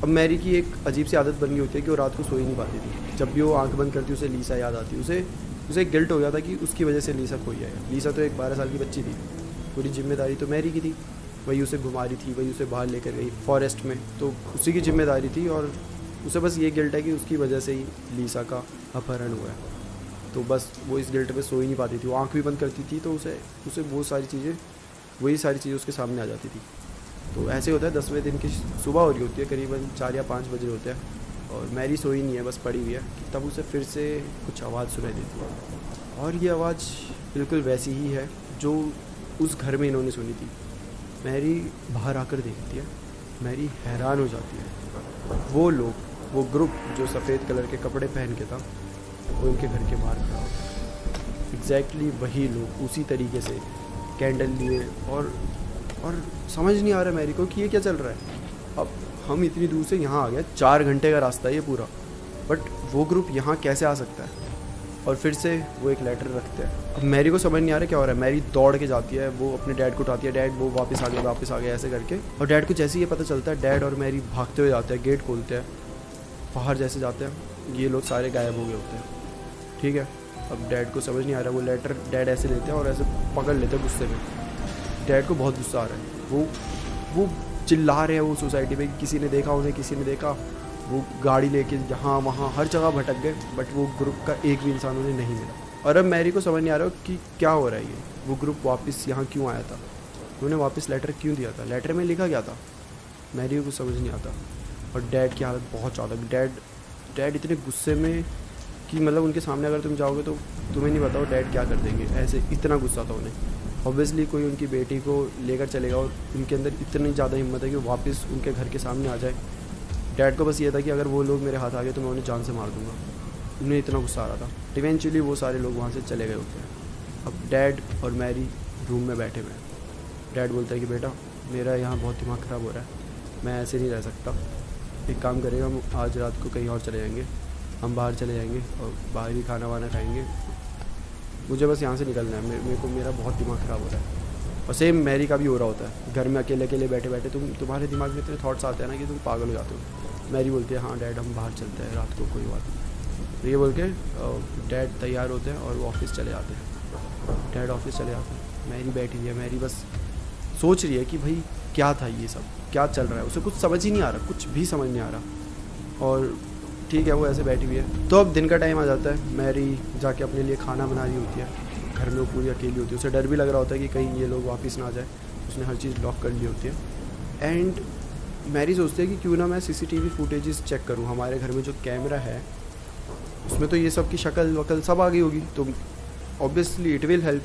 अब मैरी की एक अजीब सी आदत बन गई होती है कि वो रात को सो ही नहीं पाती थी। जब भी वो आंख बंद करती उसे लीसा याद आती, उसे एक गिल्ट हो गया था कि उसकी वजह से लीसा खोई है। लीसा तो एक 12 साल की बच्ची थी, पूरी जिम्मेदारी तो मैरी की थी, वही उसे घुमा रही थी, वही उसे बाहर लेकर गई फॉरेस्ट में, तो उसी की जिम्मेदारी थी, और उसे बस ये गिल्ट है कि उसकी वजह से ही लीसा का अपहरण हुआ है। तो बस वो इस गिल्ट पे सो ही नहीं पाती थी, वो आंख भी बंद करती थी तो उसे वो सारी चीज़ें उसके सामने आ जाती थी। तो ऐसे होता है 10वें दिन की सुबह हो रही होती है, करीबन 4 या 5 बजे होते हैं, और मैरी सोई नहीं है, बस पड़ी हुई है, तब उसे फिर से कुछ आवाज़ सुनाई देती है, और ये आवाज़ बिल्कुल वैसी ही है जो उस घर में इन्होंने सुनी थी। मैरी बाहर आकर देखती है, मैरी हैरान हो जाती है। वो लोग, वो ग्रुप जो सफ़ेद कलर के कपड़े पहन के था, वो उनके घर के बाहर खड़ा होता है। एग्जैक्टली वही लोग, उसी तरीके से कैंडल लिए, और समझ नहीं आ रहा मैरी को कि ये क्या चल रहा है। अब हम इतनी दूर से यहाँ आ गए, 4 घंटे का रास्ता है ये पूरा, बट वो ग्रुप यहाँ कैसे आ सकता है। और फिर से वो एक लेटर रखते हैं। अब मैरी को समझ नहीं आ रहा क्या हो रहा है। मैरी दौड़ के जाती है, वो अपने डैड को उठाती है, डैड वो वापस आ गए ऐसे करके। और डैड को जैसे ही ये पता चलता है, डैड और मैरी भागते हुए जाते हैं, गेट खोलते हैं, बाहर जैसे जाते हैं ये लोग सारे गायब हो गए होते हैं। ठीक है, अब डैड को समझ नहीं आ रहा, वो लेटर डैड ऐसे लेते हैं और ऐसे पकड़ लेते हैं गुस्से में। डैड को बहुत गुस्सा आ रहा है, वो चिल्ला रहे हैं वो सोसाइटी में, किसी ने देखा उन्हें, किसी ने देखा। वो गाड़ी लेके यहाँ वहाँ हर जगह भटक गए, बट वो ग्रुप का एक भी इंसान उन्हें नहीं मिला। और अब मैरी को समझ नहीं आ रहा कि क्या हो रहा है, ये वो ग्रुप वापस यहाँ क्यों आया था, उन्होंने वापस लेटर क्यों दिया था, लेटर में लिखा क्या था, मैरी को समझ नहीं आता। और डैड की हालत बहुत ज़्यादा, डैड डैड इतने गुस्से में कि मतलब उनके सामने अगर तुम जाओगे तो तुम्हें नहीं बताओ डैड क्या कर देंगे, ऐसे इतना गुस्सा था उन्हें। ऑब्वियसली कोई उनकी बेटी को लेकर चलेगा और उनके अंदर इतनी ज़्यादा हिम्मत है कि वो वापस उनके घर के सामने आ जाए। डैड को बस ये था कि अगर वो लोग मेरे हाथ आ गए तो मैं उन्हें जान से मार दूंगा। उन्हें इतना गुस्सा आ रहा था। इवेंचुअली वो सारे लोग वहाँ से चले गए होते हैं। अब डैड और मैरी रूम में बैठे हुए हैं। डैड बोलता है कि बेटा मेरा यहाँ बहुत दिमाग ख़राब हो रहा है, मैं ऐसे नहीं रह सकता। एक काम करेगा, हम आज रात को कहीं और चले जाएंगे, हम बाहर चले जाएंगे और बाहर ही खाना वाना खाएंगे। मुझे बस यहाँ से निकलना है, मेरे को मेरा बहुत दिमाग ख़राब हो रहा है। और सेम मैरी का भी हो रहा होता है। घर में अकेले अकेले बैठे बैठे तुम्हारे दिमाग में इतने थॉट्स आते हैं ना कि तुम पागल हो जाते हो। मैरी बोलती है हाँ डैड हम बाहर चलते हैं रात को, कोई बात नहीं। तो ये बोल के डैड तैयार होते हैं और वो ऑफिस चले जाते हैं। डैड ऑफिस चले जाते हैं। मैरी बैठी हुई है। मैरी बस सोच रही है कि भाई क्या था ये सब, क्या चल रहा है। उसे कुछ समझ ही नहीं आ रहा, कुछ भी समझ नहीं आ रहा। और ठीक है वो ऐसे बैठी हुई है। तो अब दिन का टाइम आ जाता है। मैरी जाके अपने लिए खाना बना रही होती है। घर में वो पूरी अकेली होती है। उसे डर भी लग रहा होता है कि कहीं ये लोग वापस ना आ जाए। उसने हर चीज़ लॉक कर ली होती है। एंड मैरी सोचती है कि क्यों ना मैं CCTV फुटेजेस चेक करूँ। हमारे घर में जो कैमरा है उसमें तो ये सब की शक्ल वकल सब आ गई होगी, तो ऑब्वियसली इट विल हेल्प।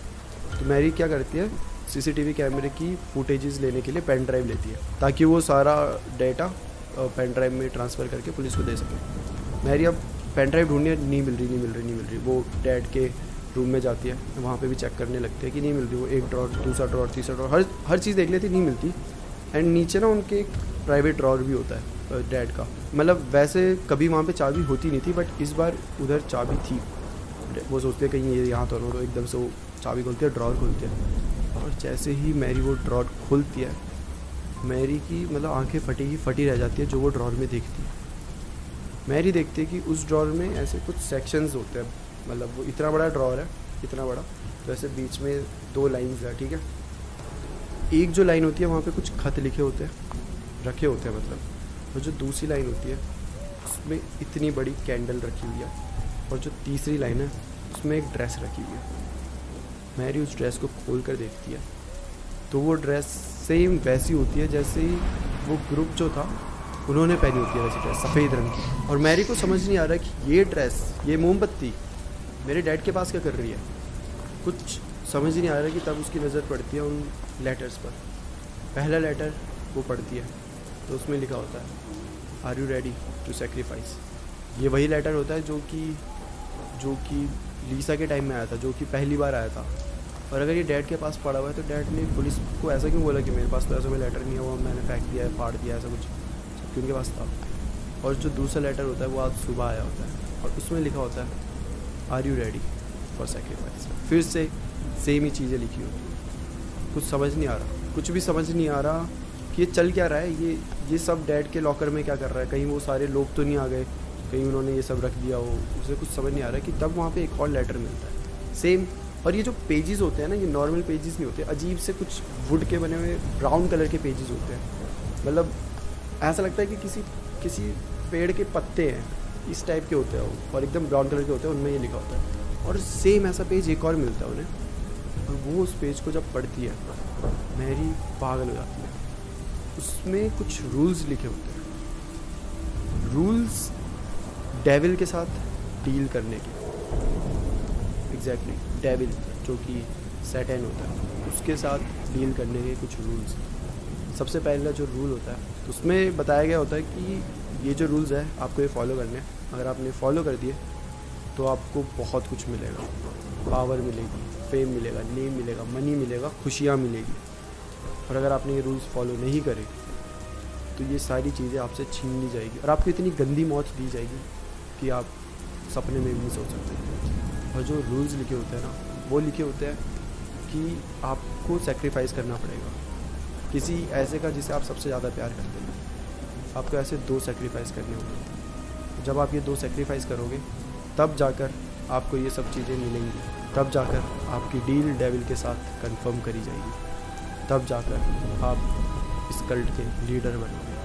तो मैरी क्या करती है, CCTV कैमरे की फुटेजेस लेने के लिए पेन ड्राइव लेती है ताकि वो सारा डेटा पेन ड्राइव में ट्रांसफ़र करके पुलिस को दे सके। मैरी अब पेन ड्राइव ढूंढने नहीं मिल रही। वो डैड के रूम में जाती है, वहाँ पे भी चेक करने लगती है कि नहीं मिल रही। वो एक ड्रॉर, दूसरा ड्रॉर, तीसरा ड्रॉर, हर चीज़ देख लेती, नहीं मिलती। एंड नीचे ना उनके एक प्राइवेट ड्रॉर भी होता है डैड का। मतलब वैसे कभी वहाँ पे चाबी होती नहीं थी, बट इस बार उधर चाबी थी। वो सोचते हैं कहीं ये यहाँ तो ना, तो एकदम से वो चाबी खोलती है, ड्रॉर खोलती है। और जैसे ही मैरी वो ड्रॉर खोलती है, मैरी की मतलब आंखें फटी रह जाती है जो वो ड्रॉर में देखती है। मैरी देखती है कि उस ड्रॉर में ऐसे कुछ सेक्शंस होते हैं। मतलब वो इतना बड़ा ड्रॉर है, इतना बड़ा, तो ऐसे बीच में 2 लाइन्स है, ठीक है। एक जो लाइन होती है वहाँ पे कुछ खत लिखे होते हैं, रखे होते हैं मतलब। और जो दूसरी लाइन होती है उसमें इतनी बड़ी कैंडल रखी हुई है। और जो तीसरी लाइन है उसमें एक ड्रेस रखी हुई है। मैरी उस ड्रेस को खोल कर देखती है तो वो ड्रेस सेम वैसी होती है जैसे ही वो ग्रुप जो था उन्होंने पहनी होती है, वैसी ड्रेस सफ़ेद रंग की। और मैरी को समझ नहीं आ रहा कि ये ड्रेस, ये मोमबत्ती मेरे डैड के पास क्या कर रही है। कुछ समझ ही नहीं आ रहा कि तब उसकी नज़र पड़ती है उन लेटर्स पर। पहला लेटर वो पढ़ती है तो उसमें लिखा होता है are you ready to sacrifice. ये वही लेटर होता है जो कि लीसा के टाइम में आया था, जो कि पहली बार आया था। और अगर ये डैड के पास पड़ा हुआ है तो डैड ने पुलिस को ऐसा क्यों बोला कि मेरे पास तो ऐसा कोई लेटर नहीं है, वो मैंने फेंक दिया है, फाड़ दिया, ऐसा कुछ, जबकि उनके पास था। और जो दूसरा लेटर होता है वो आज सुबह आया होता है और उसमें लिखा होता है are you ready for sacrifice. फिर से सेम ही चीज़ें लिखी होती हैं। कुछ समझ नहीं आ रहा, कुछ भी समझ नहीं आ रहा कि ये चल क्या रहा है। ये सब डैड के लॉकर में क्या कर रहा है। कहीं वो सारे लोग तो नहीं आ गए, कहीं उन्होंने ये सब रख दिया हो। उसे कुछ समझ नहीं आ रहा है कि तब वहाँ पे एक और लेटर मिलता है सेम। और ये जो पेजेस होते हैं ना, ये नॉर्मल पेजेस नहीं होते, अजीब से कुछ वुड के बने हुए ब्राउन कलर के पेजेस होते हैं। मतलब ऐसा लगता है कि किसी पेड़ के पत्ते हैं, इस टाइप के होते हैं वो, और एकदम ब्राउन कलर के होते हैं, उनमें ये लिखा होता है। और सेम ऐसा पेज एक और मिलता है उन्हें। और वो उस पेज को जब पढ़ती है मैरी पागल हो जाती है। उसमें कुछ रूल्स लिखे होते हैं, रूल्स डेविल के साथ डील करने के। एग्जैक्टली डेविल जो कि सैटन होता है, उसके साथ डील करने के कुछ रूल्स। सबसे पहला जो रूल होता है तो उसमें बताया गया होता है कि ये जो रूल्स है आपको ये फॉलो करने हैं। अगर आपने फॉलो कर दिए तो आपको बहुत कुछ मिलेगा। पावर मिलेगी, फेम मिलेगा, नेम मिलेगा, मनी मिलेगा, खुशियाँ मिलेगी। और अगर आपने ये रूल्स फॉलो नहीं करे तो ये सारी चीज़ें आपसे छीन ली जाएगी और आपको इतनी गंदी मौत दी जाएगी कि आप सपने में भी नहीं सोच सकते। और जो रूल्स लिखे होते हैं ना, वो लिखे होते हैं कि आपको सेक्रीफाइस करना पड़ेगा किसी ऐसे का जिसे आप सबसे ज़्यादा प्यार करते हैं। आपको ऐसे 2 सेक्रीफाइस करने होंगे। जब आप ये 2 सेक्रीफाइस करोगे तब जाकर आपको ये सब चीज़ें मिलेंगी, तब जाकर आपकी डील डेविल के साथ कंफर्म करी जाएगी, तब जाकर आप इस कल्ट के लीडर बनोगे।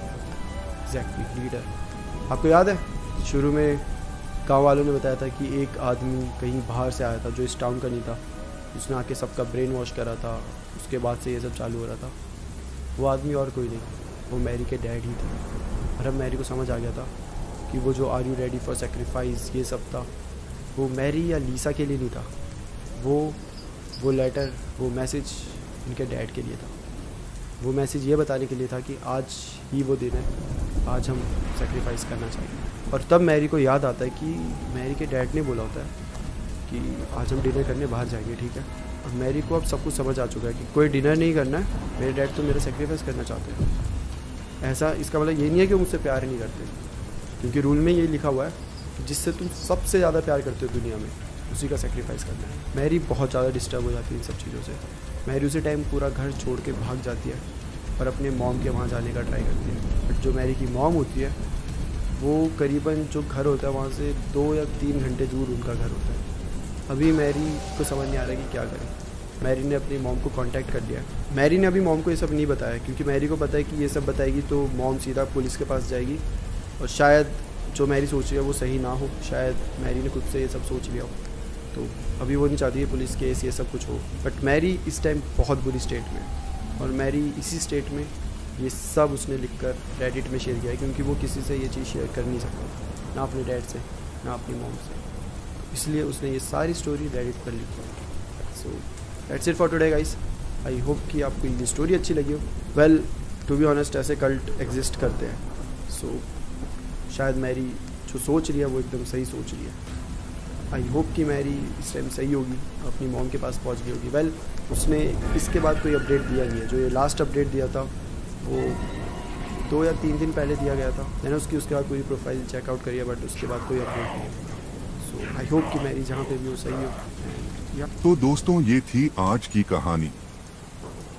Exactly leader. आपको याद है शुरू में गांव वालों ने बताया था कि एक आदमी कहीं बाहर से आया था जो इस टाउन का नहीं था, उसने आके सबका ब्रेन वॉश करा था, उसके बाद से ये सब चालू हो रहा था। वो आदमी और कोई नहीं, वो मैरी के डैड ही थे। और अब मैरी को समझ आ गया था कि वो जो are you ready for sacrifice ये सब था, वो मैरी या लीसा के लिए नहीं था, वो लेटर, वो मैसेज इनके डैड के लिए था। वो मैसेज ये बताने के लिए था कि आज ही वो दिन है, आज हम सेक्रीफाइस करना चाहते हैं। और तब मैरी को याद आता है कि मैरी के डैड ने बोला होता है कि आज हम डिनर करने बाहर जाएंगे, ठीक है। और मैरी को अब सब कुछ समझ आ चुका है कि कोई डिनर नहीं करना है, मेरे डैड तो मेरा सेक्रीफाइस करना चाहते हैं। ऐसा इसका मतलब ये नहीं है कि वो मुझसे प्यार नहीं करते, क्योंकि रूल में ये लिखा हुआ है कि जिससे तुम सबसे ज़्यादा प्यार करते हो दुनिया में, उसी का सेक्रीफाइस करना है। मैरी बहुत ज़्यादा डिस्टर्ब हो जाती है इन सब चीज़ों से। मैरी उसी टाइम पूरा घर छोड़ के भाग जाती है और अपने मॉम के वहाँ जाने का ट्राई करती है। बट जो मैरी की मॉम होती है वो करीबन जो घर होता है वहाँ से 2 या 3 घंटे दूर उनका घर होता है। अभी मैरी को समझ नहीं आ रहा कि क्या करें। मैरी ने अपनी मॉम को कांटेक्ट कर लिया है। मैरी ने अभी मॉम को ये सब नहीं बताया, क्योंकि मैरी को पता है कि ये सब बताएगी तो मॉम सीधा पुलिस के पास जाएगी और शायद जो मैरी सोच रही है वो सही ना हो, शायद मैरी ने खुद से ये सब सोच लिया हो। तो अभी वो नहीं चाहती है पुलिस केस ये सब कुछ हो। बट मैरी इस टाइम बहुत बुरी स्टेट में है और मैरी इसी स्टेट में ये सब उसने लिखकर रेडिट में शेयर किया है, क्योंकि वो किसी से ये चीज़ शेयर कर नहीं सकता, ना अपने डैड से ना अपनी मॉम से। इसलिए उसने ये सारी स्टोरी रेडिट पर लिखी है। So that's it for today guys. I hope कि आपको ये स्टोरी अच्छी लगी हो। वेल टू बी ऑनेस्ट ऐसे कल्ट एग्जिस्ट करते हैं। सो शायद मैरी जो सोच रही है वो एकदम सही सोच रही है। आई होप कि मैरी इस टाइम सही होगी, अपनी मॉम के पास पहुंच गई होगी। वेल उसने इसके बाद कोई अपडेट दिया नहीं है। जो ये लास्ट अपडेट दिया था वो 2 या 3 दिन पहले दिया गया था। मैंने उसके बाद पूरी प्रोफाइल चेकआउट करी है, बट उसके बाद कोई अपडेट नहीं है। सो आई होप कि मैरी जहाँ पे भी हो सही हो। तो दोस्तों ये थी आज की कहानी।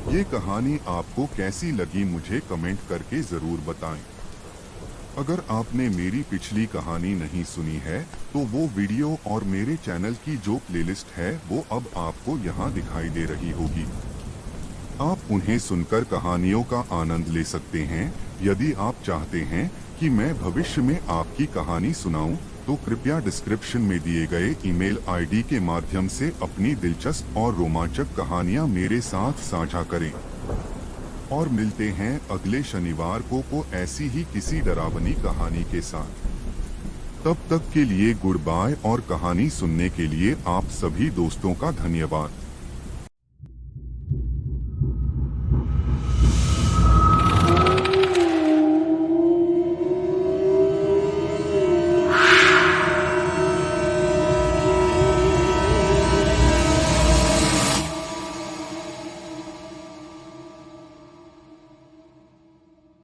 ये कहानी आपको कैसी लगी मुझे कमेंट करके ज़रूर बताएं। अगर आपने मेरी पिछली कहानी नहीं सुनी है तो वो वीडियो और मेरे चैनल की जो प्लेलिस्ट है वो अब आपको यहाँ दिखाई दे रही होगी। आप उन्हें सुनकर कहानियों का आनंद ले सकते हैं। यदि आप चाहते हैं कि मैं भविष्य में आपकी कहानी सुनाऊं तो कृपया डिस्क्रिप्शन में दिए गए ईमेल आईडी के माध्यम से अपनी दिलचस्प और रोमांचक कहानियां मेरे साथ साझा करें। और मिलते हैं अगले शनिवार को ऐसी ही किसी डरावनी कहानी के साथ। तब तक के लिए गुड बाय और कहानी सुनने के लिए आप सभी दोस्तों का धन्यवाद।